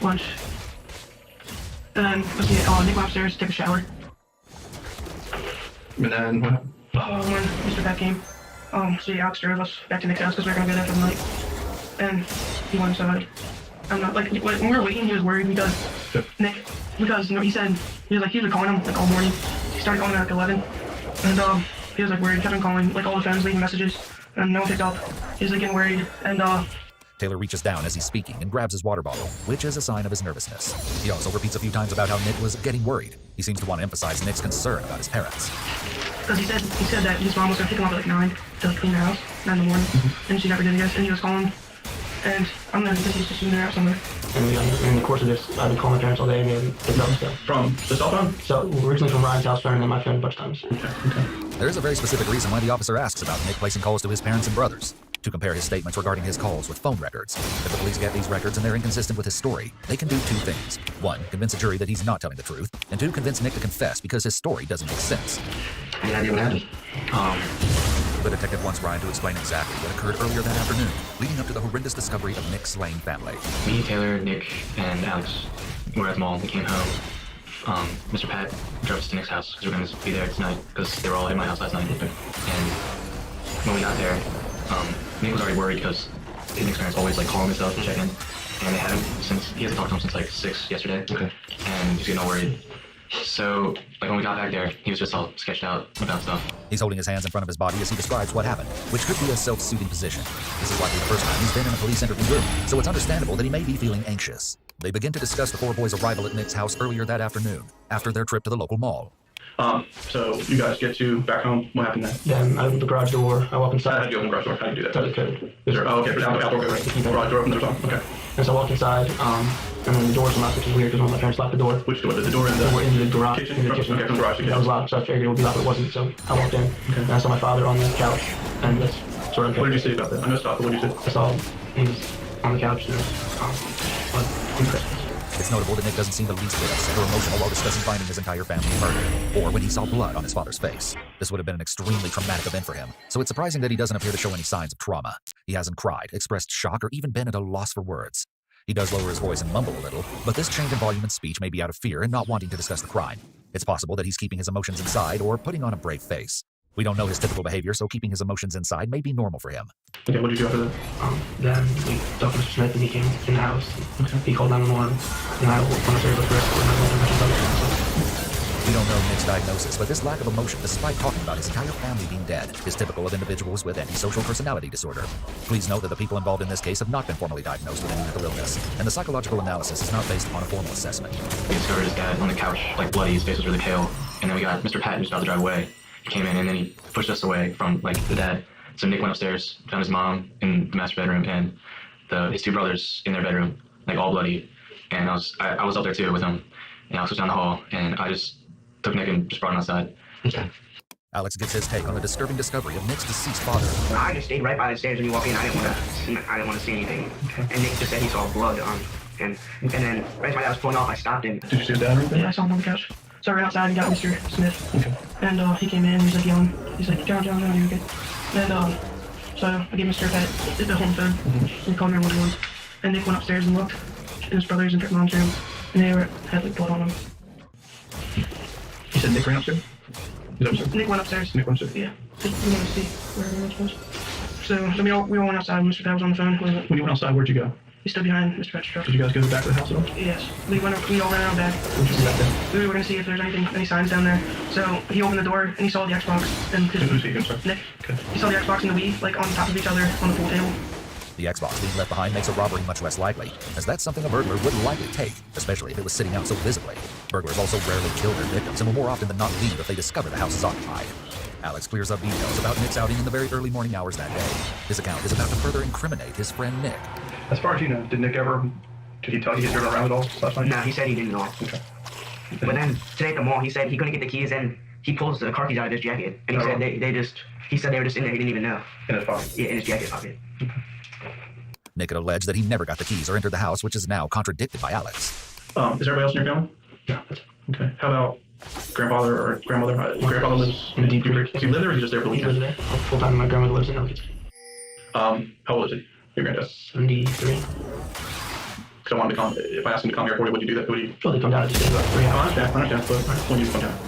[SPEAKER 7] lunch. And then Nick went upstairs to take a shower.
[SPEAKER 22] And then what happened?
[SPEAKER 7] When Mr. Beck came, so Alex drove us back to Nick's house because we were gonna go there for the night. And he went inside. I'm not like when we were waiting, he was worried because Nick, because he said he was calling him like all morning. He started calling at like 11, and he was like worried. He kept on calling like all the phones, leaving messages. And no one picked up. He was like getting worried, and
[SPEAKER 20] Taylor reaches down as he's speaking and grabs his water bottle, which is a sign of his nervousness. He also repeats a few times about how Nick was getting worried. He seems to want to emphasize Nick's concern about his parents.
[SPEAKER 7] Because he said that his mom was going to pick him up at like 9 to clean the house, 9 in the morning, and she never did, I guess, and he was calling, and I'm going to guess he's just in there out somewhere.
[SPEAKER 23] And in the course of this, I've been calling my parents all day, and they haven't picked up stuff.
[SPEAKER 22] From the cell phone?
[SPEAKER 23] So, originally from Ryan's house phone, and then my phone a bunch of times.
[SPEAKER 22] Okay.
[SPEAKER 20] There is a very specific reason why the officer asks about Nick placing calls to his parents and brothers. To compare his statements regarding his calls with phone records. If the police get these records and they're inconsistent with his story, they can do 2 things. 1, convince a jury that he's not telling the truth, and 2, convince Nick to confess because his story doesn't make sense.
[SPEAKER 23] Any idea what happened?
[SPEAKER 20] The detective wants Ryan to explain exactly what occurred earlier that afternoon, leading up to the horrendous discovery of Nick's slain family.
[SPEAKER 23] Me, Taylor, Nick, and Alex were at the mall. We came home. Mr. Pat drove us to Nick's house because we were going to be there tonight because they were all at my house last night. And when we got there, Nick was already worried because Nick's parents always call him and stuff and check in, and they haven't since he hasn't talked to him since 6 yesterday. Okay. And he's getting all worried. So when we got back there, he was just all sketched out about stuff.
[SPEAKER 20] He's holding his hands in front of his body as he describes what happened, which could be a self-soothing position. This is likely the first time he's been in a police interview room, so it's understandable that he may be feeling anxious. They begin to discuss the 4 boys' arrival at Nick's house earlier that afternoon, after their trip to the local mall.
[SPEAKER 22] So you guys get to back home. What happened then?
[SPEAKER 23] Then I open the garage door. I walk inside.
[SPEAKER 22] How do you open the garage door? How do you do that?
[SPEAKER 23] That's the code.
[SPEAKER 22] Is there? Oh, okay. For the outdoor, right? The garage door opens. Okay.
[SPEAKER 23] And so I walk inside, and then the door's locked, which is weird because one of my parents locked the door.
[SPEAKER 22] Which door? The door in the
[SPEAKER 23] garage.
[SPEAKER 22] Kitchen?
[SPEAKER 23] In the kitchen.
[SPEAKER 22] Okay, from the garage.
[SPEAKER 23] That was locked, so I figured it would be locked, but it wasn't. So I walked in, and I saw my father on the couch, and that's sort of.
[SPEAKER 22] What did you say about that? I missed off, but what did you say?
[SPEAKER 23] I saw he was on the couch. There was on Christmas.
[SPEAKER 20] It's notable that Nick doesn't seem the least bit upset or emotional while discussing finding his entire family murdered, or when he saw blood on his father's face. This would have been an extremely traumatic event for him, so it's surprising that he doesn't appear to show any signs of trauma. He hasn't cried, expressed shock, or even been at a loss for words. He does lower his voice and mumble a little, but this change in volume and speech may be out of fear and not wanting to discuss the crime. It's possible that he's keeping his emotions inside or putting on a brave face. We don't know his typical behavior, so keeping his emotions inside may be normal for him.
[SPEAKER 23] Okay, what did you do after that? Then we talked to Mr. Smith and he came in the house. Okay. He called 911 and I went upstairs with the rest
[SPEAKER 20] We don't know Nick's diagnosis, but this lack of emotion, despite talking about his entire family being dead, is typical of individuals with antisocial personality disorder. Please note that the people involved in this case have not been formally diagnosed with any mental illness, and the psychological analysis is not based upon a formal assessment.
[SPEAKER 23] We discovered his dad on the couch, like bloody, his face was really pale. And then we got Mr. Pat, who's about to drive away. He came in and then he pushed us away from the dad. So Nick went upstairs, found his mom in the master bedroom and his two brothers in their bedroom, like all bloody. And I was up there too with him. And I was down the hall and I just took Nick and just brought him outside. Okay.
[SPEAKER 20] Alex gives his take on the disturbing discovery of Nick's deceased father.
[SPEAKER 8] I just stayed right by the stairs when you walk in. I didn't want to see anything. Okay. And Nick just said he saw blood. And then right when I was pulling off, I stopped him.
[SPEAKER 7] Did you see his dad or anything? Yeah, I saw him on the couch. So I ran outside and got Mr. Smith. Okay. And he came in and he's like yelling. He's like, John, are you okay? And so I gave Mr. Pat the home phone. And called 911. And Nick went upstairs and looked in his brother's and mom's room. And they had like blood on them.
[SPEAKER 22] You said Nick ran upstairs?
[SPEAKER 7] Nick went upstairs.
[SPEAKER 22] Nick went upstairs?
[SPEAKER 7] Yeah. We wanted to see where everyone was. So we all went outside. Mr. Pat was on the phone.
[SPEAKER 22] When you went outside, where'd you go?
[SPEAKER 7] He stood behind Mr. Pat's truck.
[SPEAKER 22] Did you guys go to the back of the house at all?
[SPEAKER 7] Yes. We all ran around back.
[SPEAKER 22] What'd you see back there?
[SPEAKER 7] We were going to see if there's any signs down there. So he opened the door and he saw the Xbox and
[SPEAKER 22] Who's he? I'm sorry.
[SPEAKER 7] Nick.
[SPEAKER 22] Okay.
[SPEAKER 7] He saw the Xbox and the Wii like on top of each other on the pool table.
[SPEAKER 20] The Xbox being left behind makes a robbery much less likely, as that's something a burglar would likely take, especially if it was sitting out so visibly. Burglars also rarely kill their victims and will more often than not leave if they discover the house is occupied. Alex clears up details about Nick's outing in the very early morning hours that day. His account is about to further incriminate his friend Nick.
[SPEAKER 22] As far as you know, did he tell you he was around at all last night?
[SPEAKER 8] No, he said he didn't know.
[SPEAKER 22] Okay.
[SPEAKER 8] But then today at the mall, he said he couldn't get the keys and he pulls the car keys out of his jacket. And he said he said they were just in there, he didn't even know.
[SPEAKER 22] In his pocket? Yeah,
[SPEAKER 8] in his jacket pocket.
[SPEAKER 22] Okay.
[SPEAKER 20] Nick had alleged that he never got the keys or entered the house, which is now contradicted by Alex.
[SPEAKER 22] Is everybody else in your family?
[SPEAKER 23] Yeah.
[SPEAKER 22] Okay. How about grandfather or grandmother? Grandfather lives in Deep Creek. Does he live there or is he just there for the weekend?
[SPEAKER 23] He lives there. Full time. My grandmother lives in Elkins.
[SPEAKER 22] How old is he? Your granddad?
[SPEAKER 23] 73.
[SPEAKER 22] Because I wanted to come. If I asked him to come here for you, would you do that? Would you?
[SPEAKER 23] Well, they come down to stay about 3 hours.
[SPEAKER 22] I understand. But when you come down.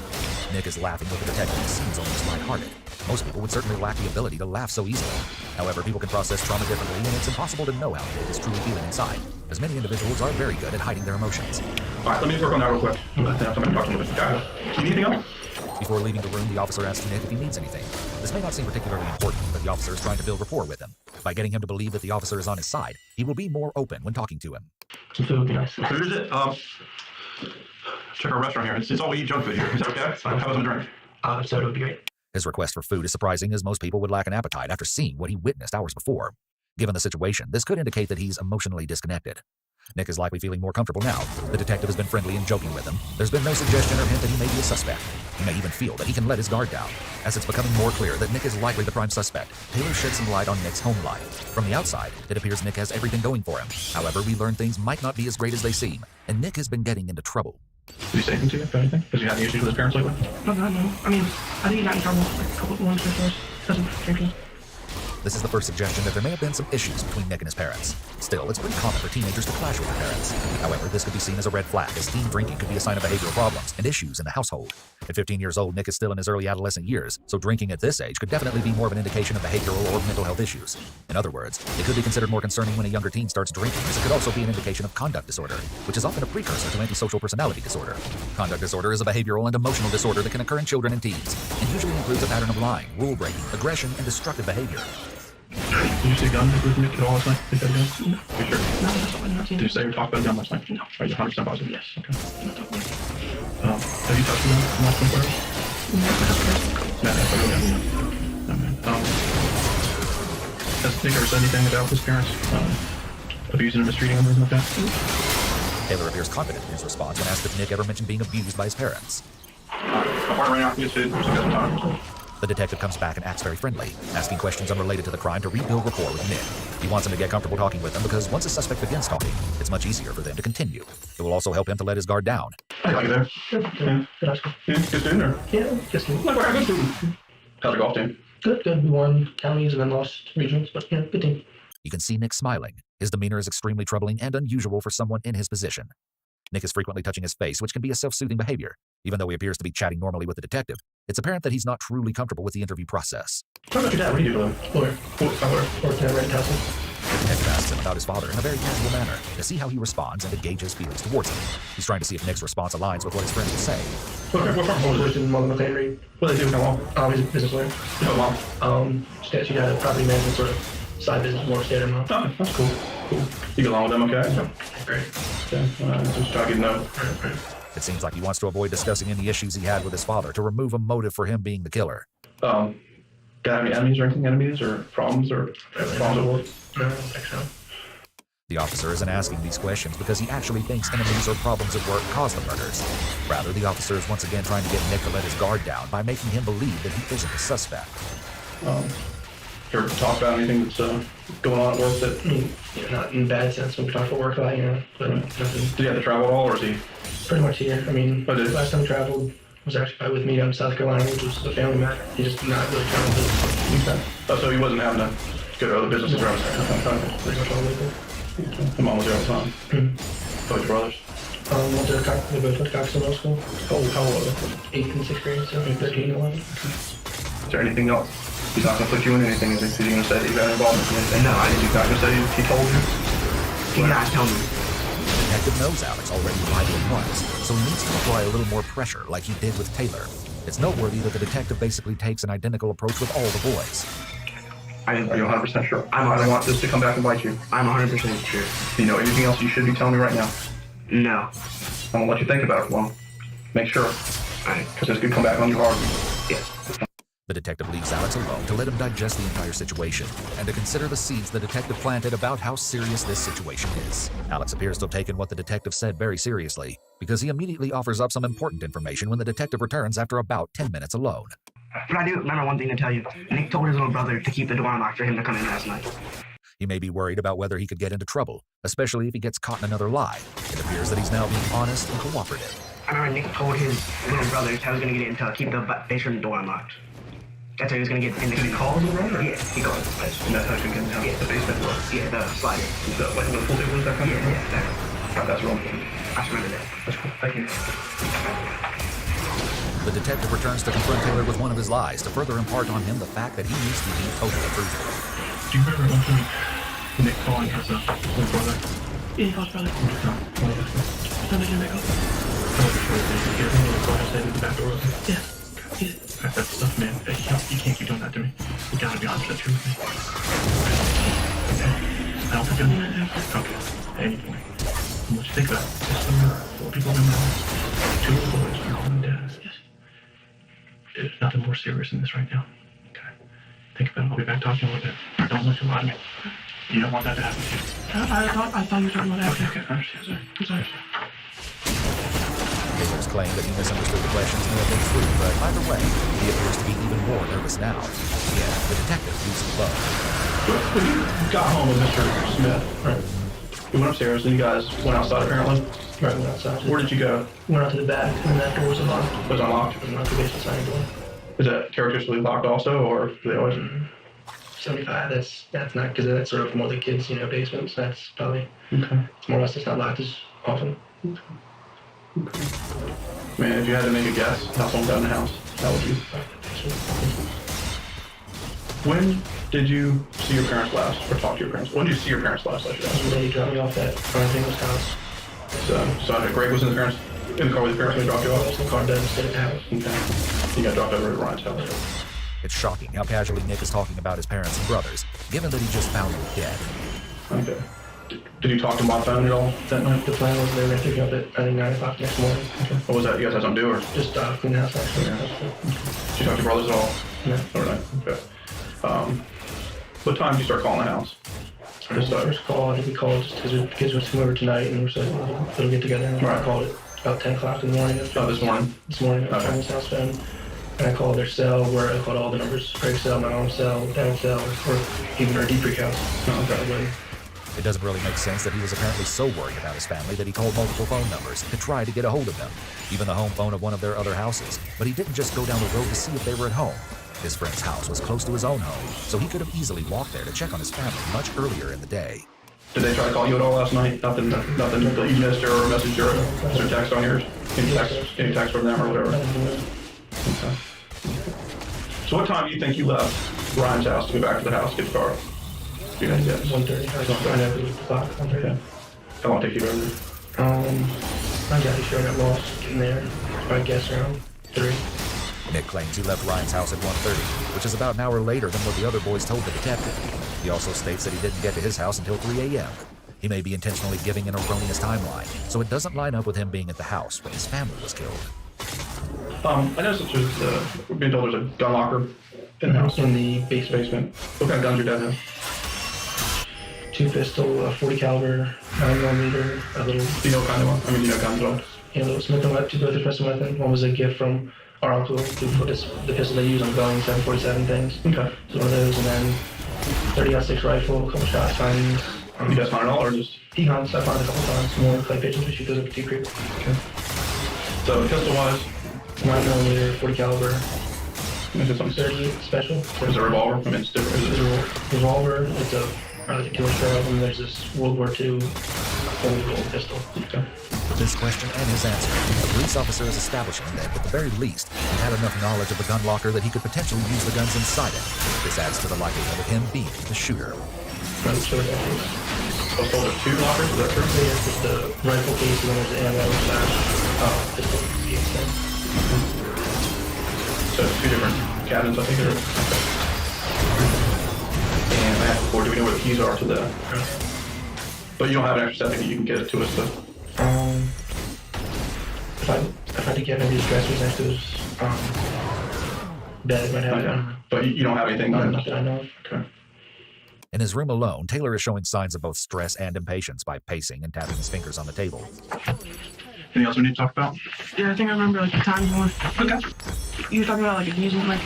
[SPEAKER 20] Nick is laughing with the detective and seems almost lighthearted. Most people would certainly lack the ability to laugh so easily. However, people can process trauma differently, and it's impossible to know how Nick is truly feeling inside, as many individuals are very good at hiding their emotions.
[SPEAKER 22] All right, let me work on that real quick. I'm going to have somebody talk to him. Do you need anything else?
[SPEAKER 20] Before leaving the room, the officer asks Nick if he needs anything. This may not seem particularly important, but the officer is trying to build rapport with him. By getting him to believe that the officer is on his side, he will be more open when talking to him.
[SPEAKER 23] Some food would be nice.
[SPEAKER 22] Food is it? Check our restaurant here. It's all we eat junk food here. Is that okay? How about some drink?
[SPEAKER 23] Soda would be great.
[SPEAKER 20] His request for food is surprising, as most people would lack an appetite after seeing what he witnessed hours before. Given the situation, this could indicate that he's emotionally disconnected. Nick is likely feeling more comfortable now. The detective has been friendly and joking with him. There's been no suggestion or hint that he may be a suspect. He may even feel that he can let his guard down. As it's becoming more clear that Nick is likely the prime suspect, Taylor sheds some light on Nick's home life. From the outside, it appears Nick has everything going for him. However, we learn things might not be as great as they seem, and Nick has been getting into trouble.
[SPEAKER 22] Did he say anything to you about anything? Has he had any issues with his parents lately?
[SPEAKER 7] No. I mean, I think he got in trouble like a couple of months before. Doesn't change it.
[SPEAKER 20] This is the first suggestion that there may have been some issues between Nick and his parents. Still, it's pretty common for teenagers to clash with their parents. However, this could be seen as a red flag, as teen drinking could be a sign of behavioral problems and issues in the household. At 15 years old, Nick is still in his early adolescent years, so drinking at this age could definitely be more of an indication of behavioral or mental health issues. In other words, it could be considered more concerning when a younger teen starts drinking, as it could also be an indication of conduct disorder, which is often a precursor to antisocial personality disorder. Conduct disorder is a behavioral and emotional disorder that can occur in children and teens, and usually includes a pattern of lying, rule breaking, aggression, and destructive behavior.
[SPEAKER 22] Did you see a gun with Nick at all last night? Did you have a gun?
[SPEAKER 7] No.
[SPEAKER 22] You sure?
[SPEAKER 7] No, that's not what
[SPEAKER 22] Did you say you talked about a gun last night?
[SPEAKER 7] No.
[SPEAKER 22] Are you 100% positive?
[SPEAKER 7] Yes.
[SPEAKER 22] Okay. Have you touched a gun in the last 24 hours? No, that's okay. No, man. Has Nick ever said anything about his parents abusing or mistreating him or anything like that?
[SPEAKER 20] Taylor appears confident in his response when asked if Nick ever mentioned being abused by his parents.
[SPEAKER 22] My partner ran out to get food, so we got some time.
[SPEAKER 9] The detective comes back and acts very friendly, asking questions unrelated to the crime to rebuild rapport with Nick. He wants him to get comfortable talking with them because once a suspect begins talking, it's much easier for them to continue. It will also help him to let his guard down.
[SPEAKER 22] How you there? Good. Good student, or?
[SPEAKER 7] Yeah, good student.
[SPEAKER 22] Like, good student. How's the golf team?
[SPEAKER 7] Good. We won counties and then lost regionals, but yeah, good team.
[SPEAKER 9] You can see Nick smiling. His demeanor is extremely troubling and unusual for someone in his position. Nick is frequently touching his face, which can be a self-soothing behavior. Even though he appears to be chatting normally with the detective, it's apparent that he's not truly comfortable with the interview process.
[SPEAKER 22] How about your dad? What do you do to him?
[SPEAKER 7] Lawyer. Or can I rent housing?
[SPEAKER 9] The detective asks him about his father in a very casual manner to see how he responds and to gauge his feelings towards him. He's trying to see if Nick's response aligns with what his friends will say.
[SPEAKER 22] What farm was in Mother McLean Reed? What do they do? How long?
[SPEAKER 7] He's a business lawyer.
[SPEAKER 22] How long?
[SPEAKER 7] She had a property management sort of side business, more stay at home.
[SPEAKER 22] Oh, that's cool. You get along with them, okay?
[SPEAKER 7] Yeah, great.
[SPEAKER 22] Okay, just try to get to know.
[SPEAKER 9] It seems like he wants to avoid discussing any issues he had with his father to remove a motive for him being the killer.
[SPEAKER 22] Got any enemies or anything? Enemies or problems at work?
[SPEAKER 7] No, I don't think so.
[SPEAKER 9] The officer isn't asking these questions because he actually thinks enemies or problems at work caused the murders. Rather, the officer is once again trying to get Nick to let his guard down by making him believe that he isn't a suspect.
[SPEAKER 22] Ever talk about anything that's going on at work that...
[SPEAKER 7] not in bad sense when we talk about work, but nothing.
[SPEAKER 22] Did he have to travel at all, or is he...
[SPEAKER 7] Pretty much here. I mean, last time we traveled was actually with me down in South Carolina, which was a family matter. He just not really traveling business.
[SPEAKER 22] Okay. Oh, so he wasn't having to go to other businesses around there?
[SPEAKER 7] Pretty much all the way there.
[SPEAKER 22] The mom was there all the time? How about your brothers?
[SPEAKER 7] They both went to Cox Middle School.
[SPEAKER 22] How old are they?
[SPEAKER 7] 8th and 6th grade, so 13 and 11.
[SPEAKER 22] Is there anything else? He's not going to put you in anything, is he? Is he going to say that you got involved in anything?
[SPEAKER 8] No, I didn't.
[SPEAKER 22] He's not going to say he told you?
[SPEAKER 8] He did not tell me.
[SPEAKER 9] The detective knows Alex already lied to him once, so he needs to apply a little more pressure like he did with Taylor. It's noteworthy that the detective basically takes an identical approach with all the boys.
[SPEAKER 22] Are you 100% sure? I don't want this to come back and bite you.
[SPEAKER 8] I'm 100% sure.
[SPEAKER 22] Do you know anything else you should be telling me right now?
[SPEAKER 8] No.
[SPEAKER 22] I'm going to let you think about it. Well, make sure. Because this could come back on you hard.
[SPEAKER 8] Yes.
[SPEAKER 9] The detective leaves Alex alone to let him digest the entire situation and to consider the seeds the detective planted about how serious this situation is. Alex appears to have taken what the detective said very seriously because he immediately offers up some important information when the detective returns after about 10 minutes alone.
[SPEAKER 8] But I do remember one thing to tell you. Nick told his little brother to keep the door unlocked for him to come in last night.
[SPEAKER 9] He may be worried about whether he could get into trouble, especially if he gets caught in another lie. It appears that he's now being honest and cooperative.
[SPEAKER 8] I remember Nick told his little brother how he was going to get in to keep the basement door unlocked. That's how he was going to get in.
[SPEAKER 22] Did he call his brother?
[SPEAKER 8] Yeah, he called his brother.
[SPEAKER 22] And that's how he can get into the basement door?
[SPEAKER 8] Yeah, the slider.
[SPEAKER 22] Like the full table is that kind of?
[SPEAKER 8] Yeah, exactly.
[SPEAKER 22] That's wrong.
[SPEAKER 8] I just remember that.
[SPEAKER 22] That's cool. Thank you.
[SPEAKER 9] The detective returns to confront Taylor with one of his lies to further impart on him the fact that he needs to be totally truthful.
[SPEAKER 22] Do you remember one time Nick calling his little brother?
[SPEAKER 7] Yeah, he calls brother. How did you make up? Yeah.
[SPEAKER 22] That's stuff, man. You can't keep doing that to me. You gotta be honest with me. Okay. I don't think I'm gonna have okay. Anyway. What you think about it? Just some 4 people in the house. 2 boys, 1 dad. Yes. There's nothing more serious than this right now. Okay. Think about it. I'll be back talking a little bit. Don't let you lie to me. You don't want that to happen to you.
[SPEAKER 7] I thought you were talking about after.
[SPEAKER 22] Okay, I understand. I'm sorry.
[SPEAKER 9] Taylor's claim that he misunderstood the questions may have been true, but either way, he appears to be even more nervous now. Again, the detective leaves him alone.
[SPEAKER 22] When you got home with Mr. Smith, right? You went upstairs and you guys went outside apparently?
[SPEAKER 7] Right, went outside.
[SPEAKER 22] Where did you go?
[SPEAKER 7] Went out to the back and that door was unlocked.
[SPEAKER 22] It was unlocked?
[SPEAKER 7] It was unlocked, the basement side door.
[SPEAKER 22] Is that characteristically locked also, or do they always?
[SPEAKER 7] 75, that's not, because that's sort of more the kids, basements. That's probably,
[SPEAKER 22] okay.
[SPEAKER 7] It's more or less, it's not locked as often.
[SPEAKER 22] Okay. Man, if you had to make a guess how someone got in the house, how would you? When did you see your parents last, or talk to your parents? When did you see your parents last, I should ask?
[SPEAKER 7] They dropped me off at Greg house.
[SPEAKER 22] So Greg was in the car with your parents when he dropped you off?
[SPEAKER 7] The car doesn't stay at the house.
[SPEAKER 22] Okay. You got dropped over at Ryan's house.
[SPEAKER 9] It's shocking how casually Nick is talking about his parents and brothers, given that he just found them dead.
[SPEAKER 22] Okay. Did you talk to him on the phone at all that night?
[SPEAKER 7] The plan was they were going to pick you up at, I think, 9 o'clock next morning.
[SPEAKER 22] Okay. What was that? You guys had something to do, or?
[SPEAKER 7] Just clean the house, actually.
[SPEAKER 22] Yeah. Did you talk to your brothers at all?
[SPEAKER 7] No.
[SPEAKER 22] All right. Okay. What time did you start calling the house?
[SPEAKER 7] First call, I think we called just because the kids were to come over tonight and we said, we'll get together. And I called it about 10 o'clock in the morning.
[SPEAKER 22] Oh, this morning?
[SPEAKER 7] This morning.
[SPEAKER 22] Okay.
[SPEAKER 7] His house phone. and I called their cell, where I called all the numbers. Greg's cell, my mom's cell, dad's cell, or even our deep freak house. No, probably.
[SPEAKER 9] It doesn't really make sense that he was apparently so worried about his family that he called multiple phone numbers to try to get a hold of them, even the home phone of one of their other houses. But he didn't just go down the road to see if they were at home. His friend's house was close to his own home, so he could have easily walked there to check on his family much earlier in the day.
[SPEAKER 22] Did they try to call you at all last night? Nothing that you missed or a message or a text on yours? Any text from them or whatever? Okay. So what time do you think you left Ryan's house to go back to the house, get the car? Do you guys guess?
[SPEAKER 7] 1:30. I never leave the clock. 1:30.
[SPEAKER 22] How long did it take you over there?
[SPEAKER 7] I'm not sure. I got lost in there. I guess around 3.
[SPEAKER 9] Nick claims he left Ryan's house at 1:30, which is about an hour later than what the other boys told the detective. He also states that he didn't get to his house until 3 a.m. He may be intentionally giving an erroneous timeline, so it doesn't line up with him being at the house when his family was killed.
[SPEAKER 22] I noticed that we're being told there's a gun locker in the house.
[SPEAKER 7] In the basement.
[SPEAKER 22] What kind of guns your dad have?
[SPEAKER 7] 2 pistol, 40 caliber, 9mm, a little.
[SPEAKER 22] Do you know what kind of one? I mean, do you know guns at all?
[SPEAKER 7] Yeah, a little Smith & Wesson, 2 Smith & Wesson. One was a gift from our uncle who put the pistol they use on going 7.47 things.
[SPEAKER 22] Okay.
[SPEAKER 7] So one of those, and then 30-06 rifle, a couple shots, finds.
[SPEAKER 22] You guys hunt at all, or just?
[SPEAKER 7] He hunts. I found a couple times. More clay pigeons. We shoot those up at Deep Creek.
[SPEAKER 22] Okay. So pistol-wise?
[SPEAKER 7] 9mm, 40 caliber.
[SPEAKER 22] Is it something
[SPEAKER 7] 38 special.
[SPEAKER 22] Is it a revolver? I mean, it's different.
[SPEAKER 7] It's a revolver. It's a killer shroud, and there's this World War II old pistol.
[SPEAKER 22] Okay.
[SPEAKER 9] With this question and his answer, the police officer is establishing that, at the very least, he had enough knowledge of the gun locker that he could potentially use the guns inside it. This adds to the likelihood of him being the shooter.
[SPEAKER 22] So there's 2 lockers, is that true?
[SPEAKER 7] Yeah, it's the rifle case, and then there's the ammo / pistol case thing.
[SPEAKER 22] So it's 2 different cabins, I think, And I asked before, do we know where the keys are to the... But you don't have an extra setting that you can get it to us, but...
[SPEAKER 7] If I had to get maybe his dressers next to his bed, might have it.
[SPEAKER 22] But you don't have anything?
[SPEAKER 7] Not that I know of.
[SPEAKER 22] Okay.
[SPEAKER 9] In his room alone, Taylor is showing signs of both stress and impatience by pacing and tapping his fingers on the table.
[SPEAKER 22] Anything else we need to talk about?
[SPEAKER 7] Yeah, I think I remember like the times when you were talking about like abusing, like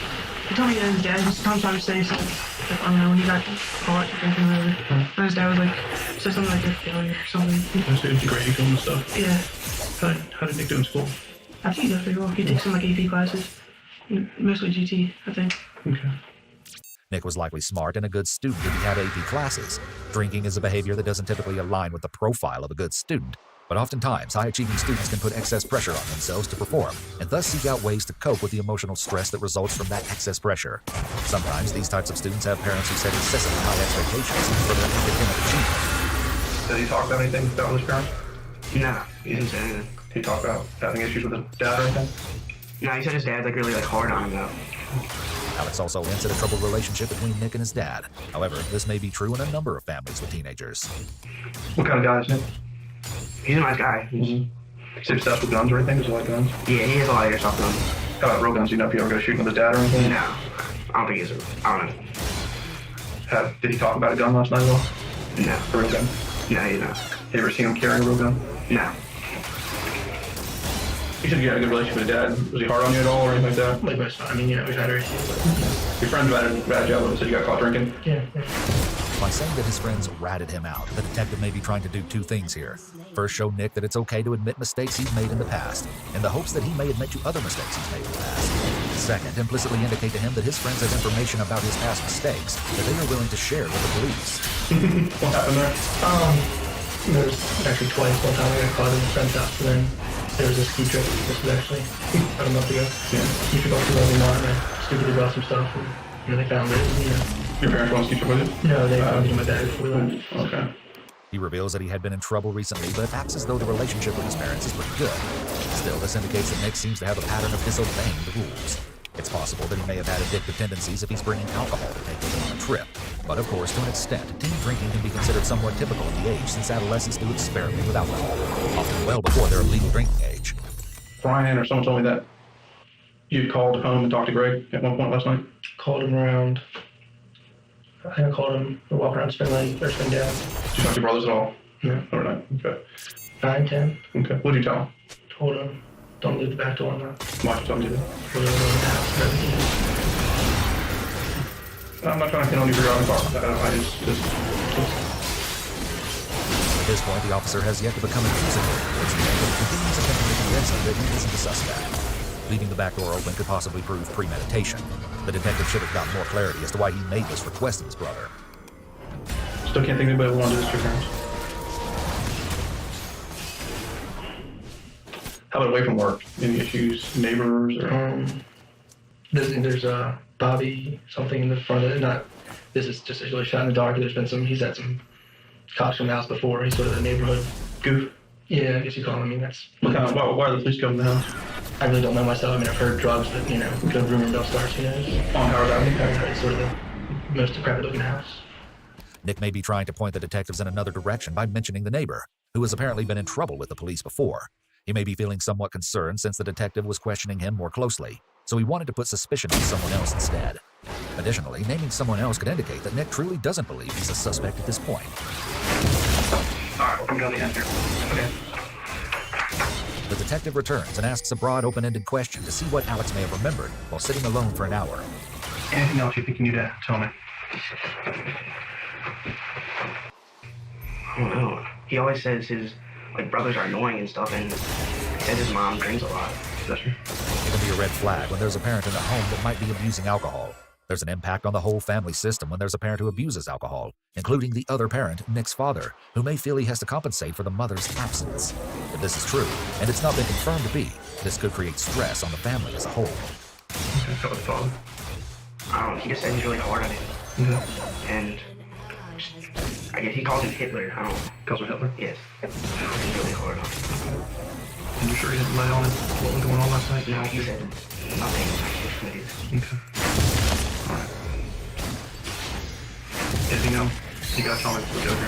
[SPEAKER 7] he told me that his dad was sometimes would say something like, I don't know, when he got caught drinking or whatever. And his dad was like, said something like a failure or something.
[SPEAKER 22] So did you grade him and stuff?
[SPEAKER 7] Yeah.
[SPEAKER 22] How did Nick do in school?
[SPEAKER 7] I think he does pretty well. He takes some like AP classes, mostly GT, I think.
[SPEAKER 22] Okay.
[SPEAKER 9] Nick was likely smart and a good student if he had AP classes. Drinking is a behavior that doesn't typically align with the profile of a good student, but oftentimes high-achieving students can put excess pressure on themselves to perform, and thus seek out ways to cope with the emotional stress that results from that excess pressure. Sometimes these types of students have parents who set excessively high expectations for their academic achievement.
[SPEAKER 22] Did he talk about anything about his parents?
[SPEAKER 8] No, he didn't say anything.
[SPEAKER 22] Did he talk about having issues with his dad or anything?
[SPEAKER 8] No, he said his dad's like really like hard on him though.
[SPEAKER 9] Alex also hints at a troubled relationship between Nick and his dad. However, this may be true in a number of families with teenagers.
[SPEAKER 22] What kind of guy is Nick?
[SPEAKER 8] He's a nice guy.
[SPEAKER 22] Is he obsessed with guns or anything? Does he like guns?
[SPEAKER 8] Yeah, he has a lot of airsoft guns.
[SPEAKER 22] How about real guns? Do you know if he ever go shooting with his dad or anything?
[SPEAKER 8] No, I don't think he's I don't know.
[SPEAKER 22] Did he talk about a gun last night at all?
[SPEAKER 8] No.
[SPEAKER 22] A real gun?
[SPEAKER 8] No, he didn't.
[SPEAKER 22] You ever seen him carry a real gun?
[SPEAKER 8] No.
[SPEAKER 22] You said you had a good relationship with dad. Was he hard on you at all or anything like that?
[SPEAKER 7] Like most, I mean, we've had our issues.
[SPEAKER 22] Your friends ratted you out when you said you got caught drinking?
[SPEAKER 7] Yeah.
[SPEAKER 9] By saying that his friends ratted him out, the detective may be trying to do 2 things here. First, show Nick that it's okay to admit mistakes he's made in the past, in the hopes that he may admit to other mistakes he's made in the past. Second, implicitly indicate to him that his friends have information about his past mistakes that they are willing to share with the police.
[SPEAKER 22] What happened there?
[SPEAKER 7] There was actually twice. One time I got caught in a friend's house, and then there was a ski trip. This was actually about a month ago.
[SPEAKER 22] Yeah.
[SPEAKER 7] Ski trip up to Vermont, and I stupidly brought some stuff, and they found it.
[SPEAKER 22] Your parents want to ski trip with you?
[SPEAKER 7] No, they found it in my bag before we left.
[SPEAKER 22] Okay.
[SPEAKER 9] He reveals that he had been in trouble recently, but acts as though the relationship with his parents is pretty good. Still, this indicates that Nick seems to have a pattern of disobeying the rules. It's possible that he may have had addictive tendencies if he's bringing alcohol to take with him on a trip. But of course, to an extent, teen drinking can be considered somewhat typical at the age, since adolescents do experiment with alcohol, often well before their legal drinking age.
[SPEAKER 22] Brian or someone told me that you called home and talked to Greg at one point last night?
[SPEAKER 7] Called him around. I think I called him to walk around, spend down.
[SPEAKER 22] Did you talk to your brothers at all?
[SPEAKER 7] No.
[SPEAKER 22] Overnight? Okay.
[SPEAKER 7] 9, 10.
[SPEAKER 22] Okay. What did you tell him?
[SPEAKER 7] Told him don't leave the back door unlocked.
[SPEAKER 22] Why don't you do that?
[SPEAKER 7] For the house and everything.
[SPEAKER 22] I'm not trying to pin on you for your own car. I just
[SPEAKER 9] At this point, the officer has yet to become inquisitive, but continues attempting to convince him that he isn't the suspect. Leaving the back door open could possibly prove premeditation. The detective should have gotten more clarity as to why he made this request of his brother.
[SPEAKER 22] still can't think of anybody who wanted to do this to your parents. How about away from work? Any issues, neighbors, or?
[SPEAKER 7] There's Bobby something in the front of it. Not this is just really shot in the dark. There's been he's had some cops from the house before. He's sort of the neighborhood
[SPEAKER 22] goof.
[SPEAKER 7] Yeah, I guess you call him. I mean, that's
[SPEAKER 22] What kind of, why are the police coming to the house?
[SPEAKER 7] I really don't know myself. I mean, I've heard drugs, but good rumor mill starts.
[SPEAKER 22] On Howard Avenue.
[SPEAKER 7] It's sort of the most decrepit looking house.
[SPEAKER 9] Nick may be trying to point the detectives in another direction by mentioning the neighbor, who has apparently been in trouble with the police before. He may be feeling somewhat concerned since the detective was questioning him more closely, so he wanted to put suspicion on someone else instead. Additionally, naming someone else could indicate that Nick truly doesn't believe he's a suspect at this point.
[SPEAKER 22] Alright, I'm gonna answer. Okay.
[SPEAKER 9] The detective returns and asks a broad, open-ended question to see what Alex may have remembered while sitting alone for an hour.
[SPEAKER 22] Anything else you think you need to tell me?
[SPEAKER 8] I don't know. He always says his brothers are annoying and stuff, and says his mom drinks a lot.
[SPEAKER 22] That's true.
[SPEAKER 9] It can be a red flag when there's a parent in the home that might be abusing alcohol. There's an impact on the whole family system when there's a parent who abuses alcohol, including the other parent, Nick's father, who may feel he has to compensate for the mother's absence. If this is true, and it's not been confirmed to be, this could create stress on the family as a whole.
[SPEAKER 22] Okay, how about the father?
[SPEAKER 8] I don't know. He just says he's really hard on it.
[SPEAKER 22] Yeah.
[SPEAKER 8] And I guess he calls him Hitler. I don't know.
[SPEAKER 22] Calls him Hitler?
[SPEAKER 8] Yes. He's really hard on it.
[SPEAKER 22] And you sure he didn't lay on it? What was going on last night?
[SPEAKER 8] No, he said nothing.
[SPEAKER 22] Okay. Alright. Anything else? You gotta tell me what's the joke.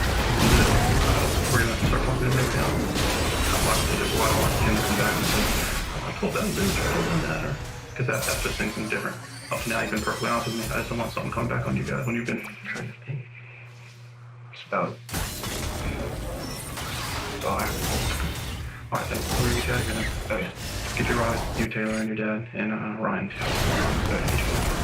[SPEAKER 22] We're gonna start talking to Nick now. I'm not gonna just why I want him to come back and say, I told them this, I told them that, or because that just thinks something different. Up to now, you've been perfectly honest with me. I just don't want something coming back on you guys when you've been trying to think.
[SPEAKER 8] It's about
[SPEAKER 22] Alright, then we're gonna get you out of here then.
[SPEAKER 8] Oh yeah.
[SPEAKER 22] Get your ride, you, Taylor, and your dad, and Ryan.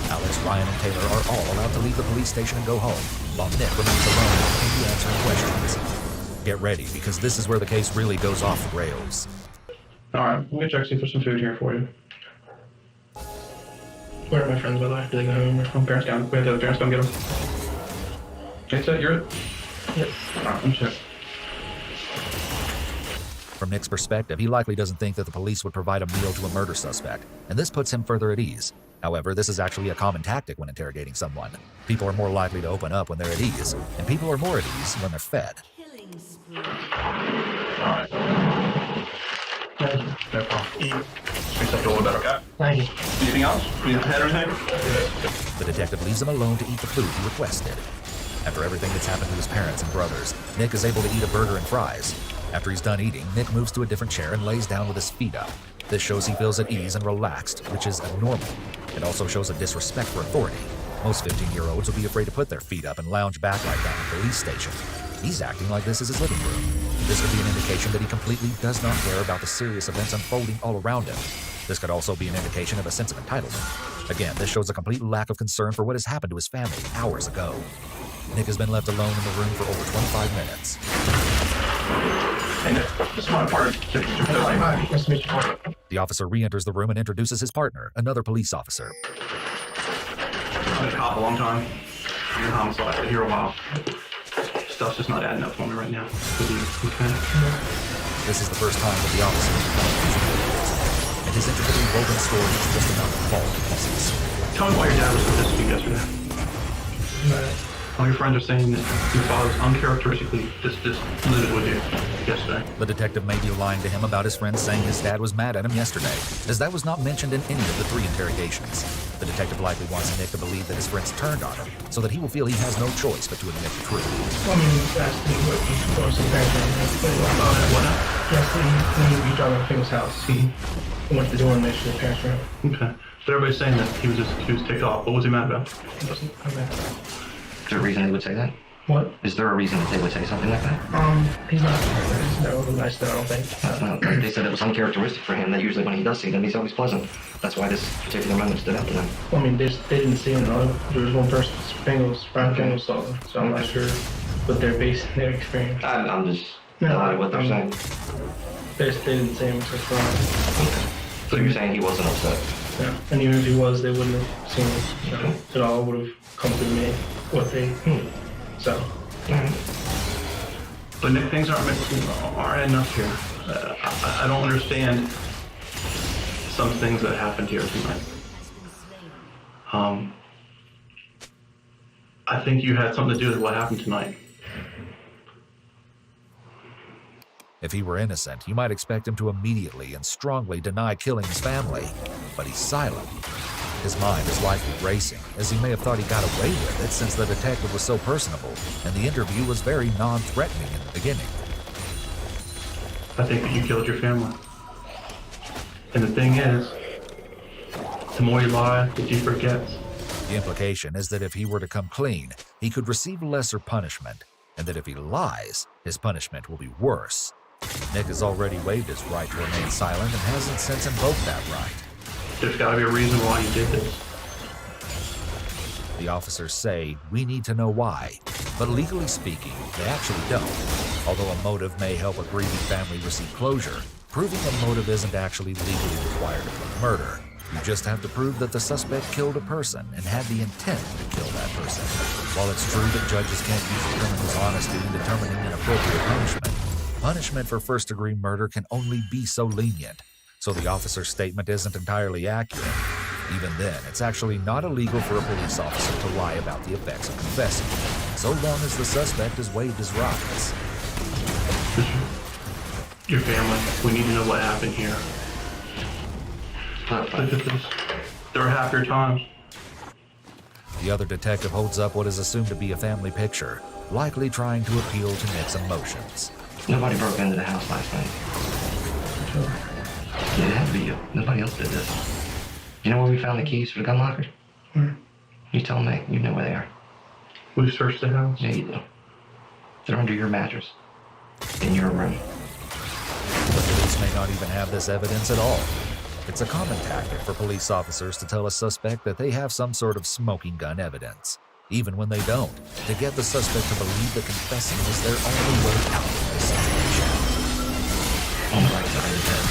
[SPEAKER 9] Alex, Ryan, and Taylor are all allowed to leave the police station and go home, while Nick remains alone and continue answering questions. Get ready, because this is where the case really goes off the rails.
[SPEAKER 22] Alright, we'll get you actually for some food here for you.
[SPEAKER 7] Where are my friends, by the way? Do they go home or
[SPEAKER 22] home? Parents down. We have the other parents come get them. Okay, so you're it?
[SPEAKER 7] Yep.
[SPEAKER 22] Alright, I'm sure.
[SPEAKER 9] From Nick's perspective, he likely doesn't think that the police would provide a meal to a murder suspect, and this puts him further at ease. However, this is actually a common tactic when interrogating someone. People are more likely to open up when they're at ease, and people are more at ease when they're fed.
[SPEAKER 22] Alright.
[SPEAKER 7] Thank you.
[SPEAKER 22] No problem. Make something a little better, okay?
[SPEAKER 7] Thank you.
[SPEAKER 22] Anything else? We have had everything?
[SPEAKER 9] The detective leaves him alone to eat the food he requested. After everything that's happened to his parents and brothers, Nick is able to eat a burger and fries. After he's done eating, Nick moves to a different chair and lays down with his feet up. This shows he feels at ease and relaxed, which is abnormal. It also shows a disrespect for authority. Most 15-year-olds would be afraid to put their feet up and lounge back like that in a police station. He's acting like this is his living room. This could be an indication that he completely does not care about the serious events unfolding all around him. This could also be an indication of a sense of entitlement. Again, this shows a complete lack of concern for what has happened to his family hours ago. Nick has been left alone in the room for over 25 minutes.
[SPEAKER 22] Hey Nick, this is my partner.
[SPEAKER 7] Nice to meet you.
[SPEAKER 9] The officer re-enters the room and introduces his partner, another police officer.
[SPEAKER 22] I've been a cop a long time. I'm in homicide, been here a while. Stuff's just not adding up for me right now. Okay.
[SPEAKER 9] This is the first time that the officer has become accused, and his intricately woven story is just enough to fall to pieces.
[SPEAKER 22] Tell me why your dad was so pissed at you yesterday. All your friends are saying that your father was uncharacteristically livid with you yesterday.
[SPEAKER 9] The detective may be lying to him about his friends saying his dad was mad at him yesterday, as that was not mentioned in any of the 3 interrogations. The detective likely wants Nick to believe that his friends turned on him, so that he will feel he has no choice but to admit the truth.
[SPEAKER 7] Well, I mean, that's what he was some parents
[SPEAKER 22] What now?
[SPEAKER 7] Yes, he dropped at Fingal's house. He went to the door and made sure the parents were out.
[SPEAKER 22] Okay. But everybody's saying that he was ticked off. What was he mad about?
[SPEAKER 7] He wasn't mad.
[SPEAKER 23] Is there a reason he would say that?
[SPEAKER 7] What?
[SPEAKER 23] Is there a reason that they would say something like that?
[SPEAKER 7] He's not nice though, I don't think.
[SPEAKER 23] They said it was uncharacteristic for him that usually when he does see them, he's always pleasant. That's why this particular moment stood out to them.
[SPEAKER 7] Well, I mean, they didn't see him. There was one person, Brian Bengals saw them, so I'm not sure what they're basing their experience.
[SPEAKER 23] I'm just telling you what they're saying.
[SPEAKER 7] They didn't see him except for
[SPEAKER 23] So you're saying he wasn't upset?
[SPEAKER 7] Yeah, and even if he was, they wouldn't have seen it. It all would have come through me, what they so.
[SPEAKER 22] But Nick, things aren't adding up here. I don't understand some things that happened here tonight. I think you had something to do with what happened tonight.
[SPEAKER 9] If he were innocent, you might expect him to immediately and strongly deny killing his family, but he's silent. His mind is likely racing, as he may have thought he got away with it since the detective was so personable, and the interview was very non-threatening in the beginning.
[SPEAKER 22] I think that you killed your family. And the thing is, the more you lie, the deeper it gets.
[SPEAKER 9] The implication is that if he were to come clean, he could receive lesser punishment, and that if he lies, his punishment will be worse. Nick has already waived his right to remain silent and hasn't since invoked that right.
[SPEAKER 22] There's got to be a reason why you did this.
[SPEAKER 9] The officers say, we need to know why, but legally speaking, they actually don't. Although a motive may help a grieving family receive closure, proving a motive isn't actually legally required for murder. You just have to prove that the suspect killed a person and had the intent to kill that person. While it's true that judges can't use a criminal's honesty in determining an appropriate punishment for first-degree murder can only be so lenient. So the officer's statement isn't entirely accurate. Even then, it's actually not illegal for a police officer to lie about the effects of confessing, so long as the suspect has waived his rights.
[SPEAKER 22] Your family, we need to know what happened here. Look at this. There were happier times.
[SPEAKER 9] The other detective holds up what is assumed to be a family picture, likely trying to appeal to Nick's emotions.
[SPEAKER 23] Nobody broke into the house last night. Yeah, it had to be you. Nobody else did this. You know where we found the keys for the gun lockers?
[SPEAKER 7] Where?
[SPEAKER 23] You tell me. You know where they are.
[SPEAKER 22] We've searched the house?
[SPEAKER 23] Yeah, you do. They're under your mattress. In your room.
[SPEAKER 9] The police may not even have this evidence at all. It's a common tactic for police officers to tell a suspect that they have some sort of smoking gun evidence, even when they don't, to get the suspect to believe that confessing is their only way out of this situation.
[SPEAKER 23] On the right side of the bed.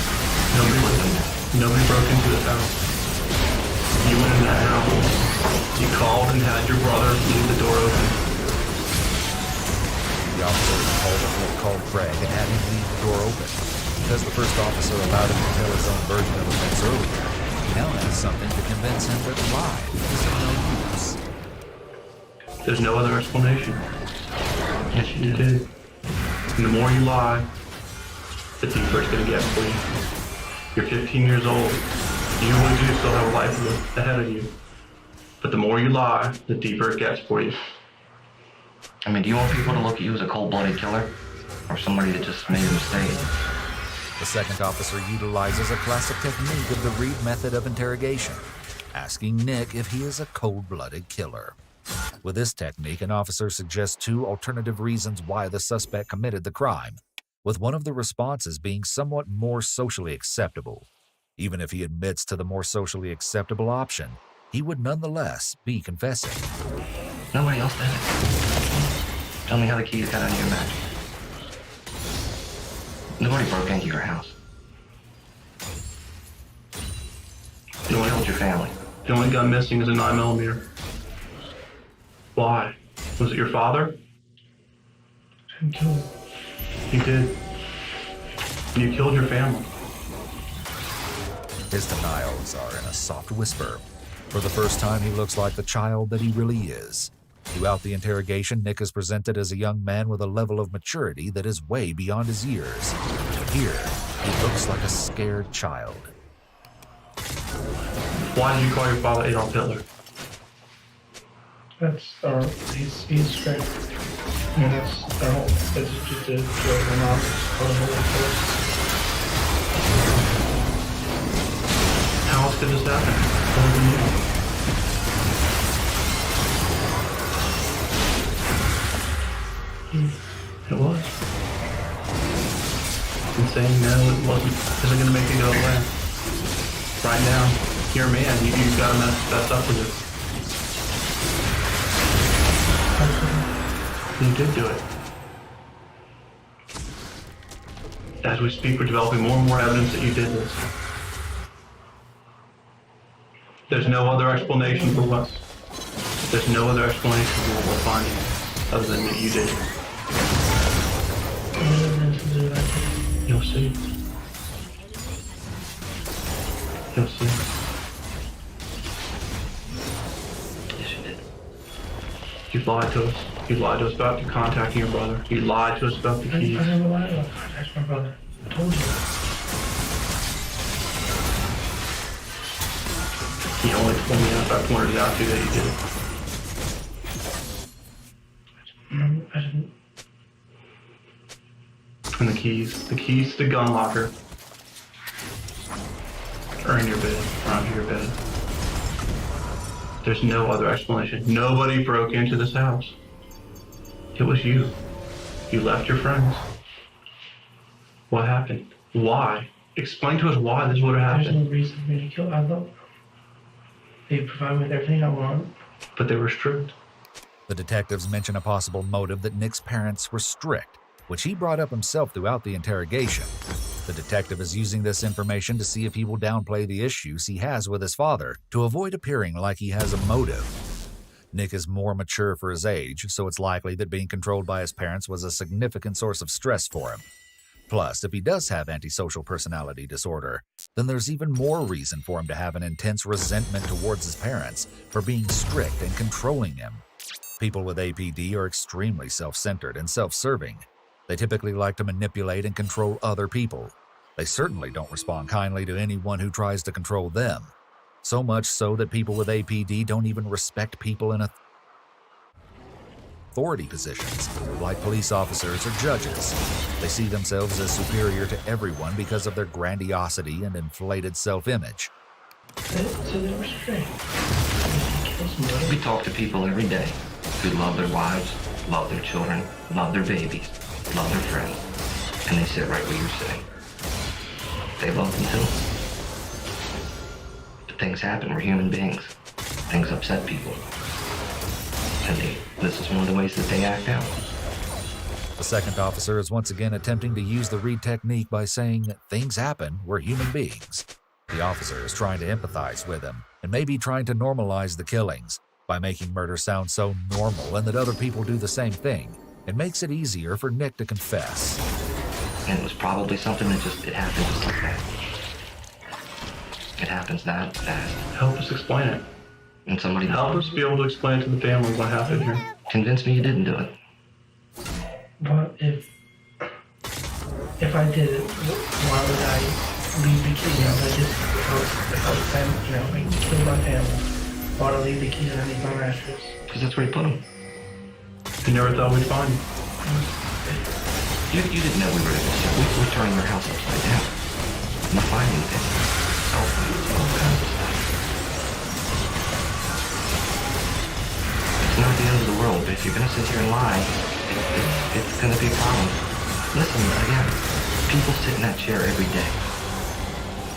[SPEAKER 22] Nobody broke into the house. You went in that house. You called and had your brother leave the door open.
[SPEAKER 9] The officer called Craig and had him leave the door open. Because the first officer allowed him to tell his own version of events earlier, he now has something to convince him that lying is of no use.
[SPEAKER 22] There's no other explanation.
[SPEAKER 23] Yes, you did.
[SPEAKER 22] And the more you lie, the deeper it's going to get for you. You're 15 years old. You really do still have a life ahead of you. But the more you lie, the deeper it gets for you.
[SPEAKER 23] I mean, do you want people to look at you as a cold-blooded killer? Or somebody that just made a mistake?
[SPEAKER 9] The second officer utilizes a classic technique of the Reed method of interrogation, asking Nick if he is a cold-blooded killer. With this technique, an officer suggests two alternative reasons why the suspect committed the crime, with one of the responses being somewhat more socially acceptable. Even if he admits to the more socially acceptable option, he would nonetheless be confessing.
[SPEAKER 23] Nobody else did it. Tell me how the keys got under your mattress. Nobody broke into your house. You killed your family.
[SPEAKER 22] The only gun missing is a 9mm. Why? Was it your father?
[SPEAKER 7] I didn't kill him.
[SPEAKER 22] You did. You killed your family.
[SPEAKER 9] His denials are in a soft whisper. For the first time, he looks like the child that he really is. Throughout the interrogation, Nick is presented as a young man with a level of maturity that is way beyond his years. But here, he looks like a scared child.
[SPEAKER 22] Why did you call your father Adolf Hitler?
[SPEAKER 7] That's he's straight. I mean, that's just a joke. I'm not
[SPEAKER 22] How else did this happen? Other than you? It was. And saying no, it isn't going to make it go away. Right now, you're a man. You've got to mess up with it. You did do it. As we speak, we're developing more and more evidence that you did this. There's no other explanation for what. There's no other explanation for what we're finding other than that you did it. You'll see. You'll see. Yes, you did. You lied to us. You lied to us about contacting your brother. You lied to us about the keys.
[SPEAKER 7] I never lied about contacting my brother. I told you.
[SPEAKER 22] He only told me after I pointed it out to you that he did it.
[SPEAKER 7] I didn't.
[SPEAKER 22] And the keys to the gun locker are in your bed, or under your bed. There's no other explanation. Nobody broke into this house. It was you. You left your friends. What happened? Why? Explain to us why this would have
[SPEAKER 7] There's
[SPEAKER 22] happened.
[SPEAKER 7] no reason for me to kill. I love them. They provide me with everything I want.
[SPEAKER 22] But they were strict.
[SPEAKER 9] The detectives mention a possible motive that Nick's parents were strict, which he brought up himself throughout the interrogation. The detective is using this information to see if he will downplay the issues he has with his father to avoid appearing like he has a motive. Nick is more mature for his age, so it's likely that being controlled by his parents was a significant source of stress for him. Plus, if he does have antisocial personality disorder, then there's even more reason for him to have an intense resentment towards his parents for being strict and controlling him. People with APD are extremely self-centered and self-serving. They typically like to manipulate and control other people. They certainly don't respond kindly to anyone who tries to control them. So much so that people with APD don't even respect people in authority positions, like police officers or judges. They see themselves as superior to everyone because of their grandiosity and inflated self-image.
[SPEAKER 7] So they were strict.
[SPEAKER 23] We talk to people every day who love their wives, love their children, love their babies, love their friends, and they sit right where you're sitting. They love them too. But things happen. We're human beings. Things upset people. And this is one of the ways that they act out.
[SPEAKER 9] The second officer is once again attempting to use the Reed technique by saying, "Things happen, we're human beings." The officer is trying to empathize with him, and maybe trying to normalize the killings by making murder sound so normal and that other people do the same thing. It makes it easier for Nick to confess.
[SPEAKER 23] And it was probably something that it happened just like that. It happens that fast.
[SPEAKER 22] Help us explain it.
[SPEAKER 23] And somebody
[SPEAKER 22] help us be able to explain to the family what happened here.
[SPEAKER 23] Convince me you didn't do it.
[SPEAKER 7] But if I did it, why would I leave the key? You know, I just help them, you know, like kill my family. Why would I leave the keys underneath my mattress?
[SPEAKER 23] Because that's where you put them.
[SPEAKER 22] You never thought we'd find them.
[SPEAKER 23] You didn't know we were turning your house upside down. Not finding things. Cell phones, all kinds of stuff. It's not the end of the world, but if you're going to sit here and lie, it's going to be a problem. Listen, again, people sit in that chair every day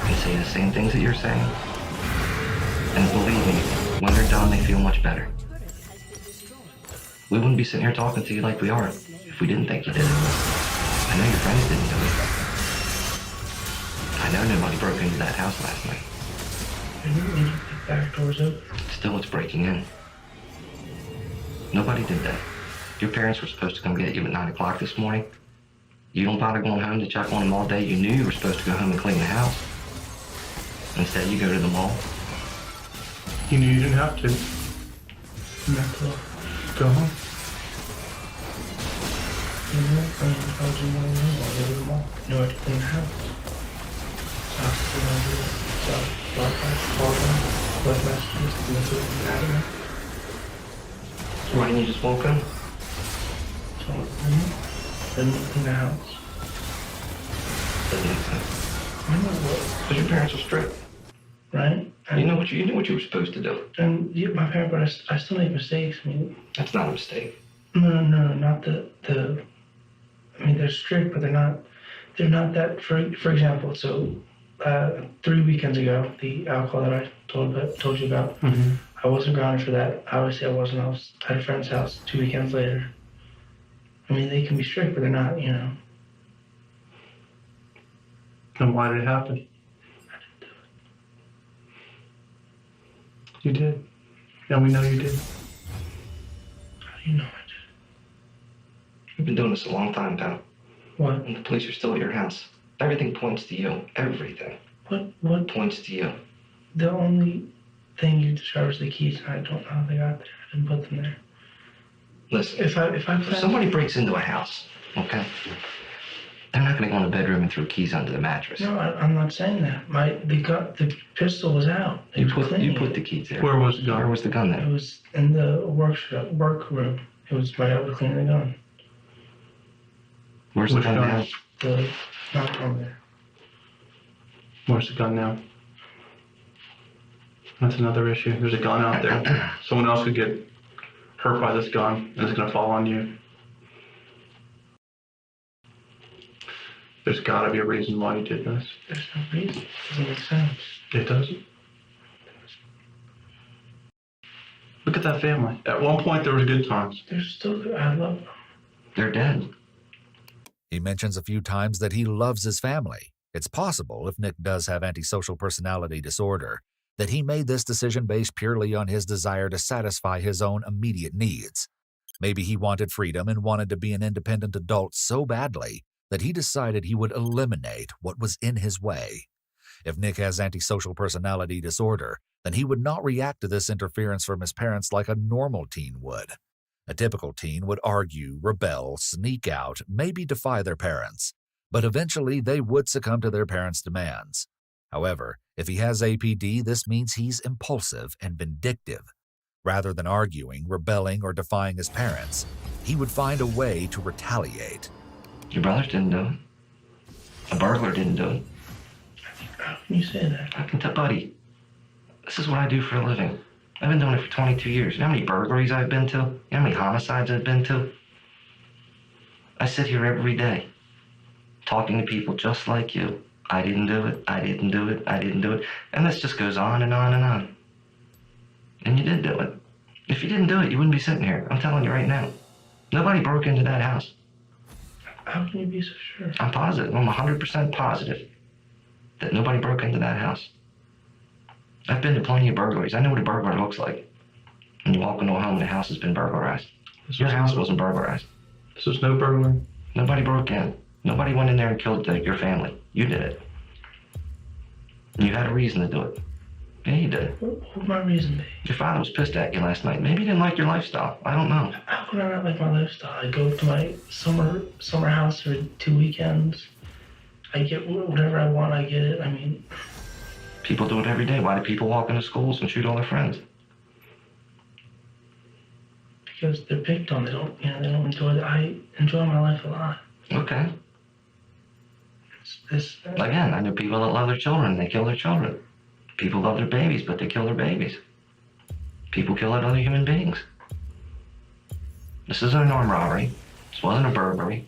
[SPEAKER 23] and say the same things that you're saying. And believe me, when they're done, they feel much better. We wouldn't be sitting here talking to you like we are if we didn't think you did it. I know your friends didn't do it. I know nobody broke into that house last night.
[SPEAKER 7] I didn't leave the back doors open.
[SPEAKER 23] Still, it's breaking in. Nobody did that. Your parents were supposed to come get you at 9 o'clock this morning. You don't bother going home to check on them all day. You knew you were supposed to go home and clean the house. Instead, you go to the mall.
[SPEAKER 22] You knew you didn't have to. Go home.
[SPEAKER 7] You know, I was in one room, I'll go to the mall. You know, I had to clean the house. So I was going to do it. So, left messages, and this was the
[SPEAKER 23] So why didn't you just walk in?
[SPEAKER 7] So, then clean the house.
[SPEAKER 23] Doesn't make sense.
[SPEAKER 7] I know what.
[SPEAKER 23] Because your parents are strict.
[SPEAKER 7] Right?
[SPEAKER 23] You knew what you were supposed to do.
[SPEAKER 7] And yeah, my parents, but I still make mistakes. I mean,
[SPEAKER 23] that's not a mistake.
[SPEAKER 10] No, not the. I mean, they're strict, but they're not. They're not that. For example, so 3 weekends ago, the alcohol that I told you about, I wasn't grounded for that. Obviously, I wasn't. I was at a friend's house 2 weekends later. I mean, they can be strict, but they're not. You know.
[SPEAKER 22] And why did it happen? You did. And we know you did.
[SPEAKER 10] How do you know I
[SPEAKER 23] You've been doing this a long time, pal.
[SPEAKER 10] What?
[SPEAKER 23] And the police are still at your house. Everything points to you. Everything.
[SPEAKER 10] What
[SPEAKER 23] points to you?
[SPEAKER 10] The only thing you described was the keys, and I don't know how they got there. I didn't put them there.
[SPEAKER 23] Listen,
[SPEAKER 10] if
[SPEAKER 23] somebody breaks into a house, okay, they're not going to go in the bedroom and throw keys under the mattress.
[SPEAKER 10] No, I'm not saying that. The pistol was out.
[SPEAKER 23] You put the keys there.
[SPEAKER 22] Where was the gun?
[SPEAKER 23] Where was the gun there?
[SPEAKER 10] It was in the workroom. It was right out cleaning the gun.
[SPEAKER 23] Where's the gun now?
[SPEAKER 10] The not over there.
[SPEAKER 22] Where's the gun now? That's another issue. There's a gun out there. Someone else could get hurt by this gun, and it's going to fall on you. There's got to be a reason why you did this.
[SPEAKER 10] There's no reason. It doesn't make sense.
[SPEAKER 22] It doesn't. Look at that family. At one point, there was good times.
[SPEAKER 10] They're still good. I love them.
[SPEAKER 23] They're dead.
[SPEAKER 9] He mentions a few times that he loves his family. It's possible, if Nick does have antisocial personality disorder, that he made this decision based purely on his desire to satisfy his own immediate needs. Maybe he wanted freedom and wanted to be an independent adult so badly that he decided he would eliminate what was in his way. If Nick has antisocial personality disorder, then he would not react to this interference from his parents like a normal teen would. A typical teen would argue, rebel, sneak out, maybe defy their parents, but eventually they would succumb to their parents' demands. However, if he has APD, this means he's impulsive and vindictive. Rather than arguing, rebelling, or defying his parents, he would find a way to retaliate.
[SPEAKER 23] Your brothers didn't do it. A burglar didn't do it.
[SPEAKER 10] How can you say that?
[SPEAKER 23] I can tell, buddy. This is what I do for a living. I've been doing it for 22 years. You know how many burglaries I've been to? You know how many homicides I've been to? I sit here every day talking to people just like you. I didn't do it. I didn't do it. I didn't do it. And this just goes on and on and on. And you did do it. If you didn't do it, you wouldn't be sitting here. I'm telling you right now. Nobody broke into that house.
[SPEAKER 10] How can you be so sure?
[SPEAKER 23] I'm positive. I'm 100% positive that nobody broke into that house. I've been to plenty of burglaries. I know what a burglar looks like. When you walk into a home and the house has been burglarized. Your house wasn't burglarized.
[SPEAKER 22] This was no burglary.
[SPEAKER 23] Nobody broke in. Nobody went in there and killed your family. You did it. And you had a reason to do it. Yeah, you did.
[SPEAKER 10] What would my reason be?
[SPEAKER 23] Your father was pissed at you last night. Maybe he didn't like your lifestyle. I don't know.
[SPEAKER 10] How could I not like my lifestyle? I go to my summer house for 2 weekends. I get whatever I want. I get it. I mean,
[SPEAKER 23] people do it every day. Why do people walk into schools and shoot all their friends?
[SPEAKER 10] because they're picked on. They don't enjoy it. I enjoy my life a lot.
[SPEAKER 23] Okay.
[SPEAKER 10] This
[SPEAKER 23] Again, I know people that love their children. They kill their children. People love their babies, but they kill their babies. People kill other human beings. This isn't an armed robbery. This wasn't a burglary.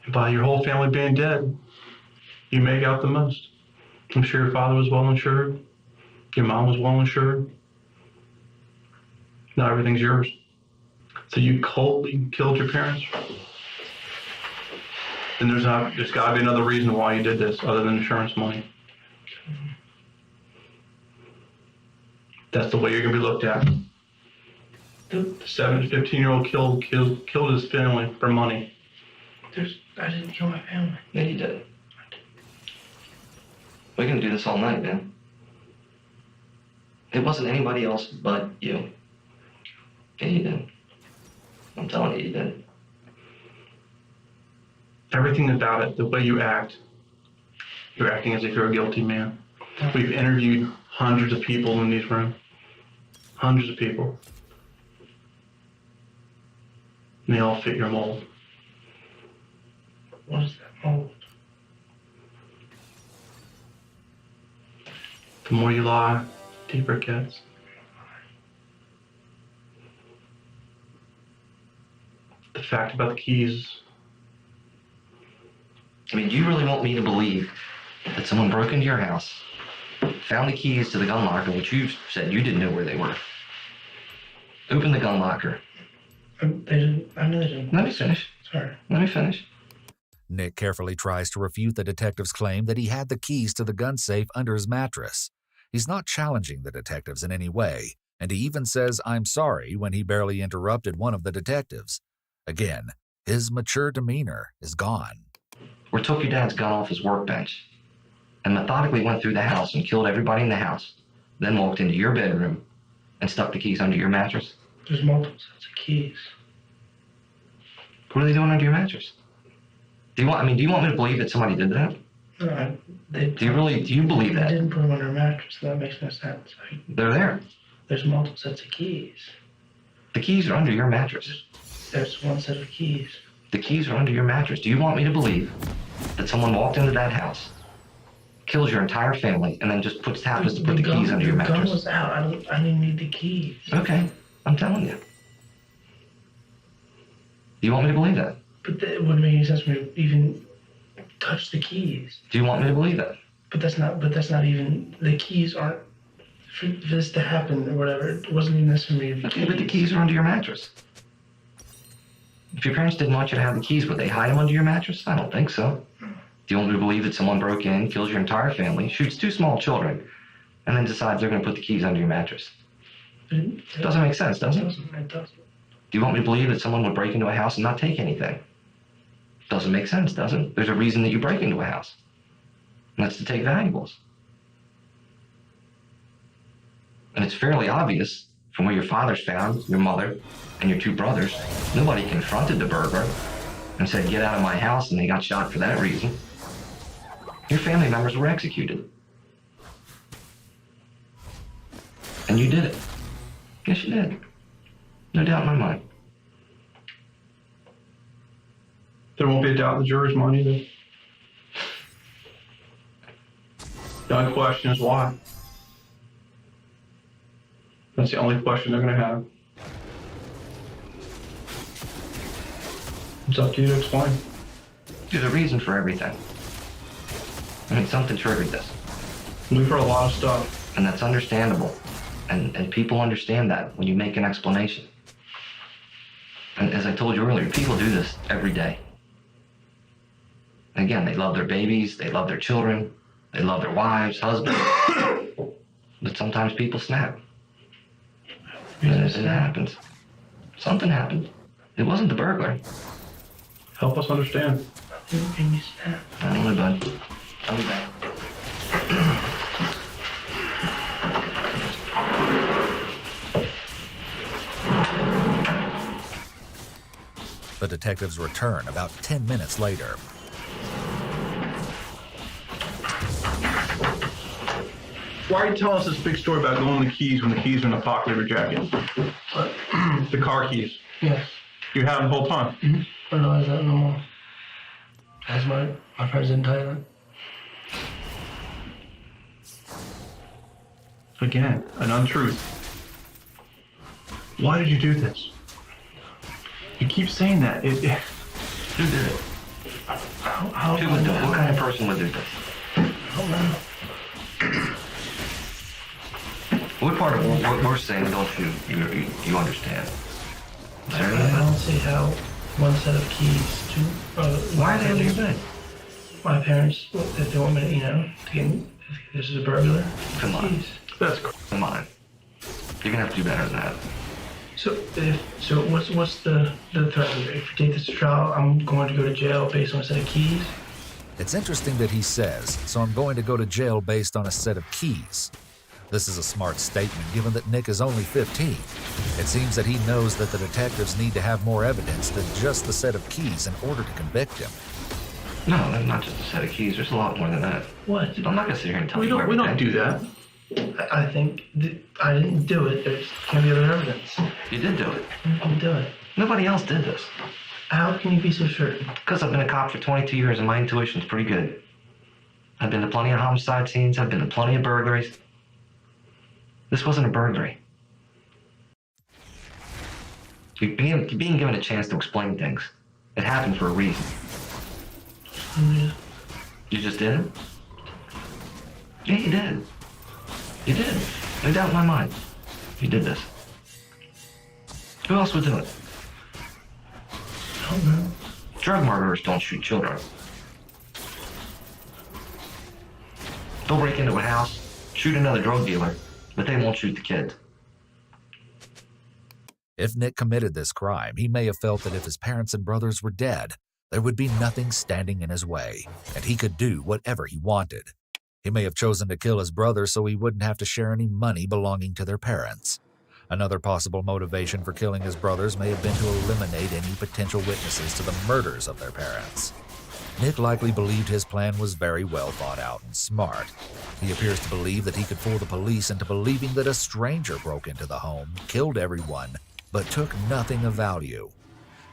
[SPEAKER 22] By your whole family being dead, you make out the most. I'm sure your father was well insured. Your mom was well insured. Now everything's yours. So you coldly killed your parents? And there's got to be another reason why you did this other than insurance money. That's the way you're going to be looked at. The 15-year-old killed his family for money.
[SPEAKER 10] I didn't kill my family.
[SPEAKER 23] Yeah, you did. We're going to do this all night, man. It wasn't anybody else but you. Yeah, you did. I'm telling you, you did.
[SPEAKER 22] Everything about it, the way you act, you're acting as if you're a guilty man. We've interviewed hundreds of people in these rooms. Hundreds of people. And they all fit your mold.
[SPEAKER 10] What is that mold?
[SPEAKER 22] The more you lie, the deeper it gets. The fact about the keys.
[SPEAKER 11] I mean, you really want me to believe that someone broke into your house, found the keys to the gun locker, which you said you didn't know where they were, opened the gun locker.
[SPEAKER 10] They didn't. I know they didn't.
[SPEAKER 11] Let me finish.
[SPEAKER 10] Sorry.
[SPEAKER 11] Let me finish.
[SPEAKER 9] Nick carefully tries to refute the detective's claim that he had the keys to the gun safe under his mattress. He's not challenging the detectives in any way, and he even says, "I'm sorry," when he barely interrupted one of the detectives. Again, his mature demeanor is gone.
[SPEAKER 11] We took your dad's gun off his workbench and methodically went through the house and killed everybody in the house, then walked into your bedroom and stuck the keys under your mattress.
[SPEAKER 10] There's multiple sets of keys.
[SPEAKER 11] What are they doing under your mattress? Do you want me to believe that somebody did that?
[SPEAKER 10] No,
[SPEAKER 11] Do you believe that?
[SPEAKER 10] They didn't put them under a mattress. That makes no sense.
[SPEAKER 11] They're there.
[SPEAKER 10] There's multiple sets of keys.
[SPEAKER 11] The keys are under your mattress.
[SPEAKER 10] There's one set of keys.
[SPEAKER 11] The keys are under your mattress. Do you want me to believe that someone walked into that house, kills your entire family, and then just happens to put the keys under your mattress?
[SPEAKER 10] The gun was out. I didn't need the keys.
[SPEAKER 11] Okay, I'm telling you. Do you want me to believe that?
[SPEAKER 10] But that wouldn't make any sense for me to even touch the keys.
[SPEAKER 11] Do you want me to believe that?
[SPEAKER 10] But that's not even. The keys aren't. For this to happen or whatever, it wasn't even necessary.
[SPEAKER 11] Okay, but the keys are under your mattress. If your parents didn't want you to have the keys, would they hide them under your mattress? I don't think so. Do you want me to believe that someone broke in, kills your entire family, shoots 2 small children, and then decides they're going to put the keys under your mattress? It doesn't make sense, does it?
[SPEAKER 10] It doesn't.
[SPEAKER 11] Do you want me to believe that someone would break into a house and not take anything? Doesn't make sense, does it? There's a reason that you break into a house. And that's to take valuables. And it's fairly obvious from where your father's found, your mother, and your 2 brothers. Nobody confronted the burglar and said, "Get out of my house," and they got shot for that reason. Your family members were executed. And you did it. Yes, you did. No doubt in my mind.
[SPEAKER 22] There won't be a doubt in the jury's mind either. The only question is why. That's the only question they're going to have. It's up to you to explain.
[SPEAKER 11] There's a reason for everything. I mean, something triggered this.
[SPEAKER 22] We've heard a lot of stuff.
[SPEAKER 11] And that's understandable. And people understand that when you make an explanation. And as I told you earlier, people do this every day. And again, they love their babies, they love their children, they love their wives, husbands. But sometimes people snap. And it happens. Something happened. It wasn't the burglar.
[SPEAKER 22] Help us understand.
[SPEAKER 11] I don't know, bud. I'll be back.
[SPEAKER 9] The detectives return about 10 minutes later.
[SPEAKER 22] Why are you telling us this big story about going the keys when the keys are in the pocket of your jacket? The car keys.
[SPEAKER 10] Yes.
[SPEAKER 22] You had them the whole time?
[SPEAKER 10] Mm-hmm. I don't realize that no more. As my friends in Thailand.
[SPEAKER 22] Again, an untruth. Why did you do this? You keep saying that.
[SPEAKER 11] Who did it? Who would do it? What kind of person would do this?
[SPEAKER 10] I don't know.
[SPEAKER 11] What part of what we're saying don't you understand?
[SPEAKER 10] I don't see how one set of keys to...
[SPEAKER 11] Why are they under your bed?
[SPEAKER 10] My parents, if they want me to, to get, if this is a burglar.
[SPEAKER 11] Come on.
[SPEAKER 10] Keys.
[SPEAKER 11] Come on. You're gonna have to do better than that.
[SPEAKER 10] So what's the threat here? If you take this to trial, I'm going to go to jail based on a set of keys?
[SPEAKER 9] It's interesting that he says, "So I'm going to go to jail based on a set of keys." This is a smart statement given that Nick is only 15. It seems that he knows that the detectives need to have more evidence than just the set of keys in order to convict him.
[SPEAKER 11] No, that's not just a set of keys. There's a lot more than that.
[SPEAKER 10] What?
[SPEAKER 11] I'm not gonna sit here and tell you
[SPEAKER 22] We don't do that.
[SPEAKER 10] I think I didn't do it. There can't be other evidence.
[SPEAKER 11] You did do it.
[SPEAKER 10] I didn't do it.
[SPEAKER 11] Nobody else did this.
[SPEAKER 10] How can you be so certain?
[SPEAKER 11] Because I've been a cop for 22 years and my intuition's pretty good. I've been to plenty of homicide scenes. I've been to plenty of burglaries. This wasn't a burglary. You're being given a chance to explain things. It happened for a reason. You just didn't? Yeah, you did. You did. No doubt in my mind. You did this. Who else would do it?
[SPEAKER 10] I don't know.
[SPEAKER 11] Drug murderers don't shoot children. They'll break into a house, shoot another drug dealer, but they won't shoot the kids.
[SPEAKER 9] If Nick committed this crime, he may have felt that if his parents and brothers were dead, there would be nothing standing in his way, and he could do whatever he wanted. He may have chosen to kill his brother so he wouldn't have to share any money belonging to their parents. Another possible motivation for killing his brothers may have been to eliminate any potential witnesses to the murders of their parents. Nick likely believed his plan was very well thought out and smart. He appears to believe that he could fool the police into believing that a stranger broke into the home, killed everyone, but took nothing of value.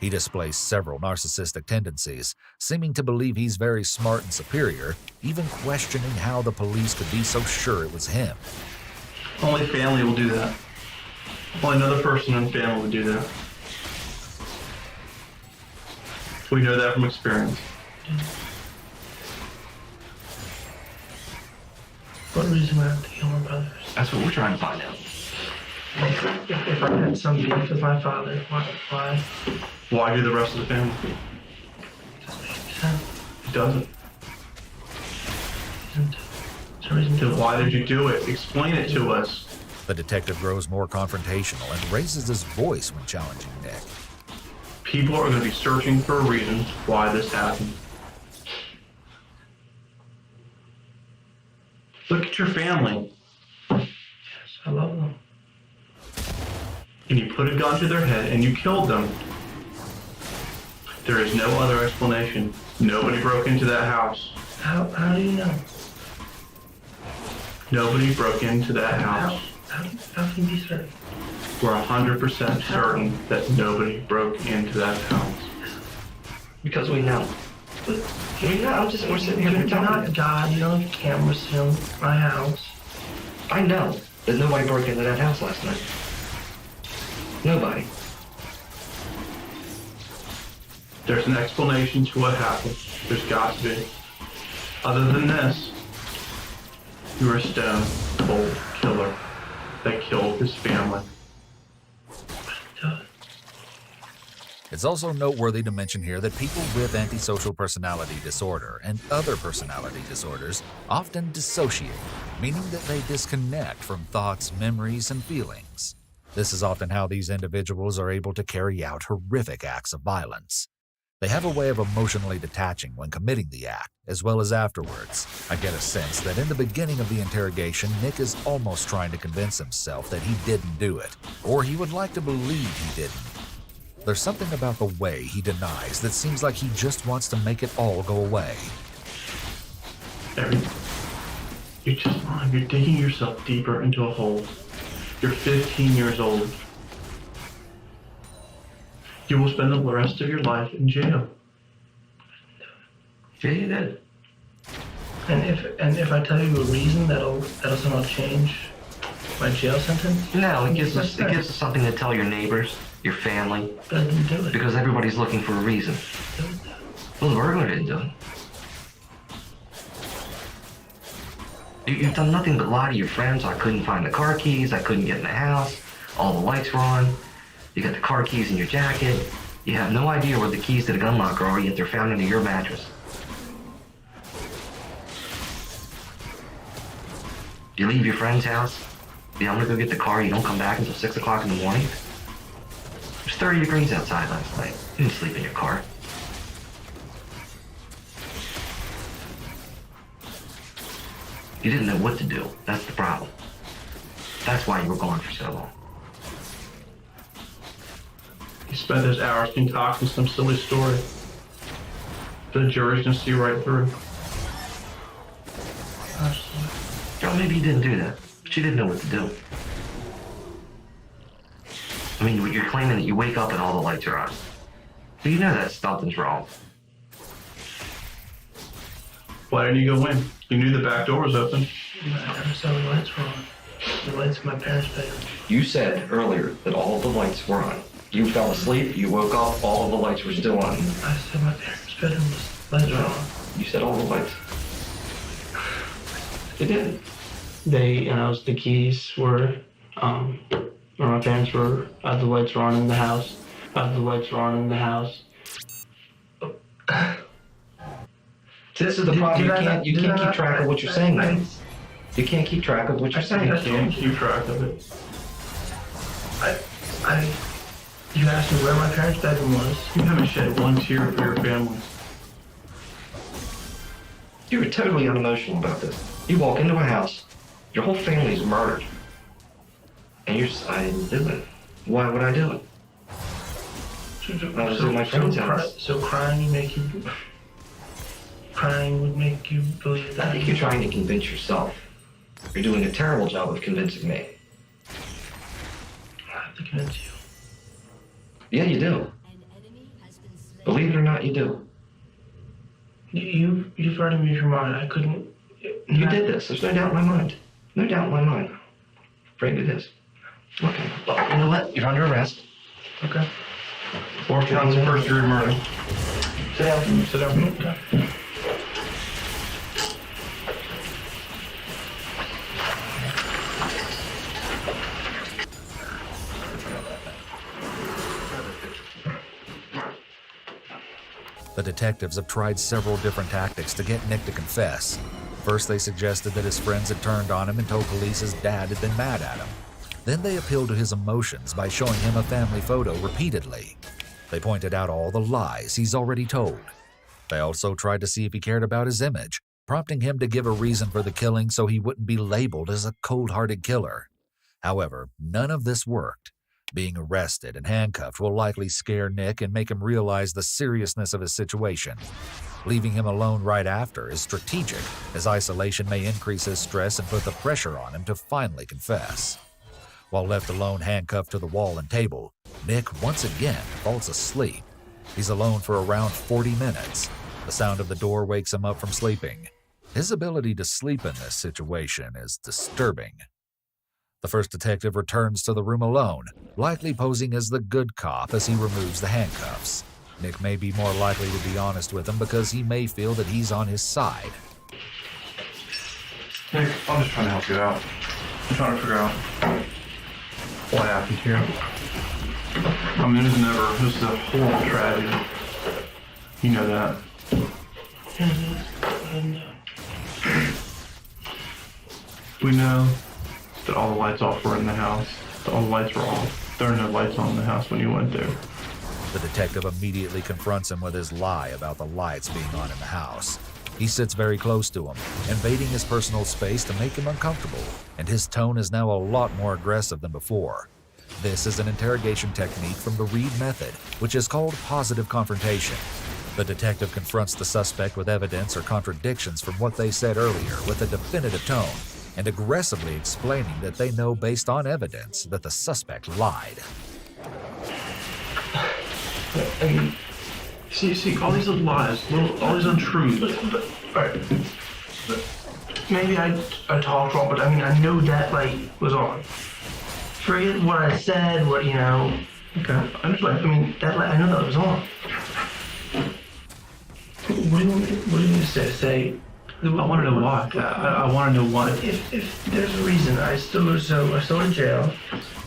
[SPEAKER 9] He displays several narcissistic tendencies, seeming to believe he's very smart and superior, even questioning how the police could be so sure it was him.
[SPEAKER 22] Only family will do that. Only another person in family would do that. We know that from experience.
[SPEAKER 10] What reason would I have to kill my brothers?
[SPEAKER 11] That's what we're trying to find out.
[SPEAKER 10] If I had some beef with my father, why?
[SPEAKER 22] Why do the rest of the family? It doesn't. Then why did you do it? Explain it to us.
[SPEAKER 9] The detective grows more confrontational and raises his voice when challenging Nick.
[SPEAKER 22] People are going to be searching for a reason why this happened. Look at your family.
[SPEAKER 10] Yes, I love them.
[SPEAKER 22] And you put a gun to their head and you killed them. There is no other explanation. Nobody broke into that house.
[SPEAKER 10] How do you know?
[SPEAKER 22] Nobody broke into that house.
[SPEAKER 10] How can you be certain?
[SPEAKER 22] We're 100% certain that nobody broke into that house.
[SPEAKER 11] Because we know. We know. We're sitting here.
[SPEAKER 10] You're not God. You don't have cameras film my house.
[SPEAKER 11] I know that nobody broke into that house last night. Nobody.
[SPEAKER 22] There's an explanation to what happened. There's got to be. Other than this, you're a stone cold killer that killed his family.
[SPEAKER 9] It's also noteworthy to mention here that people with antisocial personality disorder and other personality disorders often dissociate, meaning that they disconnect from thoughts, memories, and feelings. This is often how these individuals are able to carry out horrific acts of violence. They have a way of emotionally detaching when committing the act, as well as afterwards. I get a sense that in the beginning of the interrogation, Nick is almost trying to convince himself that he didn't do it, or he would like to believe he didn't. There's something about the way he denies that seems like he just wants to make it all go away.
[SPEAKER 22] You're just lying. You're digging yourself deeper into a hole. You're 15 years old. You will spend the rest of your life in jail.
[SPEAKER 11] Yeah, you did.
[SPEAKER 10] And if I tell you a reason that'll somehow change my jail sentence?
[SPEAKER 11] No, it gives us something to tell your neighbors, your family.
[SPEAKER 10] But I didn't do it.
[SPEAKER 11] Because everybody's looking for a reason. Well, the burglar didn't do it. You've done nothing but lie to your friends. I couldn't find the car keys. I couldn't get in the house. All the lights were on. You got the car keys in your jacket. You have no idea where the keys to the gun locker are, yet they're found under your mattress. You leave your friend's house. I'm gonna go get the car. You don't come back until 6 o'clock in the morning. It was 30 degrees outside last night. You didn't sleep in your car. You didn't know what to do. That's the problem. That's why you were gone for so long.
[SPEAKER 22] He spent his hours concocting some silly story. The jury's gonna see right through.
[SPEAKER 11] Or maybe you didn't do that, but you didn't know what to do. I mean, you're claiming that you wake up and all the lights are on. But you know that something's wrong.
[SPEAKER 22] Why didn't you go in? You knew the back door was open.
[SPEAKER 10] I never saw the lights were on. The lights in my parents' bedroom.
[SPEAKER 11] You said earlier that all the lights were on. You fell asleep, you woke up, all of the lights were still on.
[SPEAKER 10] I said my parents' bedroom was lights were on.
[SPEAKER 11] You said all the lights. You did.
[SPEAKER 10] The keys were, or my parents were, the lights were on in the house. The lights were on in the house.
[SPEAKER 11] This is the problem. You can't keep track of what you're saying, man. You can't keep track of what you're saying.
[SPEAKER 10] I can't keep track of it. You asked me where my parents' bedroom was.
[SPEAKER 21] You haven't shed one tear for your family.
[SPEAKER 11] You were totally unemotional about this. You walk into a house, your whole family's murdered, and you're just, I didn't do it. Why would I do it? I was in my friend's house.
[SPEAKER 10] So crying would make you believe that?
[SPEAKER 11] I think you're trying to convince yourself. You're doing a terrible job of convincing me.
[SPEAKER 10] I have to convince you.
[SPEAKER 11] Yeah, you do. Believe it or not, you do.
[SPEAKER 10] You've already made your mind. I couldn't.
[SPEAKER 11] You did this. There's no doubt in my mind. No doubt in my mind. Afraid it is. Okay. Well, you know what? You're under arrest.
[SPEAKER 10] Okay.
[SPEAKER 11] 4 counts of first-degree murder.
[SPEAKER 10] Sit down. Sit down. Okay.
[SPEAKER 9] The detectives have tried several different tactics to get Nick to confess. First, they suggested that his friends had turned on him and told police his dad had been mad at him. Then they appealed to his emotions by showing him a family photo repeatedly. They pointed out all the lies he's already told. They also tried to see if he cared about his image, prompting him to give a reason for the killing so he wouldn't be labeled as a cold-hearted killer. However, none of this worked. Being arrested and handcuffed will likely scare Nick and make him realize the seriousness of his situation. Leaving him alone right after is strategic, as isolation may increase his stress and put the pressure on him to finally confess. While left alone handcuffed to the wall and table, Nick once again falls asleep. He's alone for around 40 minutes. The sound of the door wakes him up from sleeping. His ability to sleep in this situation is disturbing. The first detective returns to the room alone, likely posing as the good cop as he removes the handcuffs. Nick may be more likely to be honest with him because he may feel that he's on his side.
[SPEAKER 21] Nick, I'm just trying to help you out. I'm trying to figure out what happened here. I mean, this is a horrible tragedy. You know that. We know that all the lights off were in the house. That all the lights were off. There are no lights on in the house when you went there.
[SPEAKER 9] The detective immediately confronts him with his lie about the lights being on in the house. He sits very close to him, invading his personal space to make him uncomfortable, and his tone is now a lot more aggressive than before. This is an interrogation technique from the Reed method, which is called positive confrontation. The detective confronts the suspect with evidence or contradictions from what they said earlier with a definitive tone, and aggressively explaining that they know based on evidence that the suspect lied.
[SPEAKER 21] I mean, see, all these little lies, all these untruths.
[SPEAKER 10] Alright. Maybe I talked wrong, but I mean, I know that light was on. Forget what I said, Okay. I mean, that light, I know that was on. What do you want me to say?
[SPEAKER 21] I want to know why. I want to know why.
[SPEAKER 10] If there's a reason, I still go to jail.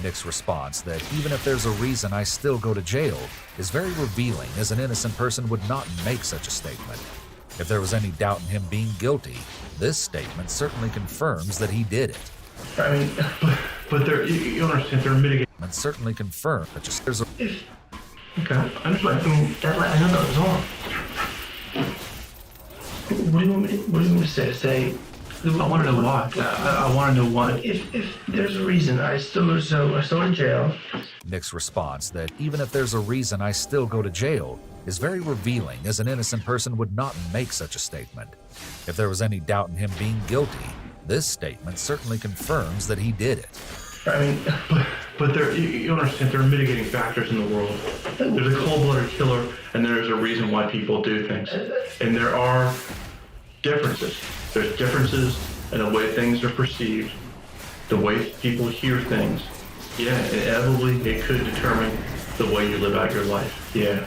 [SPEAKER 9] Nick's response that even if there's a reason I still go to jail is very revealing, as an innocent person would not make such a statement. If there was any doubt in him being guilty, this statement certainly confirms that he did it.
[SPEAKER 21] I mean, but you understand, they're mitigating.
[SPEAKER 9] And certainly confirm that just there's a...
[SPEAKER 21] Okay.
[SPEAKER 10] I mean, that light, I know that was on. What do you want me to say?
[SPEAKER 21] I want to know why. I want to know why.
[SPEAKER 10] If there's a reason, I still go to jail.
[SPEAKER 9] Nick's response that even if there's a reason I still go to jail is very revealing, as an innocent person would not make such a statement. If there was any doubt in him being guilty, this statement certainly confirms that he did it.
[SPEAKER 21] I mean, but you understand, there are mitigating factors in the world. There's a cold-blooded killer, and there's a reason why people do things. And there are differences. There's differences in the way things are perceived, the way people hear things. Yeah, inevitably it could determine
[SPEAKER 12] the way you live out your life. Yeah.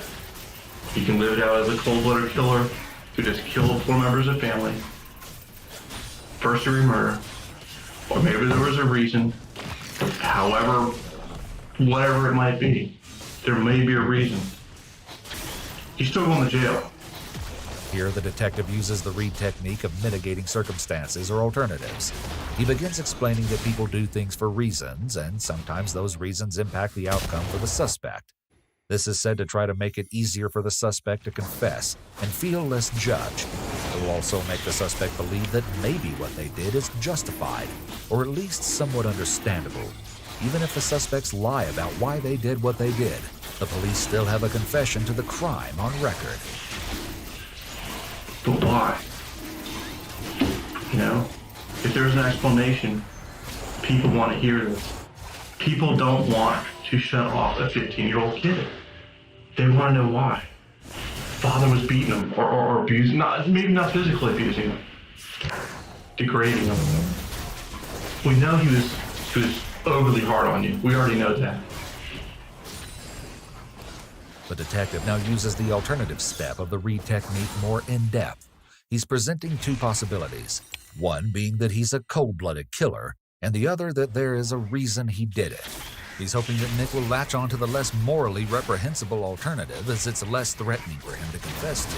[SPEAKER 12] You can live it out as a cold-blooded killer who just killed 4 members of family. First-degree murder. Or maybe there was a reason. However, whatever it might be, there may be a reason. He's still going to jail.
[SPEAKER 9] Here, the detective uses the Reed technique of mitigating circumstances or alternatives. He begins explaining that people do things for reasons, and sometimes those reasons impact the outcome for the suspect. This is said to try to make it easier for the suspect to confess and feel less judged. It will also make the suspect believe that maybe what they did is justified, or at least somewhat understandable. Even if the suspects lie about why they did what they did, the police still have a confession to the crime on record.
[SPEAKER 12] But why? You know, if there's an explanation, people want to hear this. People don't want to shut off a 15-year-old kid. They want to know why. Father was beating him or abusing, maybe not physically abusing him, degrading him. We know he was overly hard on you. We already know that.
[SPEAKER 9] The detective now uses the alternative step of the Reed technique more in depth. He's presenting 2 possibilities, one being that he's a cold-blooded killer, and the other that there is a reason he did it. He's hoping that Nick will latch on to the less morally reprehensible alternative, as it's less threatening for him to confess to.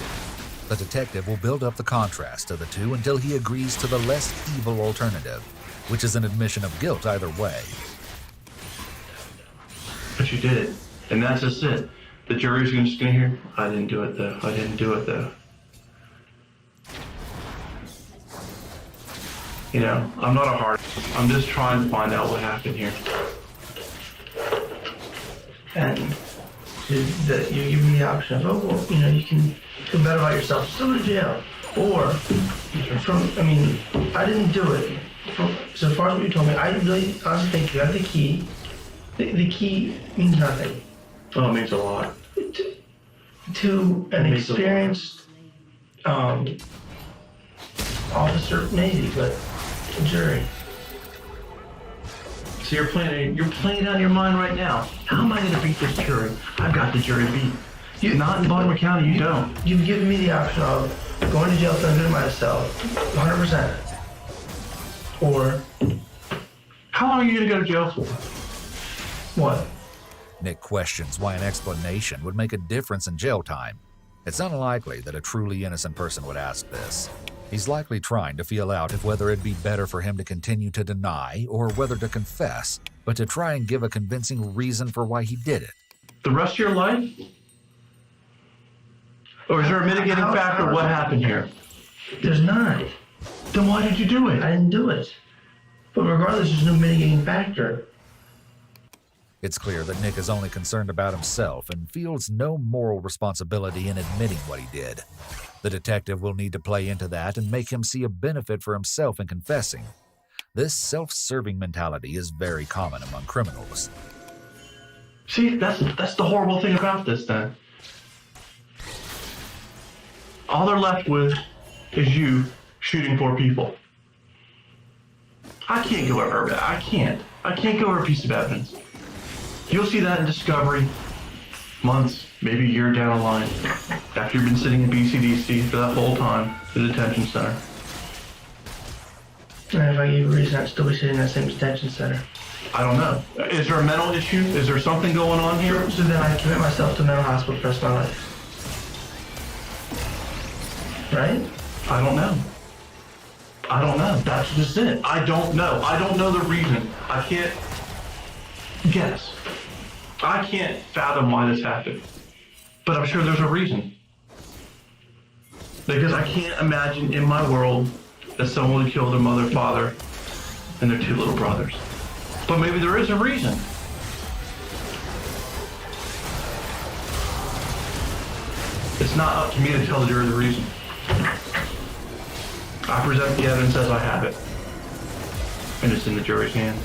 [SPEAKER 9] The detective will build up the contrast of the 2 until he agrees to the less evil alternative, which is an admission of guilt either way.
[SPEAKER 12] But you did it, and that's just it. The jury's just gonna hear, I didn't do it though. I didn't do it though. You know, I'm not a hard. I'm just trying to find out what happened here.
[SPEAKER 10] And that you give me the option of, oh, well, you know, you can feel better about yourself, still go to jail. Or, I didn't do it. So far as what you told me, I really honestly think you have the key. The key means nothing.
[SPEAKER 12] Oh, it means a lot.
[SPEAKER 10] To an experienced officer, maybe, but a jury.
[SPEAKER 12] So you're playing it on your mind right now. How am I going to beat this jury? I've got the jury beat. Not in Baltimore County, you don't.
[SPEAKER 10] You've given me the option of going to jail for good of myself, 100%. Or,
[SPEAKER 12] how long are you going to go to jail for?
[SPEAKER 10] What?
[SPEAKER 9] Nick questions why an explanation would make a difference in jail time. It's unlikely that a truly innocent person would ask this. He's likely trying to feel out if whether it'd be better for him to continue to deny or whether to confess, but to try and give a convincing reason for why he did it.
[SPEAKER 12] The rest of your life? Or is there a mitigating factor of what happened here?
[SPEAKER 10] There's not.
[SPEAKER 12] Then why did you do it?
[SPEAKER 10] I didn't do it. But regardless, there's no mitigating factor.
[SPEAKER 9] It's clear that Nick is only concerned about himself and feels no moral responsibility in admitting what he did. The detective will need to play into that and make him see a benefit for himself in confessing. This self-serving mentality is very common among criminals.
[SPEAKER 12] See, that's the horrible thing about this then. All they're left with is you shooting 4 people. I can't go over that. I can't go over a piece of evidence. You'll see that in discovery months, maybe a year down the line, after you've been sitting in BCDC for that whole time, the detention center.
[SPEAKER 10] And if I gave a reason, I'd still be sitting in that same detention center.
[SPEAKER 12] I don't know. Is there a mental issue? Is there something going on here?
[SPEAKER 10] So then I commit myself to a mental hospital for the rest of my life. Right?
[SPEAKER 12] I don't know. That's just it. I don't know. I don't know the reason. I can't guess. I can't fathom why this happened. But I'm sure there's a reason. Because I can't imagine in my world that someone would kill their mother, father, and their 2 little brothers. But maybe there is a reason. It's not up to me to tell the jury the reason. I present the evidence as I have it. And it's in the jury's hand.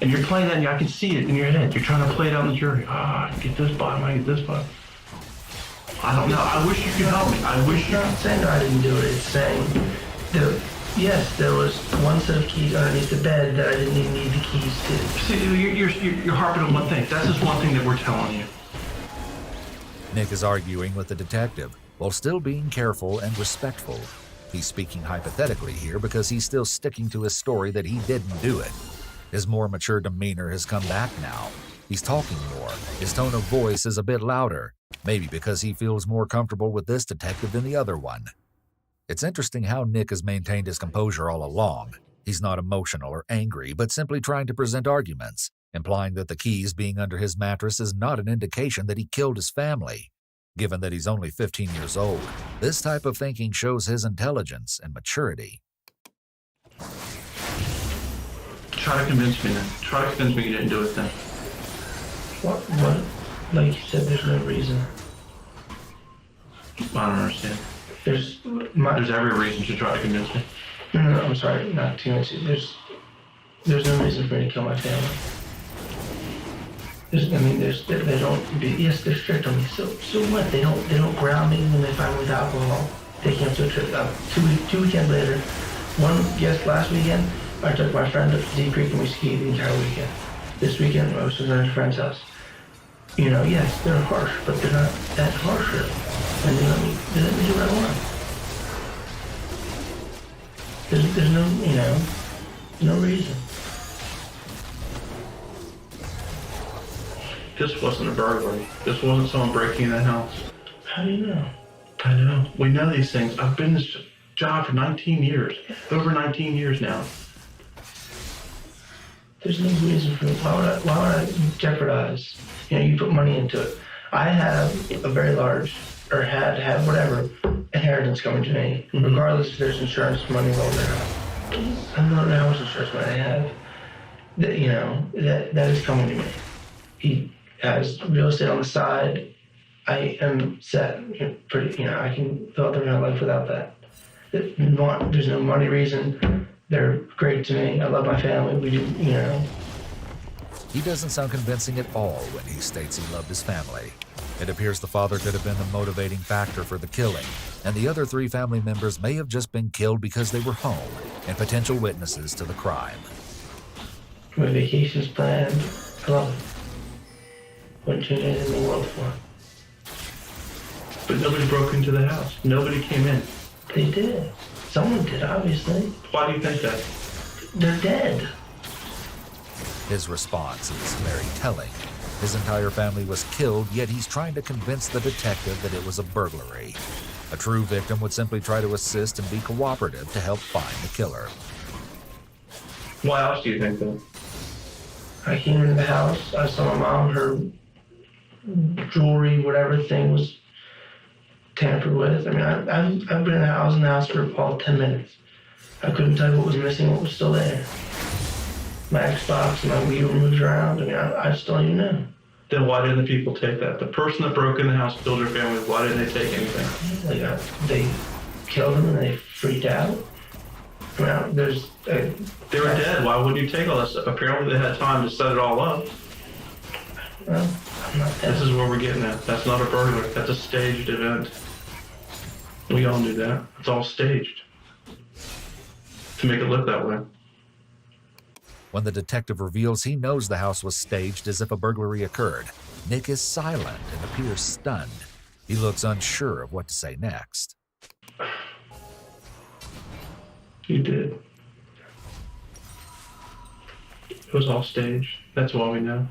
[SPEAKER 12] And you're playing that, and I can see it in your head. You're trying to play it out in the jury. Get this bottom, I get this bottom. I don't know. I wish you could help me. I wish you.
[SPEAKER 10] It's not saying that I didn't do it. It's saying that Yes, there was one set of keys underneath the bed that I didn't even need the keys to.
[SPEAKER 12] See, you're harping on one thing. That's just one thing that we're telling you.
[SPEAKER 9] Nick is arguing with the detective while still being careful and respectful. He's speaking hypothetically here because he's still sticking to his story that he didn't do it. His more mature demeanor has come back now. He's talking more. His tone of voice is a bit louder, maybe because he feels more comfortable with this detective than the other one. It's interesting how Nick has maintained his composure all along. He's not emotional or angry, but simply trying to present arguments, implying that the keys being under his mattress is not an indication that he killed his family. Given that he's only 15 years old, this type of thinking shows his intelligence and maturity.
[SPEAKER 12] Try to convince me then. Try to convince me you didn't do it then.
[SPEAKER 10] What? Like you said, there's no reason.
[SPEAKER 12] I don't understand.
[SPEAKER 10] There's
[SPEAKER 12] every reason to try to convince me.
[SPEAKER 10] No, I'm sorry, not to convince you. There's no reason for me to kill my family. They don't. Yes, they're strict on me. So what? They don't ground me when they find me with alcohol. They cancel a trip. Two weekends later, last weekend, I took my friend up to Deep Creek and we skied the entire weekend. This weekend, I was at a friend's house. Yes, they're harsh, but they're not that harsher. And they let me do what I want. There's no reason.
[SPEAKER 12] This wasn't a burglary. This wasn't someone breaking in the house.
[SPEAKER 10] How do you know?
[SPEAKER 12] I know. We know these things. I've been in this job for 19 years. Over 19 years now.
[SPEAKER 10] There's no reason for me. Why would I jeopardize? You put money into it. I have a very large, or had whatever, inheritance coming to me. Mm-hmm. Regardless if there's insurance money involved or not. I don't know how much insurance money I have. That is coming to me. He has real estate on the side. I am set. I can fill out the rest of my life without that. There's no money reason. They're great to me. I love my family. We do,
[SPEAKER 9] He doesn't sound convincing at all when he states he loved his family. It appears the father could have been the motivating factor for the killing, and the other 3 family members may have just been killed because they were home and potential witnesses to the crime.
[SPEAKER 10] My vacation's planned. I love it. Wouldn't change anything in the world for it.
[SPEAKER 12] But nobody broke into the house. Nobody came in.
[SPEAKER 10] They did. Someone did, obviously.
[SPEAKER 12] Why do you think that?
[SPEAKER 10] They're dead.
[SPEAKER 9] His response is very telling. His entire family was killed, yet he's trying to convince the detective that it was a burglary. A true victim would simply try to assist and be cooperative to help find the killer.
[SPEAKER 12] Why else do you think that?
[SPEAKER 10] I came into the house. I saw my mom. Her jewelry, whatever thing was tampered with. I've been in the house for all 10 minutes. I couldn't tell you what was missing, what was still there. My Xbox and my Wii were moved around. I just don't even know.
[SPEAKER 12] Then why didn't the people take that? The person that broke in the house, killed their family, why didn't they take anything?
[SPEAKER 10] They killed them and they freaked out.
[SPEAKER 12] They were dead. Why wouldn't you take all that stuff? Apparently they had time to set it all up.
[SPEAKER 10] Well, I'm not dead.
[SPEAKER 12] This is where we're getting at. That's not a burglary. That's a staged event. We all knew that. It's all staged. To make it look that way.
[SPEAKER 9] When the detective reveals he knows the house was staged as if a burglary occurred, Nick is silent and appears stunned. He looks unsure of what to say next.
[SPEAKER 12] You did. It was all staged. That's all we know.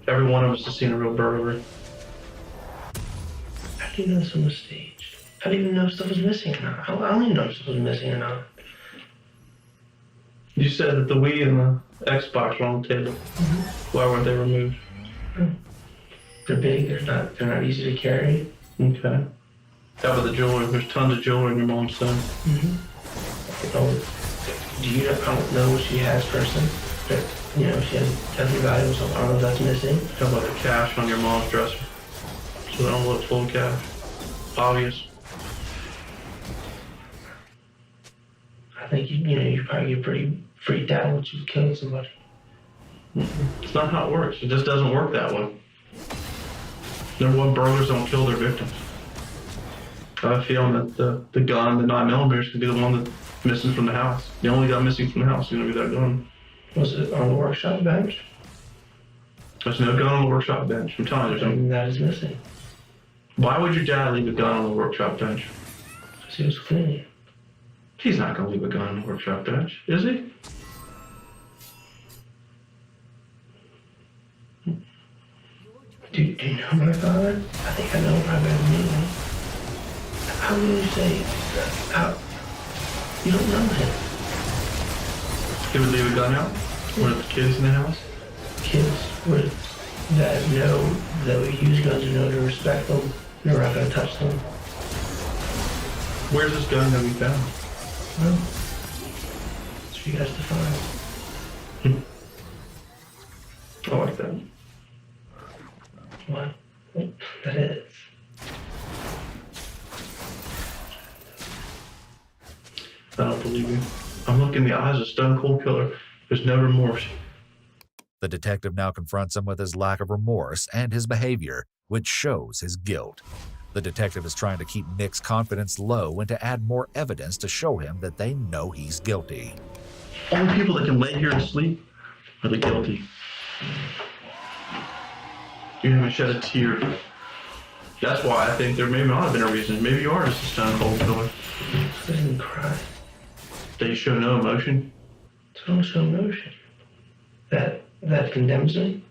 [SPEAKER 12] Every one of us has seen a real burglary.
[SPEAKER 10] How do you know this one was staged? How do you even know if stuff was missing or not? I don't even know if stuff was missing or not.
[SPEAKER 12] You said that the Wii and the Xbox were on the table.
[SPEAKER 10] Mm-hmm.
[SPEAKER 12] Why weren't they removed?
[SPEAKER 10] They're big. They're not easy to carry.
[SPEAKER 12] Okay. How about the jewelry? There's tons of jewelry in your mom's son.
[SPEAKER 10] Mm-hmm. I don't know what she has personally. But, she has definitely valuable, so I don't know if that's missing.
[SPEAKER 12] How about the cash on your mom's dresser? So they don't look full of cash. Obvious.
[SPEAKER 10] I think you probably get pretty freaked out once you've killed somebody.
[SPEAKER 12] It's not how it works. It just doesn't work that way. Number one, burglars don't kill their victims. I have a feeling that the gun, the 9mm, could be the one that missing from the house. The only guy missing from the house is going to be that gun.
[SPEAKER 10] Was it on the workshop bench?
[SPEAKER 12] There's no gun on the workshop bench. I'm telling you, there's no.
[SPEAKER 10] That is missing.
[SPEAKER 12] Why would your dad leave a gun on the workshop bench?
[SPEAKER 10] Because he was cleaning.
[SPEAKER 12] He's not going to leave a gun on the workshop bench, is he?
[SPEAKER 10] Do you know my father? I think I know him probably better than you know. How would you say, how, you don't know him?
[SPEAKER 12] He would leave a gun out? One of the kids in the house?
[SPEAKER 10] Kids would, that know that we use guns and know to respect them. We're not going to touch them.
[SPEAKER 12] Where's this gun that we found?
[SPEAKER 10] Well, it's for you guys to find.
[SPEAKER 12] I like that.
[SPEAKER 10] What? That is.
[SPEAKER 12] I don't believe you. I'm looking in the eyes of Stone Cold Killer. There's no remorse.
[SPEAKER 9] The detective now confronts him with his lack of remorse and his behavior, which shows his guilt. The detective is trying to keep Nick's confidence low and to add more evidence to show him that they know he's guilty.
[SPEAKER 12] Only people that can lay here and sleep are the guilty. You haven't shed a tear. That's why I think there may not have been a reason. Maybe you are just a Stone Cold Killer.
[SPEAKER 10] I didn't cry.
[SPEAKER 12] That you show no emotion?
[SPEAKER 10] So don't show emotion. That condemns me?